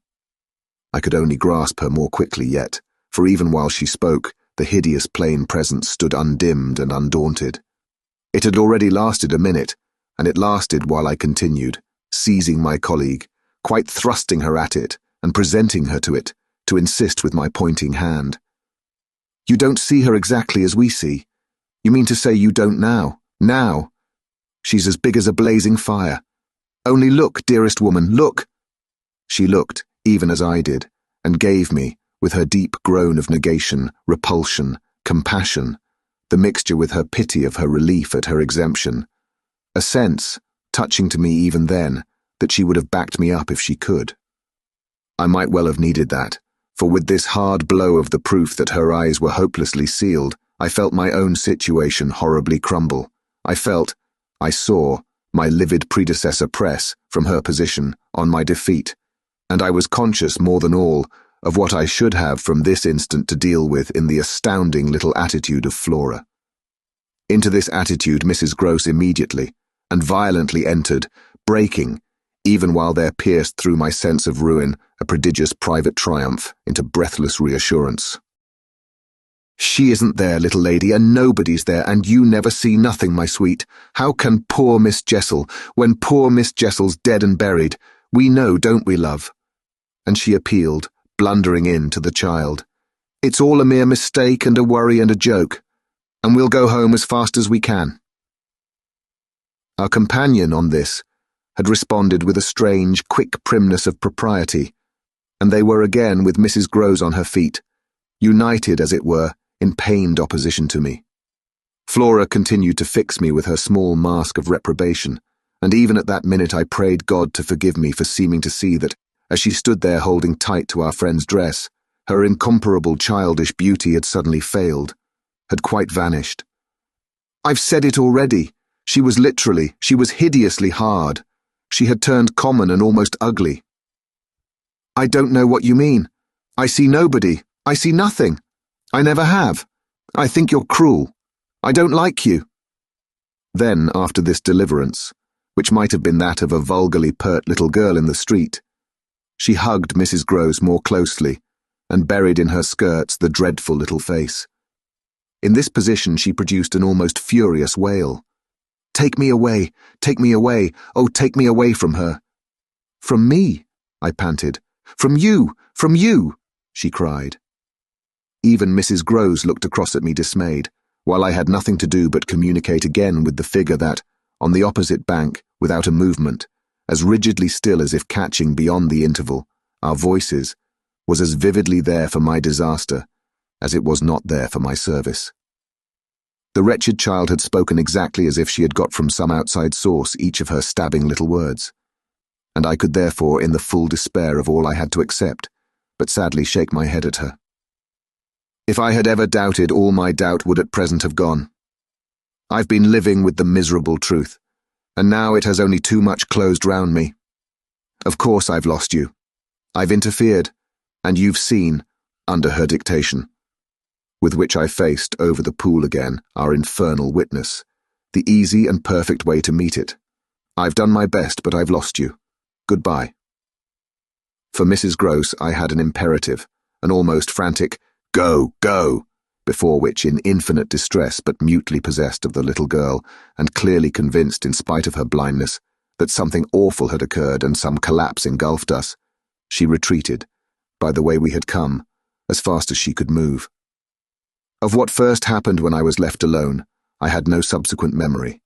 I could only grasp her more quickly yet, for even while she spoke, the hideous plain presence stood undimmed and undaunted. It had already lasted a minute, and it lasted while I continued, seizing my colleague, quite thrusting her at it, and presenting her to it, to insist with my pointing hand. "You don't see her exactly as we see. You mean to say you don't now? Now? She's as big as a blazing fire. Only look, dearest woman, look." She looked, even as I did, and gave me, with her deep groan of negation, repulsion, compassion, the mixture with her pity of her relief at her exemption, a sense, touching to me even then, that she would have backed me up if she could. I might well have needed that, for with this hard blow of the proof that her eyes were hopelessly sealed, I felt my own situation horribly crumble. I saw my livid predecessor press, from her position, on my defeat, and I was conscious more than all of what I should have from this instant to deal with in the astounding little attitude of Flora. Into this attitude Mrs. Gross immediately and violently entered, breaking, even while there pierced through my sense of ruin a prodigious private triumph, into breathless reassurance. "She isn't there, little lady, and nobody's there, and you never see nothing, my sweet. How can poor Miss Jessel, when poor Miss Jessel's dead and buried? We know, don't we, love?" And she appealed, blundering in to the child. "It's all a mere mistake and a worry and a joke, and we'll go home as fast as we can." Our companion on this had responded with a strange, quick primness of propriety, and they were again with Mrs. Gross on her feet, united, as it were, in pained opposition to me. Flora continued to fix me with her small mask of reprobation, and even at that minute I prayed God to forgive me for seeming to see that, as she stood there holding tight to our friend's dress, her incomparable childish beauty had suddenly failed, had quite vanished. "I've said it already. She was hideously hard. She had turned common and almost ugly." "I don't know what you mean. I see nobody. I see nothing. I never have. I think you're cruel. I don't like you." Then, after this deliverance, which might have been that of a vulgarly pert little girl in the street, she hugged Mrs. Gross more closely and buried in her skirts the dreadful little face. In this position she produced an almost furious wail. "Take me away, oh, take me away from her." "From me?" I panted. From you, she cried. Even Mrs. Gross looked across at me dismayed, while I had nothing to do but communicate again with the figure that, on the opposite bank, without a movement, as rigidly still as if catching beyond the interval, our voices, was as vividly there for my disaster as it was not there for my service. The wretched child had spoken exactly as if she had got from some outside source each of her stabbing little words, and I could therefore, in the full despair of all I had to accept, but sadly shake my head at her. If I had ever doubted, all my doubt would at present have gone. I've been living with the miserable truth, and now it has only too much closed round me. Of course I've lost you. I've interfered, and you've seen, under her dictation. With which I faced, over the pool again, our infernal witness, the easy and perfect way to meet it. I've done my best, but I've lost you. Goodbye. For Mrs. Gross I had an imperative, an almost frantic, "Go, go," before which, in infinite distress but mutely possessed of the little girl, and clearly convinced, in spite of her blindness, that something awful had occurred and some collapse engulfed us, she retreated, by the way we had come, as fast as she could move. Of what first happened when I was left alone, I had no subsequent memory.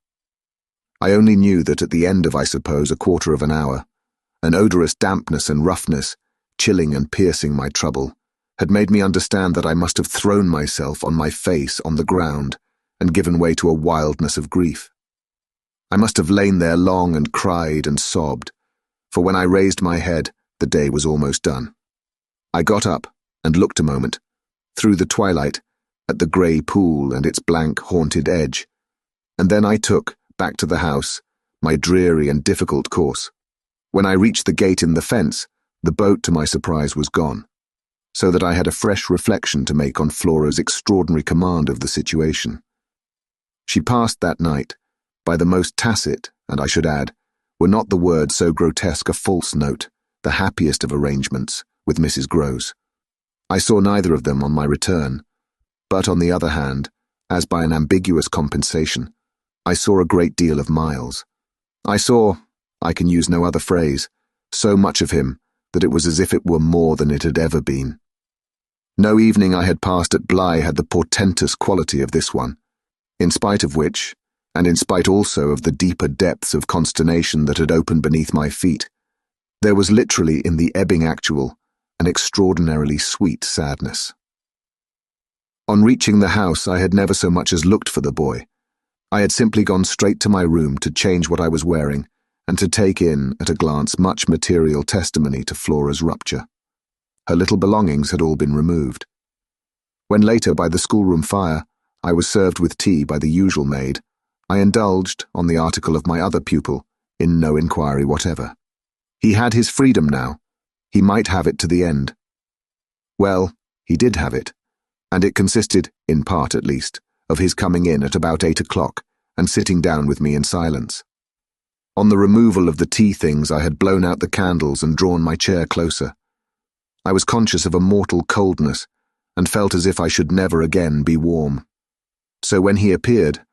I only knew that at the end of, I suppose, a quarter of an hour, an odorous dampness and roughness, chilling and piercing my trouble, had made me understand that I must have thrown myself on my face on the ground and given way to a wildness of grief. I must have lain there long and cried and sobbed, for when I raised my head, the day was almost done. I got up and looked a moment, through the twilight, at the grey pool and its blank, haunted edge, and then I took, back to the house, my dreary and difficult course. When I reached the gate in the fence, the boat, to my surprise, was gone, so that I had a fresh reflection to make on Flora's extraordinary command of the situation. She passed that night, by the most tacit, and I should add, were not the words so grotesque a false note, the happiest of arrangements, with Mrs. Gross. I saw neither of them on my return, but on the other hand, as by an ambiguous compensation, I saw a great deal of Miles. I saw, I can use no other phrase, so much of him that it was as if it were more than it had ever been. No evening I had passed at Bly had the portentous quality of this one, in spite of which, and in spite also of the deeper depths of consternation that had opened beneath my feet, there was literally in the ebbing actual an extraordinarily sweet sadness. On reaching the house I had never so much as looked for the boy. I had simply gone straight to my room to change what I was wearing and to take in, at a glance, much material testimony to Flora's rupture. Her little belongings had all been removed. When later, by the schoolroom fire, I was served with tea by the usual maid, I indulged, on the article of my other pupil, in no inquiry whatever. He had his freedom now. He might have it to the end. Well, he did have it, and it consisted, in part at least, of his coming in at about 8 o'clock and sitting down with me in silence. On the removal of the tea things, I had blown out the candles and drawn my chair closer. I was conscious of a mortal coldness and felt as if I should never again be warm. So when he appeared,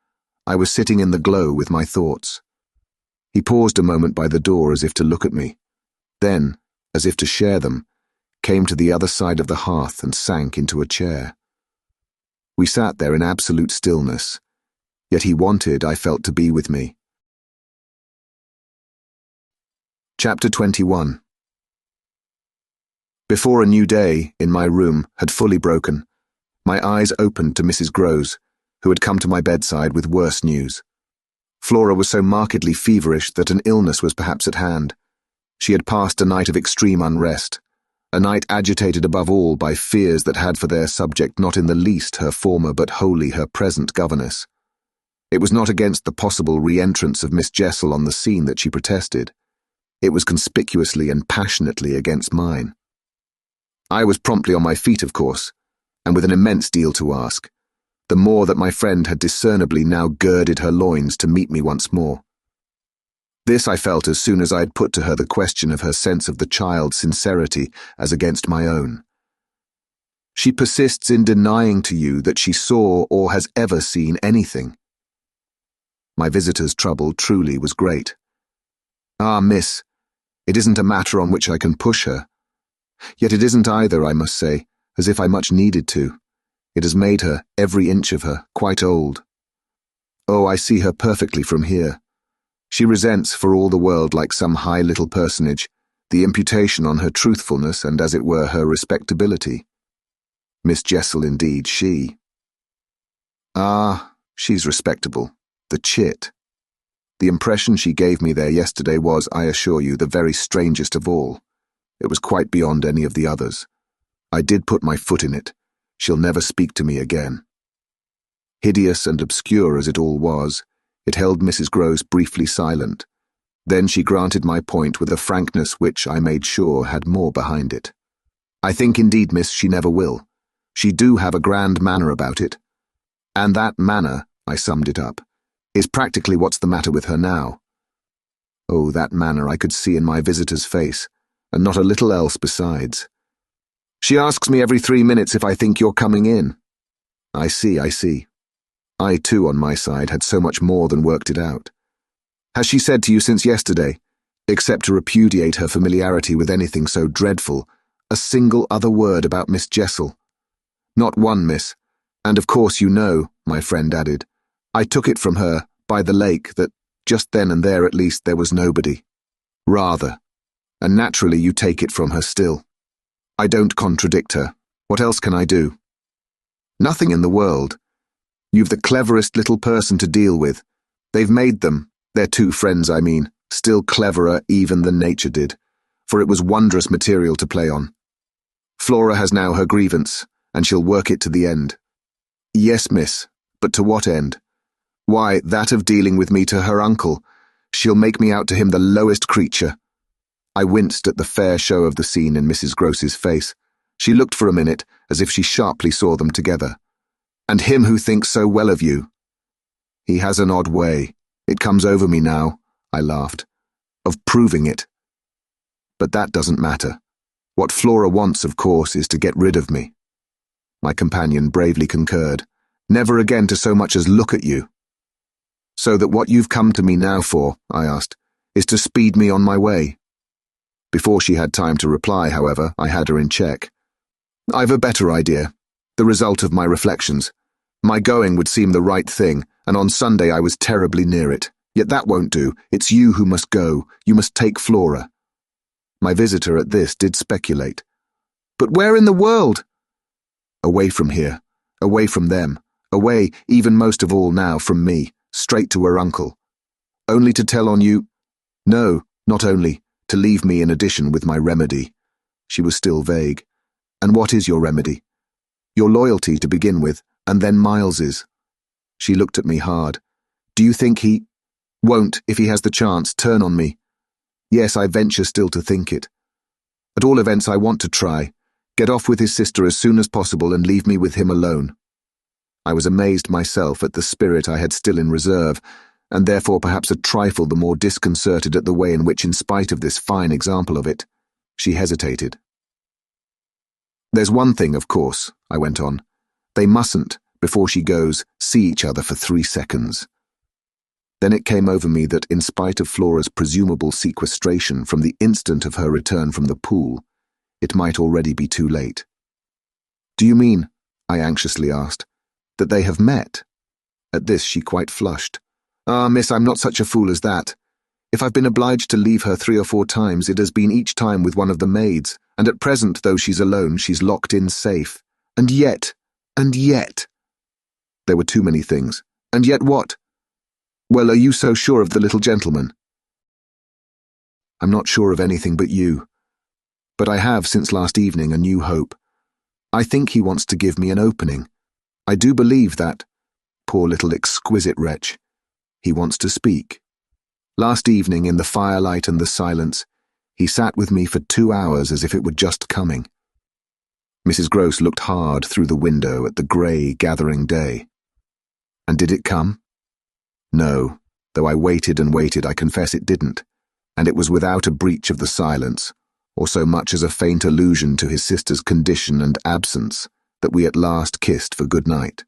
I was sitting in the glow with my thoughts. He paused a moment by the door as if to look at me, then, as if to share them, came to the other side of the hearth and sank into a chair. We sat there in absolute stillness, yet he wanted, I felt, to be with me. Chapter 21. Before a new day, in my room, had fully broken, my eyes opened to Mrs. Grose, who had come to my bedside with worse news. Flora was so markedly feverish that an illness was perhaps at hand. She had passed a night of extreme unrest, a night agitated above all by fears that had for their subject not in the least her former but wholly her present governess. It was not against the possible re-entrance of Miss Jessel on the scene that she protested. It was conspicuously and passionately against mine. I was promptly on my feet, of course, and with an immense deal to ask, the more that my friend had discernibly now girded her loins to meet me once more. This I felt as soon as I had put to her the question of her sense of the child's sincerity as against my own. She persists in denying to you that she saw or has ever seen anything. My visitor's trouble truly was great. Ah, miss, it isn't a matter on which I can push her. Yet it isn't either, I must say, as if I much needed to. It has made her, every inch of her, quite old. Oh, I see her perfectly from here. She resents, for all the world like some high little personage, the imputation on her truthfulness and, as it were, her respectability. Miss Jessel, indeed, she. Ah, she's respectable. The chit. The impression she gave me there yesterday was, I assure you, the very strangest of all. It was quite beyond any of the others. I did put my foot in it. She'll never speak to me again. Hideous and obscure as it all was, it held Mrs. Grose briefly silent. Then she granted my point with a frankness which, I made sure, had more behind it. I think indeed, miss, she never will. She do have a grand manner about it. And that manner, I summed it up, is practically what's the matter with her now. Oh, that manner I could see in my visitor's face, and not a little else besides. She asks me every 3 minutes if I think you're coming in. I see. I, too, on my side, had so much more than worked it out. Has she said to you since yesterday, except to repudiate her familiarity with anything so dreadful, a single other word about Miss Jessel? Not one, miss. And of course you know, my friend added, I took it from her, by the lake, that just then and there at least there was nobody. Rather. And naturally you take it from her still. I don't contradict her. What else can I do? Nothing in the world. You've the cleverest little person to deal with. They've made them, their two friends I mean, still cleverer even than nature did, for it was wondrous material to play on. Flora has now her grievance, and she'll work it to the end. Yes, miss, but to what end? Why, that of dealing with me to her uncle. She'll make me out to him the lowest creature. I winced at the fair show of the scene in Mrs. Grose's face. She looked for a minute as if she sharply saw them together. And him who thinks so well of you. He has an odd way, it comes over me now, I laughed, of proving it. But that doesn't matter. What Flora wants, of course, is to get rid of me. My companion bravely concurred. Never again to so much as look at you. So that what you've come to me now for, I asked, is to speed me on my way. Before she had time to reply, however, I had her in check. I've a better idea, the result of my reflections. My going would seem the right thing, and on Sunday I was terribly near it. Yet that won't do. It's you who must go. You must take Flora. My visitor at this did speculate. But where in the world? Away from here, away from them, away, even most of all now, from me, straight to her uncle. Only to tell on you? No, not only, to leave me in addition with my remedy. She was still vague. And what is your remedy? Your loyalty to begin with, and then Miles's. She looked at me hard. Do you think he won't, if he has the chance, turn on me? Yes, I venture still to think it. At all events, I want to try. Get off with his sister as soon as possible and leave me with him alone. I was amazed myself at the spirit I had still in reserve, and therefore perhaps a trifle the more disconcerted at the way in which, in spite of this fine example of it, she hesitated. There's one thing, of course, I went on. They mustn't, before she goes, see each other for 3 seconds. Then it came over me that, in spite of Flora's presumable sequestration from the instant of her return from the pool, it might already be too late. Do you mean, I anxiously asked, that they have met? At this she quite flushed. Ah, miss, I'm not such a fool as that. If I've been obliged to leave her 3 or 4 times, it has been each time with one of the maids, and at present, though she's alone, she's locked in safe. And yet. There were too many things. And yet what? Well, are you so sure of the little gentleman? I'm not sure of anything but you. But I have, since last evening, a new hope. I think he wants to give me an opening. I do believe that, poor little exquisite wretch, he wants to speak. Last evening, in the firelight and the silence, he sat with me for 2 hours as if it were just coming. Mrs. Gross looked hard through the window at the grey, gathering day. And did it come? No, though I waited and waited, I confess it didn't, and it was without a breach of the silence, or so much as a faint allusion to his sister's condition and absence, that we at last kissed for good night.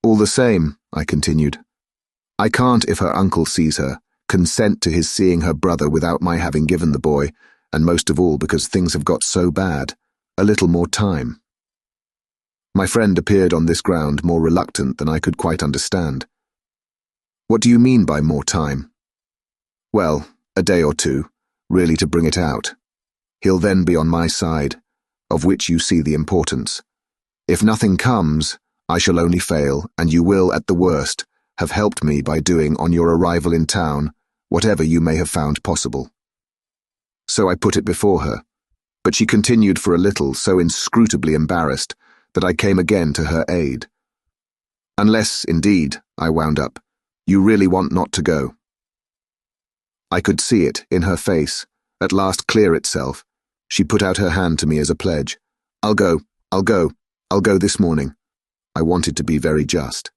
All the same, I continued, I can't, if her uncle sees her, consent to his seeing her brother without my having given the boy, and most of all because things have got so bad, a little more time. My friend appeared on this ground more reluctant than I could quite understand. What do you mean by more time? Well, a day or 2, really to bring it out. He'll then be on my side, of which you see the importance. If nothing comes, I shall only fail, and you will, at the worst, have helped me by doing, on your arrival in town, whatever you may have found possible. So I put it before her, but she continued for a little, so inscrutably embarrassed, that I came again to her aid. Unless, indeed, I wound up, you really want not to go. I could see it, in her face, at last clear itself. She put out her hand to me as a pledge. I'll go this morning. I wanted to be very just.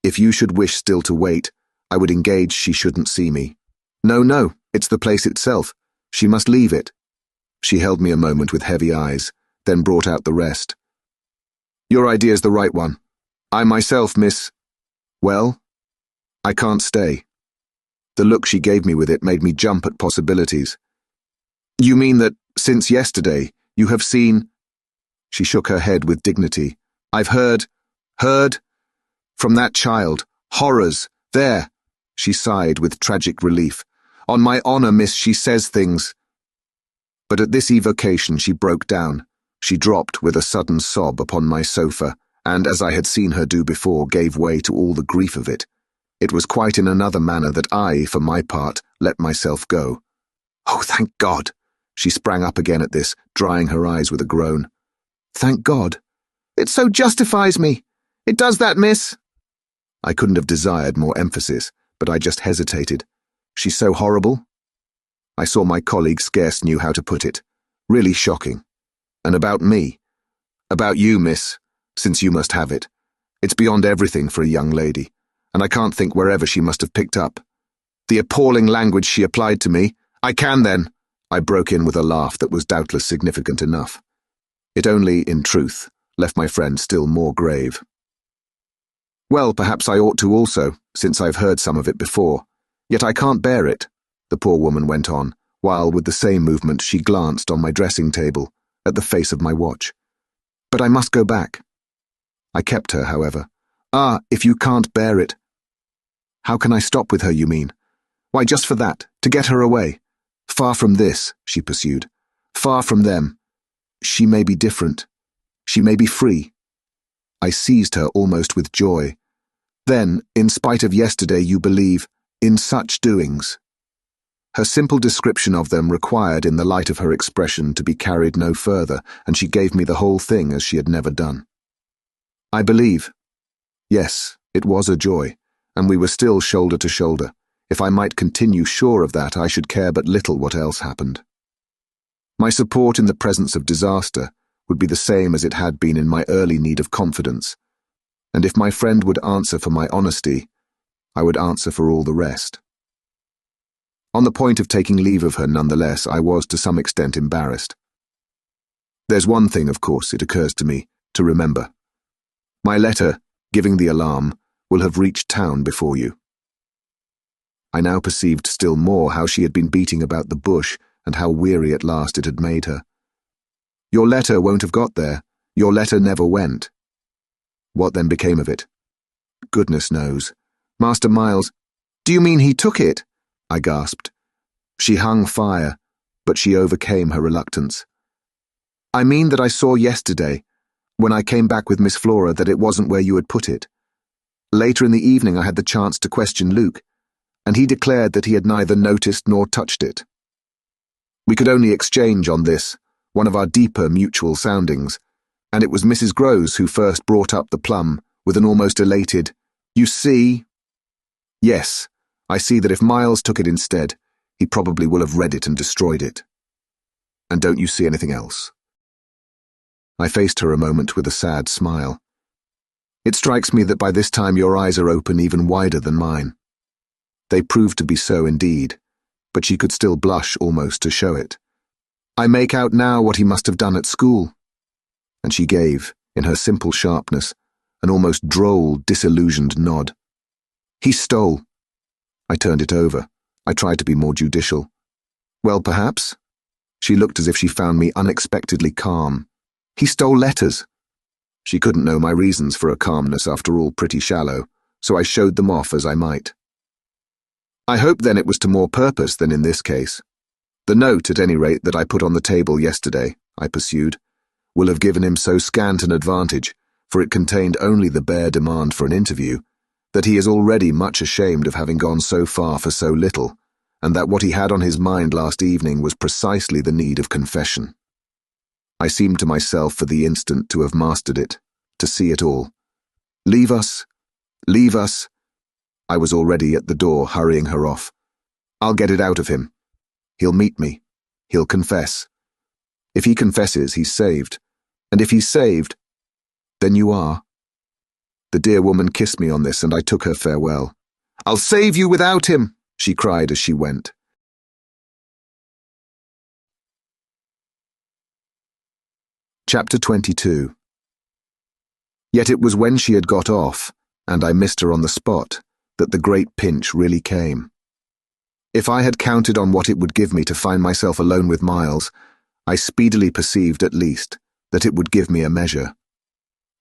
If you should wish still to wait, I would engage she shouldn't see me. No, it's the place itself. She must leave it. She held me a moment with heavy eyes, then brought out the rest. Your idea's the right one. I myself, miss... Well, I can't stay. The look she gave me with it made me jump at possibilities. You mean that, since yesterday, you have seen... She shook her head with dignity. I've heard... From that child. Horrors. There. She sighed with tragic relief. On my honour, miss, she says things. But at this evocation she broke down. She dropped with a sudden sob upon my sofa, and, as I had seen her do before, gave way to all the grief of it. It was quite in another manner that I, for my part, let myself go. Oh, thank God! She sprang up again at this, drying her eyes with a groan. Thank God! It so justifies me! It does that, miss! I couldn't have desired more emphasis, but I just hesitated. She's so horrible? I saw my colleague scarce knew how to put it. Really shocking. And about me? About you, miss, since you must have it. It's beyond everything for a young lady, and I can't think wherever she must have picked up. The appalling language she applied to me. I can then, I broke in with a laugh that was doubtless significant enough. It only, in truth, left my friend still more grave. Well, perhaps I ought to also, since I've heard some of it before. Yet I can't bear it, the poor woman went on, while with the same movement she glanced on my dressing table, at the face of my watch. But I must go back. I kept her, however. Ah, if you can't bear it. How can I stop with her, you mean? Why, just for that, to get her away. Far from this, she pursued. Far from them. She may be different. She may be free. I seized her almost with joy. Then, in spite of yesterday, you believe in such doings. Her simple description of them required, in the light of her expression, to be carried no further, and she gave me the whole thing as she had never done. I believe. Yes, it was a joy, and we were still shoulder to shoulder. If I might continue sure of that, I should care but little what else happened. My support in the presence of disaster would be the same as it had been in my early need of confidence, and if my friend would answer for my honesty, I would answer for all the rest. On the point of taking leave of her nonetheless, I was to some extent embarrassed. There's one thing, of course, it occurs to me, to remember. My letter, giving the alarm, will have reached town before you. I now perceived still more how she had been beating about the bush and how weary at last it had made her. Your letter won't have got there. Your letter never went. What then became of it? Goodness knows. Master Miles, do you mean he took it? I gasped. She hung fire, but she overcame her reluctance. I mean that I saw yesterday, when I came back with Miss Flora, that it wasn't where you had put it. Later in the evening I had the chance to question Luke, and he declared that he had neither noticed nor touched it. We could only exchange on this, one of our deeper mutual soundings, and it was Mrs. Groves who first brought up the plum with an almost elated, "You see?" Yes, I see that if Miles took it instead, he probably will have read it and destroyed it. And don't you see anything else? I faced her a moment with a sad smile. It strikes me that by this time your eyes are open even wider than mine. They proved to be so indeed, but she could still blush almost to show it. I make out now what he must have done at school. And she gave, in her simple sharpness, an almost droll, disillusioned nod. He stole. I turned it over. I tried to be more judicial. Well, perhaps. She looked as if she found me unexpectedly calm. He stole letters. She couldn't know my reasons for a calmness, after all, pretty shallow, so I showed them off as I might. I hope then it was to more purpose than in this case. The note, at any rate, that I put on the table yesterday, I pursued, will have given him so scant an advantage, for it contained only the bare demand for an interview, that he is already much ashamed of having gone so far for so little, and that what he had on his mind last evening was precisely the need of confession. I seemed to myself for the instant to have mastered it, to see it all. Leave us. Leave us. I was already at the door, hurrying her off. I'll get it out of him. He'll meet me. He'll confess. If he confesses, he's saved. And if he's saved, then you are. The dear woman kissed me on this, and I took her farewell. I'll save you without him, she cried as she went. Chapter 22. Yet it was when she had got off, and I missed her on the spot, that the great pinch really came. If I had counted on what it would give me to find myself alone with Miles, I speedily perceived, at least, that it would give me a measure.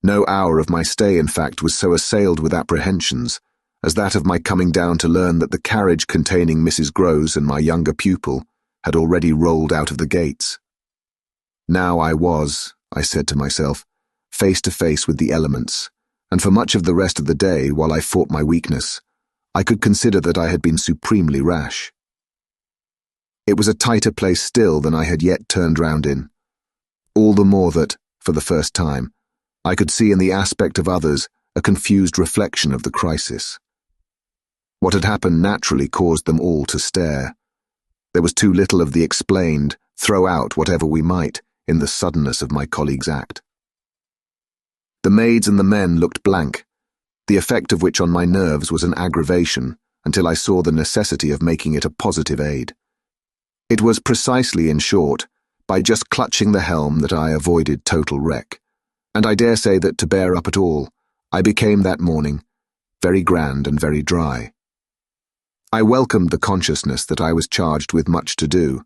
No hour of my stay, in fact, was so assailed with apprehensions as that of my coming down to learn that the carriage containing Mrs. Groves and my younger pupil had already rolled out of the gates. Now I was, I said to myself, face to face with the elements, and for much of the rest of the day, while I fought my weakness, I could consider that I had been supremely rash. It was a tighter place still than I had yet turned round in, all the more that, for the first time, I could see in the aspect of others a confused reflection of the crisis. What had happened naturally caused them all to stare. There was too little of the explained, throw out whatever we might, in the suddenness of my colleague's act. The maids and the men looked blank, the effect of which on my nerves was an aggravation until I saw the necessity of making it a positive aid. It was precisely, in short, by just clutching the helm that I avoided total wreck, and I dare say that to bear up at all, I became that morning very grand and very dry. I welcomed the consciousness that I was charged with much to do,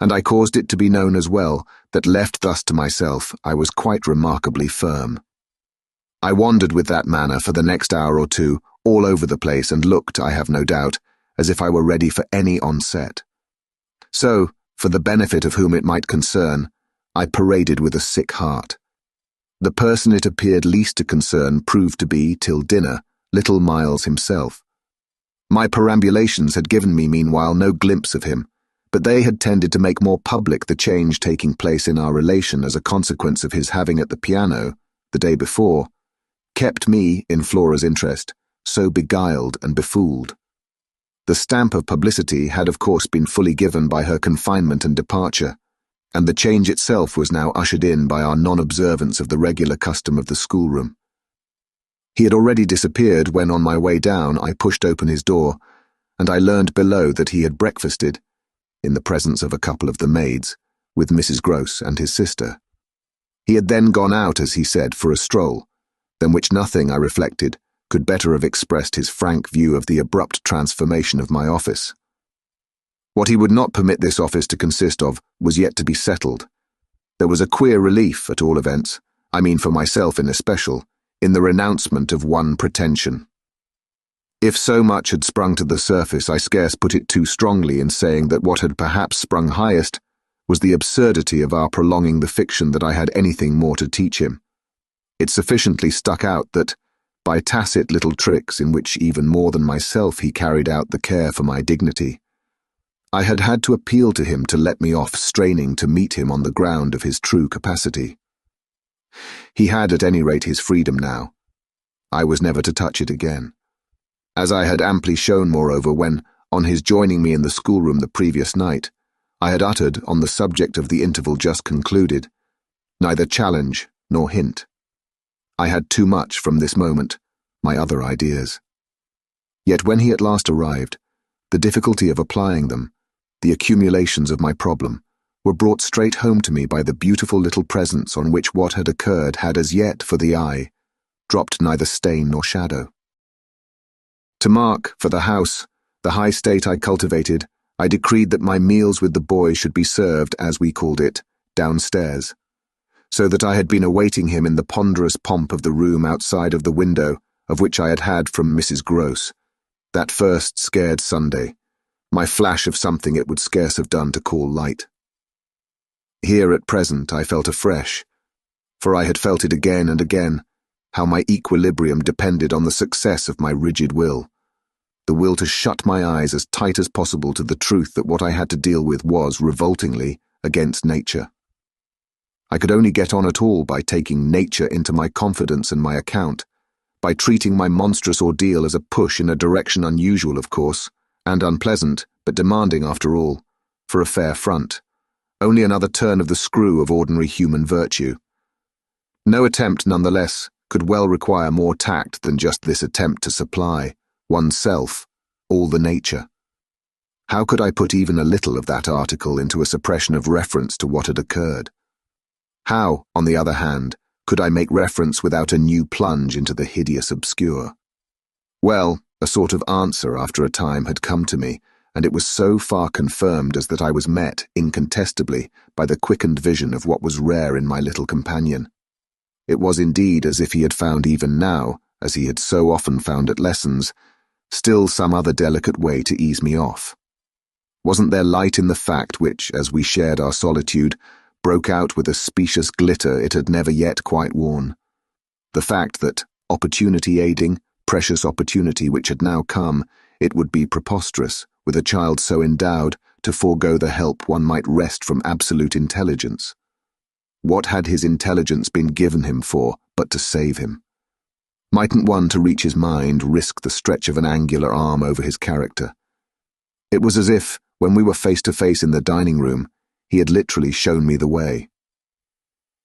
and I caused it to be known as well that left thus to myself I was quite remarkably firm. I wandered with that manner for the next hour or two all over the place and looked, I have no doubt, as if I were ready for any onset. So, for the benefit of whom it might concern, I paraded with a sick heart. The person it appeared least to concern proved to be, till dinner, little Miles himself. My perambulations had given me, meanwhile, no glimpse of him, but they had tended to make more public the change taking place in our relation as a consequence of his having at the piano, the day before, kept me, in Flora's interest, so beguiled and befooled. The stamp of publicity had of course been fully given by her confinement and departure, and the change itself was now ushered in by our non-observance of the regular custom of the schoolroom. He had already disappeared when, on my way down, I pushed open his door, and I learned below that he had breakfasted, in the presence of a couple of the maids, with Mrs. Gross and his sister. He had then gone out, as he said, for a stroll, than which nothing, I reflected, could better have expressed his frank view of the abrupt transformation of my office. What he would not permit this office to consist of was yet to be settled. There was a queer relief, at all events, I mean for myself in especial, in the renouncement of one pretension. If so much had sprung to the surface, I scarce put it too strongly in saying that what had perhaps sprung highest was the absurdity of our prolonging the fiction that I had anything more to teach him. It sufficiently stuck out that, by tacit little tricks in which even more than myself he carried out the care for my dignity, I had had to appeal to him to let me off straining to meet him on the ground of his true capacity. He had at any rate his freedom now. I was never to touch it again. As I had amply shown, moreover, when, on his joining me in the schoolroom the previous night, I had uttered, on the subject of the interval just concluded, neither challenge nor hint. I had too much from this moment, my other ideas. Yet when he at last arrived, the difficulty of applying them, the accumulations of my problem, were brought straight home to me by the beautiful little presence on which what had occurred had as yet, for the eye, dropped neither stain nor shadow. To mark, for the house, the high state I cultivated, I decreed that my meals with the boy should be served, as we called it, downstairs, so that I had been awaiting him in the ponderous pomp of the room outside of the window, of which I had had from Mrs. Gross, that first scared Sunday, my flash of something it would scarce have done to call light. Here at present I felt afresh, for I had felt it again and again, how my equilibrium depended on the success of my rigid will, the will to shut my eyes as tight as possible to the truth that what I had to deal with was, revoltingly, against nature. I could only get on at all by taking nature into my confidence and my account, by treating my monstrous ordeal as a push in a direction unusual, of course, and unpleasant, but demanding, after all, for a fair front, only another turn of the screw of ordinary human virtue. No attempt, nonetheless, could well require more tact than just this attempt to supply, oneself, all the nature. How could I put even a little of that article into a suppression of reference to what had occurred? How, on the other hand, could I make reference without a new plunge into the hideous obscure? Well, a sort of answer after a time had come to me, and it was so far confirmed as that I was met, incontestably, by the quickened vision of what was rare in my little companion. It was indeed as if he had found even now, as he had so often found at lessons, still some other delicate way to ease me off. Wasn't there light in the fact which, as we shared our solitude, broke out with a specious glitter it had never yet quite worn? The fact that, opportunity aiding, precious opportunity which had now come, it would be preposterous, with a child so endowed, to forego the help one might wrest from absolute intelligence. What had his intelligence been given him for but to save him? Mightn't one, to reach his mind, risk the stretch of an angular arm over his character? It was as if, when we were face to face in the dining room, he had literally shown me the way.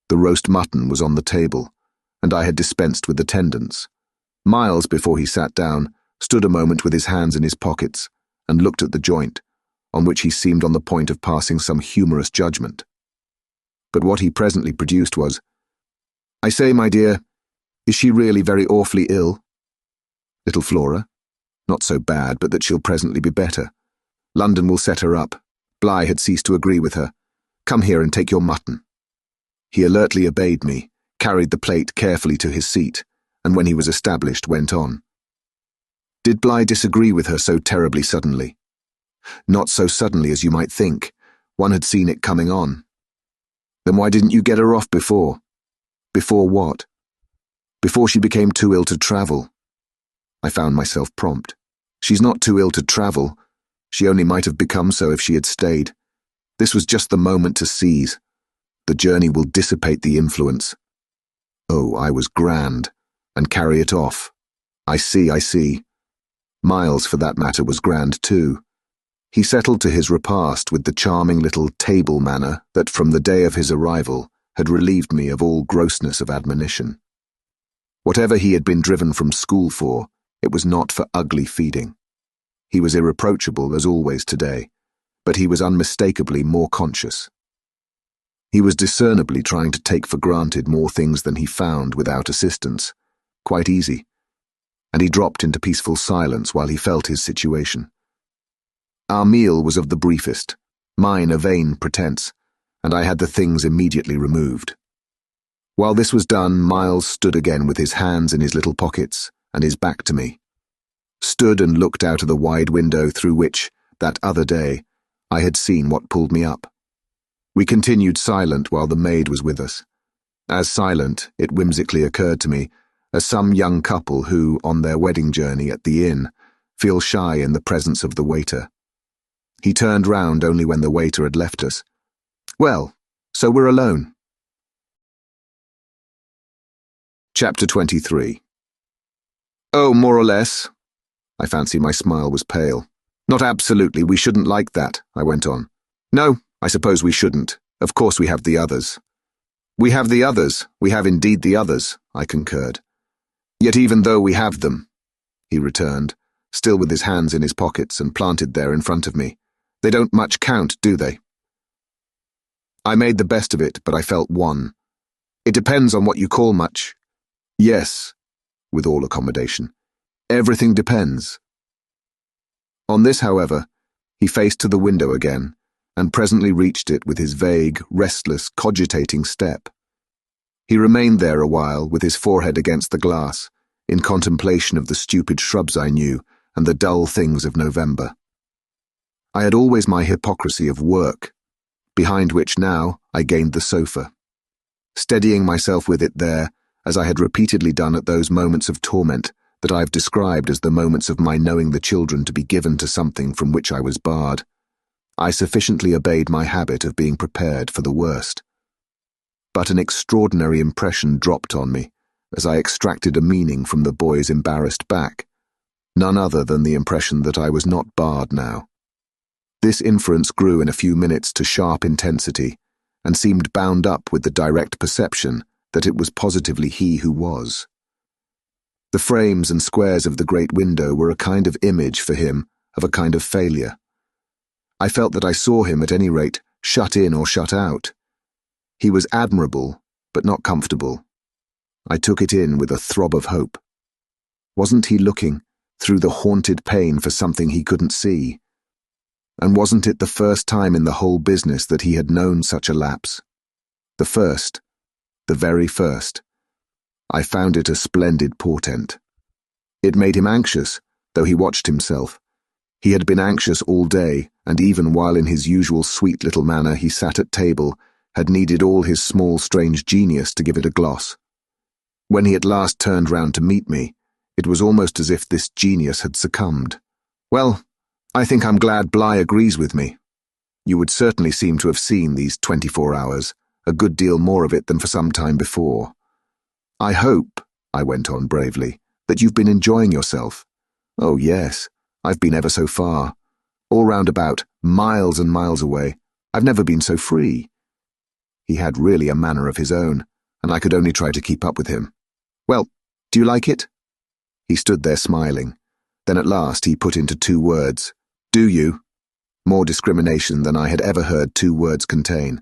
The roast mutton was on the table, and I had dispensed with attendance. Miles, before he sat down, stood a moment with his hands in his pockets, and looked at the joint, on which he seemed on the point of passing some humorous judgment. But what he presently produced was, "I say, my dear, is she really very awfully ill?" "Little Flora? Not so bad, but that she'll presently be better. London will set her up. Bligh had ceased to agree with her. Come here and take your mutton." He alertly obeyed me, carried the plate carefully to his seat, and when he was established went on. "Did Bligh disagree with her so terribly suddenly?" "Not so suddenly as you might think. One had seen it coming on." "Then why didn't you get her off before?" "Before what?" "Before she became too ill to travel." I found myself prompt. She's not too ill to travel. She only might have become so if she had stayed. This was just the moment to seize. The journey will dissipate the influence. Oh, I was grand, and carry it off. I see. Miles, for that matter, was grand too. He settled to his repast with the charming little table manner that, from the day of his arrival, had relieved me of all grossness of admonition. Whatever he had been driven from school for, it was not for ugly feeding. He was irreproachable, as always today, but he was unmistakably more conscious. He was discernibly trying to take for granted more things than he found without assistance. Quite easy. And he dropped into peaceful silence while he felt his situation. Our meal was of the briefest, mine a vain pretense, and I had the things immediately removed. While this was done, Miles stood again with his hands in his little pockets and his back to me. Stood and looked out of the wide window through which, that other day, I had seen what pulled me up. We continued silent while the maid was with us. As silent, it whimsically occurred to me, as some young couple who, on their wedding journey at the inn, feel shy in the presence of the waiter. He turned round only when the waiter had left us. Well, so we're alone. Chapter 23. Oh, more or less. I fancy my smile was pale. Not absolutely, we shouldn't like that, I went on. No, I suppose we shouldn't. Of course we have the others. We have the others, we have indeed the others, I concurred. Yet even though we have them, he returned, still with his hands in his pockets and planted there in front of me, they don't much count, do they? I made the best of it, but I felt won. It depends on what you call much. Yes, with all accommodation. Everything depends. On this, however, he faced to the window again, and presently reached it with his vague, restless, cogitating step. He remained there a while with his forehead against the glass, in contemplation of the stupid shrubs I knew and the dull things of November. I had always my hypocrisy of work, behind which now I gained the sofa. Steadying myself with it there, as I had repeatedly done at those moments of torment that I have described as the moments of my knowing the children to be given to something from which I was barred, I sufficiently obeyed my habit of being prepared for the worst. But an extraordinary impression dropped on me as I extracted a meaning from the boy's embarrassed back, none other than the impression that I was not barred now. This inference grew in a few minutes to sharp intensity, and seemed bound up with the direct perception that it was positively he who was. The frames and squares of the great window were a kind of image for him of a kind of failure. I felt that I saw him, at any rate, shut in or shut out. He was admirable, but not comfortable. I took it in with a throb of hope. Wasn't he looking, through the haunted pane, for something he couldn't see? And wasn't it the first time in the whole business that he had known such a lapse? The first, the very first. I found it a splendid portent. It made him anxious, though he watched himself. He had been anxious all day, and even while in his usual sweet little manner he sat at table, had needed all his small strange genius to give it a gloss. When he at last turned round to meet me, it was almost as if this genius had succumbed. Well, I think I'm glad Bly agrees with me. You would certainly seem to have seen these 24 hours, a good deal more of it than for some time before. I hope, I went on bravely, that you've been enjoying yourself. Oh, yes, I've been ever so far. All round about, miles and miles away. I've never been so free. He had really a manner of his own, and I could only try to keep up with him. Well, do you like it? He stood there smiling. Then at last he put into 2 words. Do you? More discrimination than I had ever heard 2 words contain.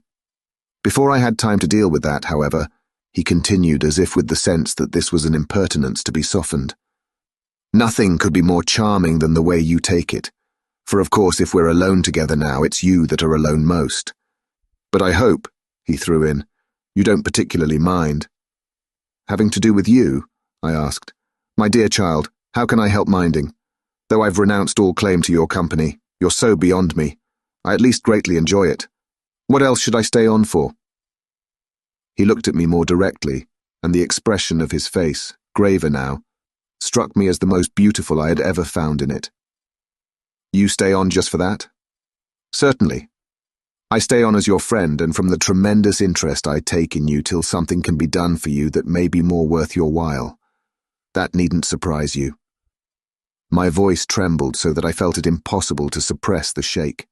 Before I had time to deal with that, however, he continued as if with the sense that this was an impertinence to be softened. Nothing could be more charming than the way you take it, for of course if we're alone together now, it's you that are alone most. But I hope, he threw in, you don't particularly mind. Having to do with you? I asked. My dear child, how can I help minding? Though I've renounced all claim to your company, you're so beyond me. I at least greatly enjoy it. What else should I stay on for? He looked at me more directly, and the expression of his face, graver now, struck me as the most beautiful I had ever found in it. You stay on just for that? Certainly. I stay on as your friend, and from the tremendous interest I take in you till something can be done for you that may be more worth your while. That needn't surprise you. My voice trembled so that I felt it impossible to suppress the shake.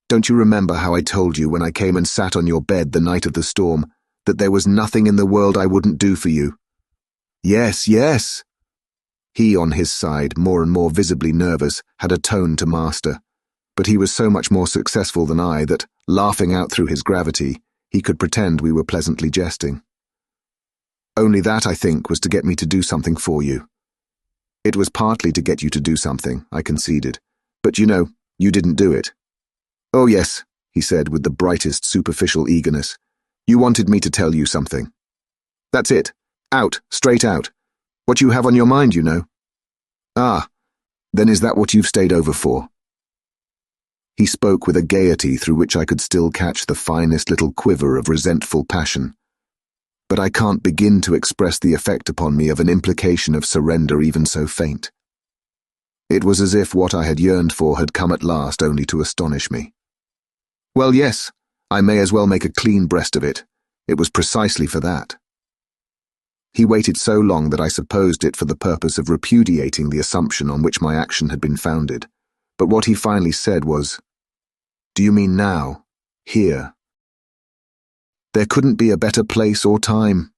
Don't you remember how I told you when I came and sat on your bed the night of the storm that there was nothing in the world I wouldn't do for you? Yes, yes. He, on his side, more and more visibly nervous, had a tone to master, but he was so much more successful than I that, laughing out through his gravity, he could pretend we were pleasantly jesting. Only that, I think, was to get me to do something for you. It was partly to get you to do something, I conceded, but you know, you didn't do it. Oh yes, he said with the brightest superficial eagerness. You wanted me to tell you something. That's it. Out, straight out. What you have on your mind, you know. Ah, then is that what you've stayed over for? He spoke with a gaiety through which I could still catch the finest little quiver of resentful passion. But I can't begin to express the effect upon me of an implication of surrender even so faint. It was as if what I had yearned for had come at last only to astonish me. Well, yes, I may as well make a clean breast of it. It was precisely for that. He waited so long that I supposed it for the purpose of repudiating the assumption on which my action had been founded, but what he finally said was, "Do you mean now? Here?" There couldn't be a better place or time.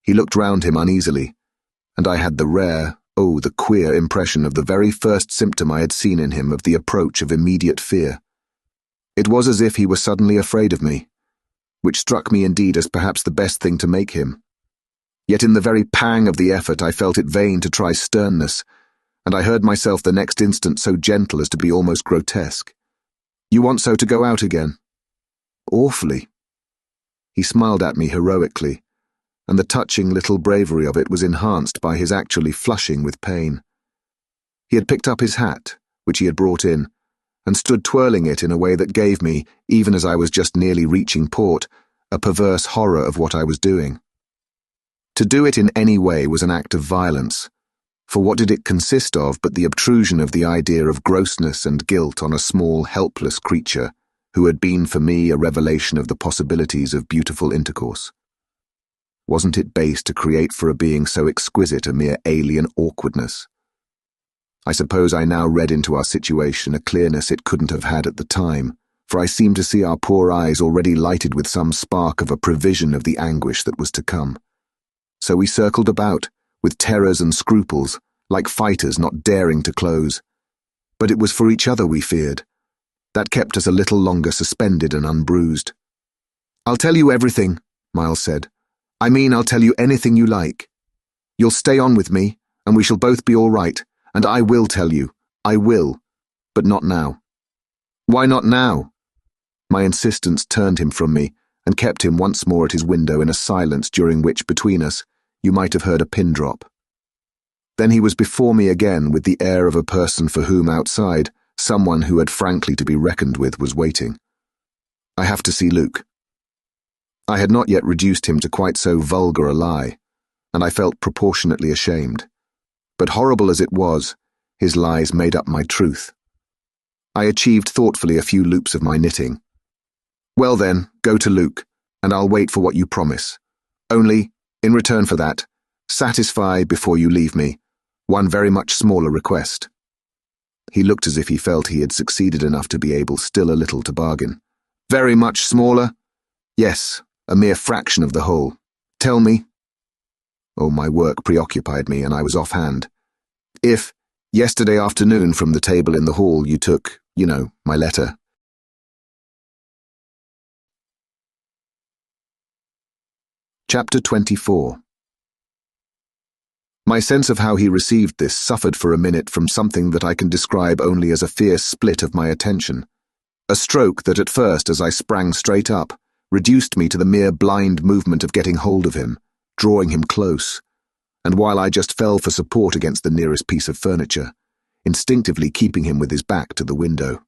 He looked round him uneasily, and I had the rare, the queer impression of the very first symptom I had seen in him of the approach of immediate fear. It was as if he were suddenly afraid of me, which struck me indeed as perhaps the best thing to make him. Yet in the very pang of the effort I felt it vain to try sternness, and I heard myself the next instant so gentle as to be almost grotesque. "You want so to go out again?" "Awfully." He smiled at me heroically, and the touching little bravery of it was enhanced by his actually flushing with pain. He had picked up his hat, which he had brought in, and stood twirling it in a way that gave me, even as I was just nearly reaching port, a perverse horror of what I was doing. To do it in any way was an act of violence, for what did it consist of but the obtrusion of the idea of grossness and guilt on a small, helpless creature who had been for me a revelation of the possibilities of beautiful intercourse? Wasn't it base to create for a being so exquisite a mere alien awkwardness? I suppose I now read into our situation a clearness it couldn't have had at the time, for I seemed to see our poor eyes already lighted with some spark of a prevision of the anguish that was to come. So we circled about, with terrors and scruples, like fighters not daring to close. But it was for each other we feared. That kept us a little longer suspended and unbruised. "I'll tell you everything," Miles said. "I mean, I'll tell you anything you like. You'll stay on with me, and we shall both be all right, and I will tell you. I will. But not now." "Why not now?" My insistence turned him from me, and kept him once more at his window in a silence during which, between us, you might have heard a pin drop. Then he was before me again with the air of a person for whom outside, someone who had frankly to be reckoned with was waiting. "I have to see Luke." I had not yet reduced him to quite so vulgar a lie, and I felt proportionately ashamed. But horrible as it was, his lies made up my truth. I achieved thoughtfully a few loops of my knitting. "Well then, go to Luke, and I'll wait for what you promise. Only, in return for that, satisfy, before you leave me, one very much smaller request." He looked as if he felt he had succeeded enough to be able still a little to bargain. "Very much smaller?" "Yes, a mere fraction of the whole. Tell me." Oh, my work preoccupied me, and I was offhand. "If, yesterday afternoon from the table in the hall, you took, my letter." Chapter 24. My sense of how he received this suffered for a minute from something that I can describe only as a fierce split of my attention. A stroke that at first, as I sprang straight up, reduced me to the mere blind movement of getting hold of him, drawing him close, and while I just fell for support against the nearest piece of furniture, instinctively keeping him with his back to the window.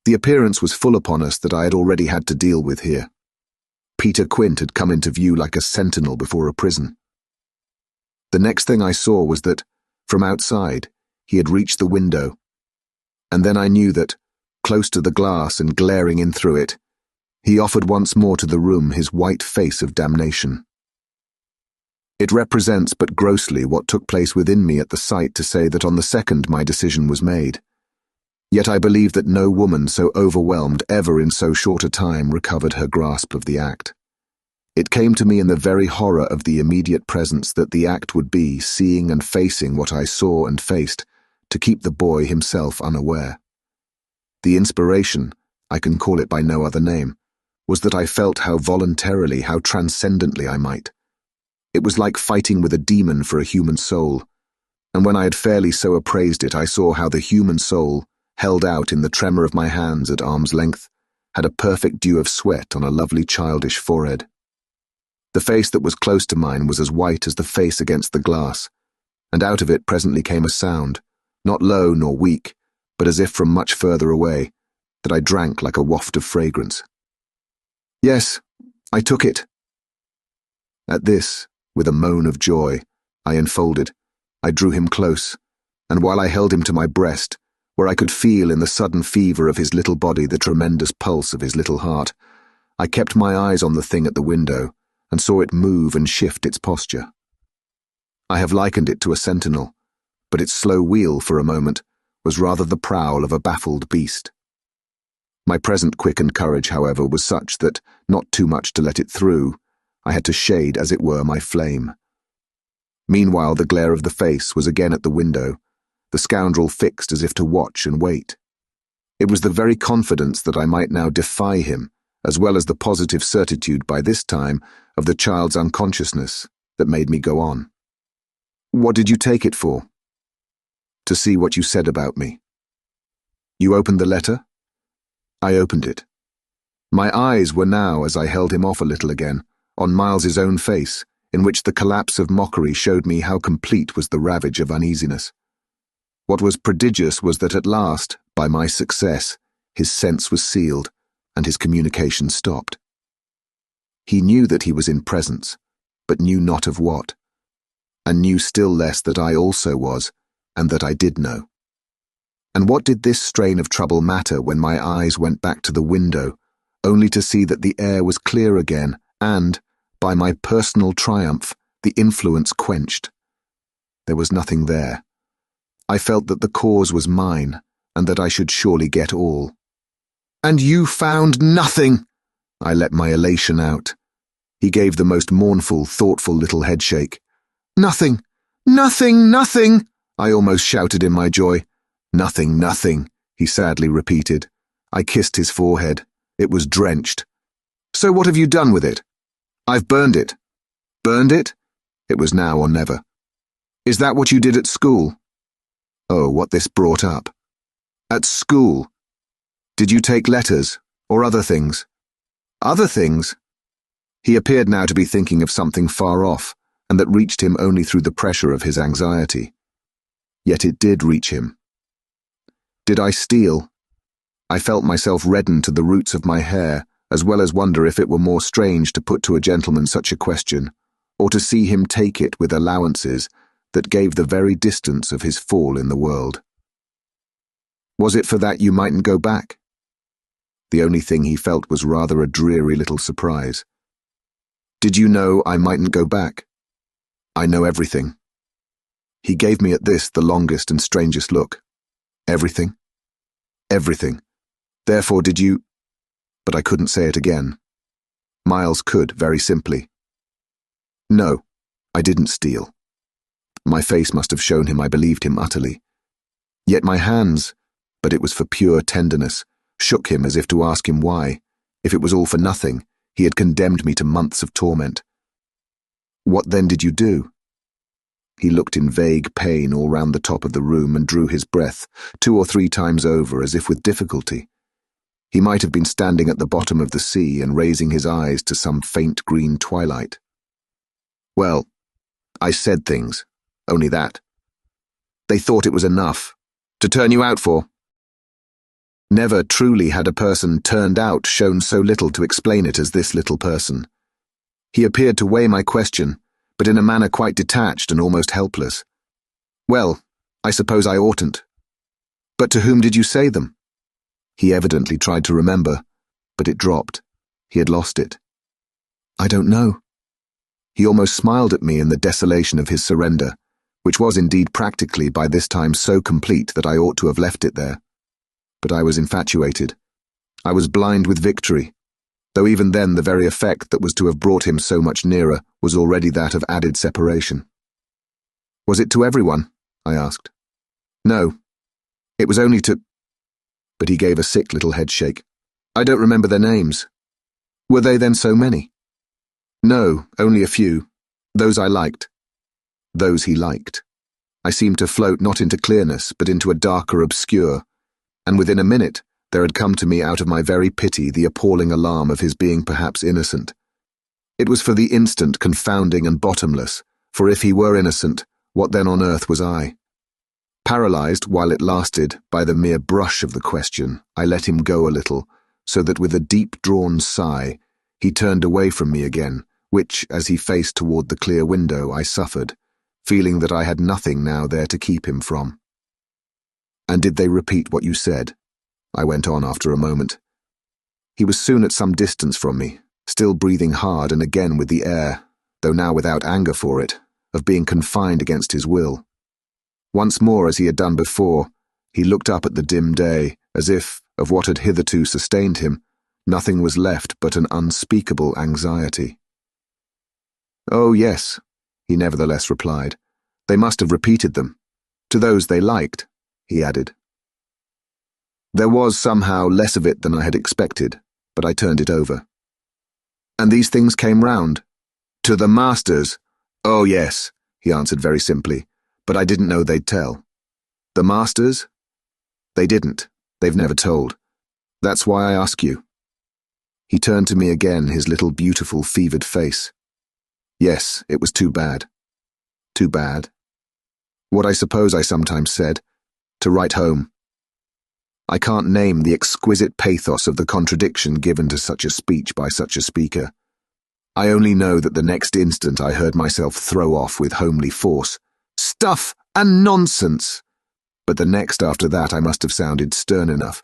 The appearance was full upon us that I had already had to deal with here. Peter Quint had come into view like a sentinel before a prison. The next thing I saw was that, from outside, he had reached the window, And then I knew that, close to the glass and glaring in through it, he offered once more to the room his white face of damnation. It represents but grossly what took place within me at the sight to say that on the second my decision was made. Yet I believe that no woman so overwhelmed ever in so short a time recovered her grasp of the act. It came to me in the very horror of the immediate presence that the act would be seeing and facing what I saw and faced, to keep the boy himself unaware. The inspiration, I can call it by no other name, was that I felt how voluntarily, how transcendently I might. It was like fighting with a demon for a human soul, and when I had fairly so appraised it, I saw how the human soul, held out in the tremor of my hands at arm's length, had a perfect dew of sweat on a lovely childish forehead. The face that was close to mine was as white as the face against the glass, and out of it presently came a sound, not low nor weak, but as if from much further away, that I drank like a waft of fragrance. Yes, I took it. At this, with a moan of joy, I unfolded. I drew him close, and while I held him to my breast, where I could feel in the sudden fever of his little body the tremendous pulse of his little heart, I kept my eyes on the thing at the window, and saw it move and shift its posture. I have likened it to a sentinel, but its slow wheel for a moment was rather the prowl of a baffled beast. My present quickened courage, however, was such that, not too much to let it through, I had to shade, as it were, my flame. Meanwhile the glare of the face was again at the window, the scoundrel fixed as if to watch and wait. It was the very confidence that I might now defy him, as well as the positive certitude by this time of the child's unconsciousness, that made me go on. What did you take it for? To see what you said about me. You opened the letter? I opened it. My eyes were now, as I held him off a little again, on Miles's own face, in which the collapse of mockery showed me how complete was the ravage of uneasiness. What was prodigious was that at last, by my success, his sense was sealed, and his communication stopped. He knew that he was in presence, but knew not of what, and knew still less that I also was, and that I did know. And what did this strain of trouble matter when my eyes went back to the window, only to see that the air was clear again, and, by my personal triumph, the influence quenched? There was nothing there. I felt that the cause was mine, and that I should surely get all. And you found nothing! I let my elation out. He gave the most mournful, thoughtful little headshake. Nothing! Nothing! Nothing! I almost shouted in my joy. Nothing, nothing, he sadly repeated. I kissed his forehead. It was drenched. So what have you done with it? I've burned it. Burned it? It was now or never. Is that what you did at school? Oh, what this brought up. At school? Did you take letters, or other things? Other things? He appeared now to be thinking of something far off, and that reached him only through the pressure of his anxiety. Yet it did reach him. Did I steal? I felt myself redden to the roots of my hair, as well as wonder if it were more strange to put to a gentleman such a question, or to see him take it with allowances that gave the very distance of his fall in the world. Was it for that you mightn't go back? The only thing he felt was rather a dreary little surprise. Did you know I mightn't go back? I know everything. He gave me at this the longest and strangest look. Everything? Everything. Therefore did you... But I couldn't say it again. Miles could, very simply. No, I didn't steal. My face must have shown him I believed him utterly. Yet my hands, but it was for pure tenderness, shook him as if to ask him why, if it was all for nothing, he had condemned me to months of torment. What then did you do? He looked in vague pain all round the top of the room and drew his breath 2 or 3 times over as if with difficulty. He might have been standing at the bottom of the sea and raising his eyes to some faint green twilight. Well, I said things, only that. They thought it was enough, to turn you out for. Never truly had a person turned out shown so little to explain it as this little person. He appeared to weigh my question, but in a manner quite detached and almost helpless. Well, I suppose I oughtn't. But to whom did you say them? He evidently tried to remember, but it dropped. He had lost it. I don't know. He almost smiled at me in the desolation of his surrender, which was indeed practically by this time so complete that I ought to have left it there. But I was infatuated. I was blind with victory, though even then the very effect that was to have brought him so much nearer was already that of added separation. Was it to everyone? I asked. No. It was only to... But he gave a sick little headshake. I don't remember their names. Were they then so many? No, only a few. Those I liked. Those he liked. I seemed to float not into clearness, but into a darker obscure, and within a minute there had come to me out of my very pity the appalling alarm of his being perhaps innocent. It was for the instant confounding and bottomless, for if he were innocent, what then on earth was I? Paralyzed, while it lasted, by the mere brush of the question, I let him go a little, so that with a deep-drawn sigh, he turned away from me again, which, as he faced toward the clear window, I suffered, feeling that I had nothing now there to keep him from. And did they repeat what you said? I went on after a moment. He was soon at some distance from me, still breathing hard and again with the air, though now without anger for it, of being confined against his will. Once more, as he had done before, he looked up at the dim day, as if, of what had hitherto sustained him, nothing was left but an unspeakable anxiety. Oh, yes, he nevertheless replied. They must have repeated them. To those they liked, he added. There was somehow less of it than I had expected, but I turned it over. And these things came round? To the masters? Oh, yes, he answered very simply, but I didn't know they'd tell. The masters? They didn't. They've never told. That's why I ask you. He turned to me again, his little beautiful fevered face. Yes, it was too bad. Too bad. What I suppose I sometimes said, to write home. I can't name the exquisite pathos of the contradiction given to such a speech by such a speaker. I only know that the next instant I heard myself throw off with homely force, "Stuff and nonsense!" But the next after that I must have sounded stern enough.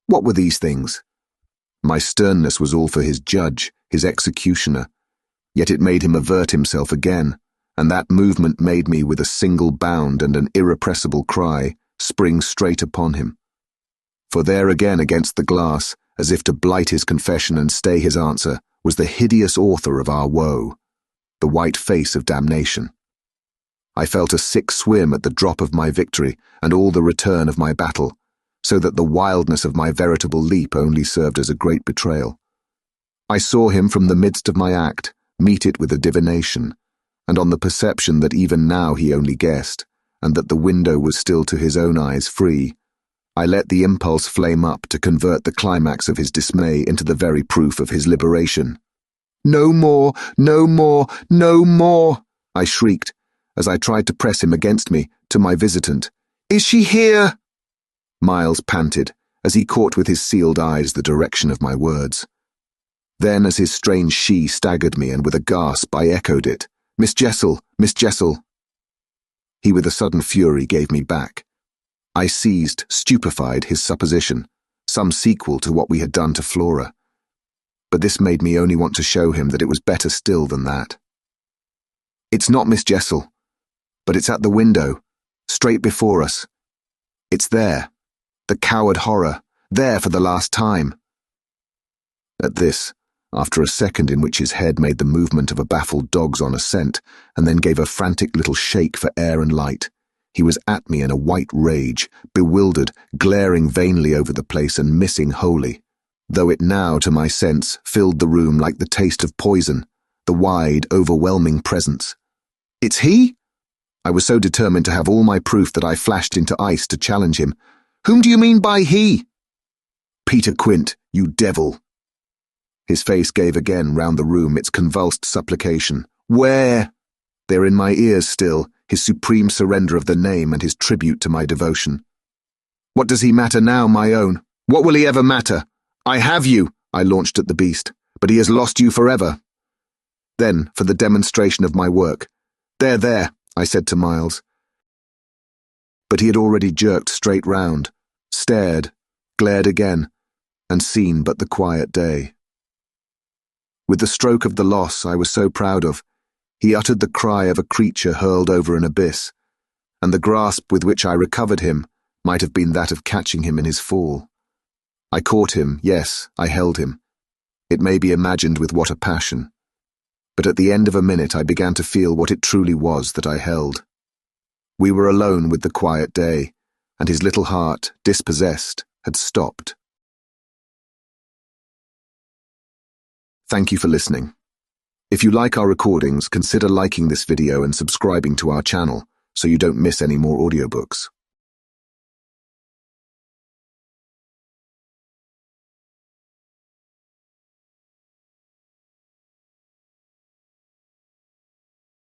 What were these things? My sternness was all for his judge, his executioner, yet it made him avert himself again, and that movement made me, with a single bound and an irrepressible cry, spring straight upon him. For there again against the glass, as if to blight his confession and stay his answer, was the hideous author of our woe, the white face of damnation. I felt a sick swim at the drop of my victory and all the return of my battle, so that the wildness of my veritable leap only served as a great betrayal. I saw him from the midst of my act, meet it with a divination, and on the perception that even now he only guessed, and that the window was still to his own eyes free, I let the impulse flame up to convert the climax of his dismay into the very proof of his liberation. "No more, no more, no more!" I shrieked, as I tried to press him against me, to my visitant. "Is she here?" Miles panted, as he caught with his sealed eyes the direction of my words. Then, as his strange she staggered me, and with a gasp I echoed it, "Miss Jessel, Miss Jessel." He with a sudden fury gave me back. I seized, stupefied, his supposition, some sequel to what we had done to Flora. But this made me only want to show him that it was better still than that. "It's not Miss Jessel, but it's at the window, straight before us. It's there, the coward horror, there for the last time." At this, after a second in which his head made the movement of a baffled dog's on a scent, and then gave a frantic little shake for air and light, he was at me in a white rage, bewildered, glaring vainly over the place and missing wholly, though it now, to my sense, filled the room like the taste of poison, the wide, overwhelming presence. "It's he?" I was so determined to have all my proof that I flashed into ice to challenge him. "Whom do you mean by he?" "Peter Quint, you devil." His face gave again round the room its convulsed supplication. "Where?" They're in my ears still, his supreme surrender of the name and his tribute to my devotion. "What does he matter now, my own? What will he ever matter? I have you," I launched at the beast, "but he has lost you forever." Then, for the demonstration of my work, There, I said to Miles. But he had already jerked straight round, stared, glared again, and seen but the quiet day. With the stroke of the loss I was so proud of, he uttered the cry of a creature hurled over an abyss, and the grasp with which I recovered him might have been that of catching him in his fall. I caught him, yes, I held him. It may be imagined with what a passion. But at the end of a minute I began to feel what it truly was that I held. We were alone with the quiet day, and his little heart, dispossessed, had stopped. Thank you for listening. If you like our recordings, consider liking this video and subscribing to our channel so you don't miss any more audiobooks.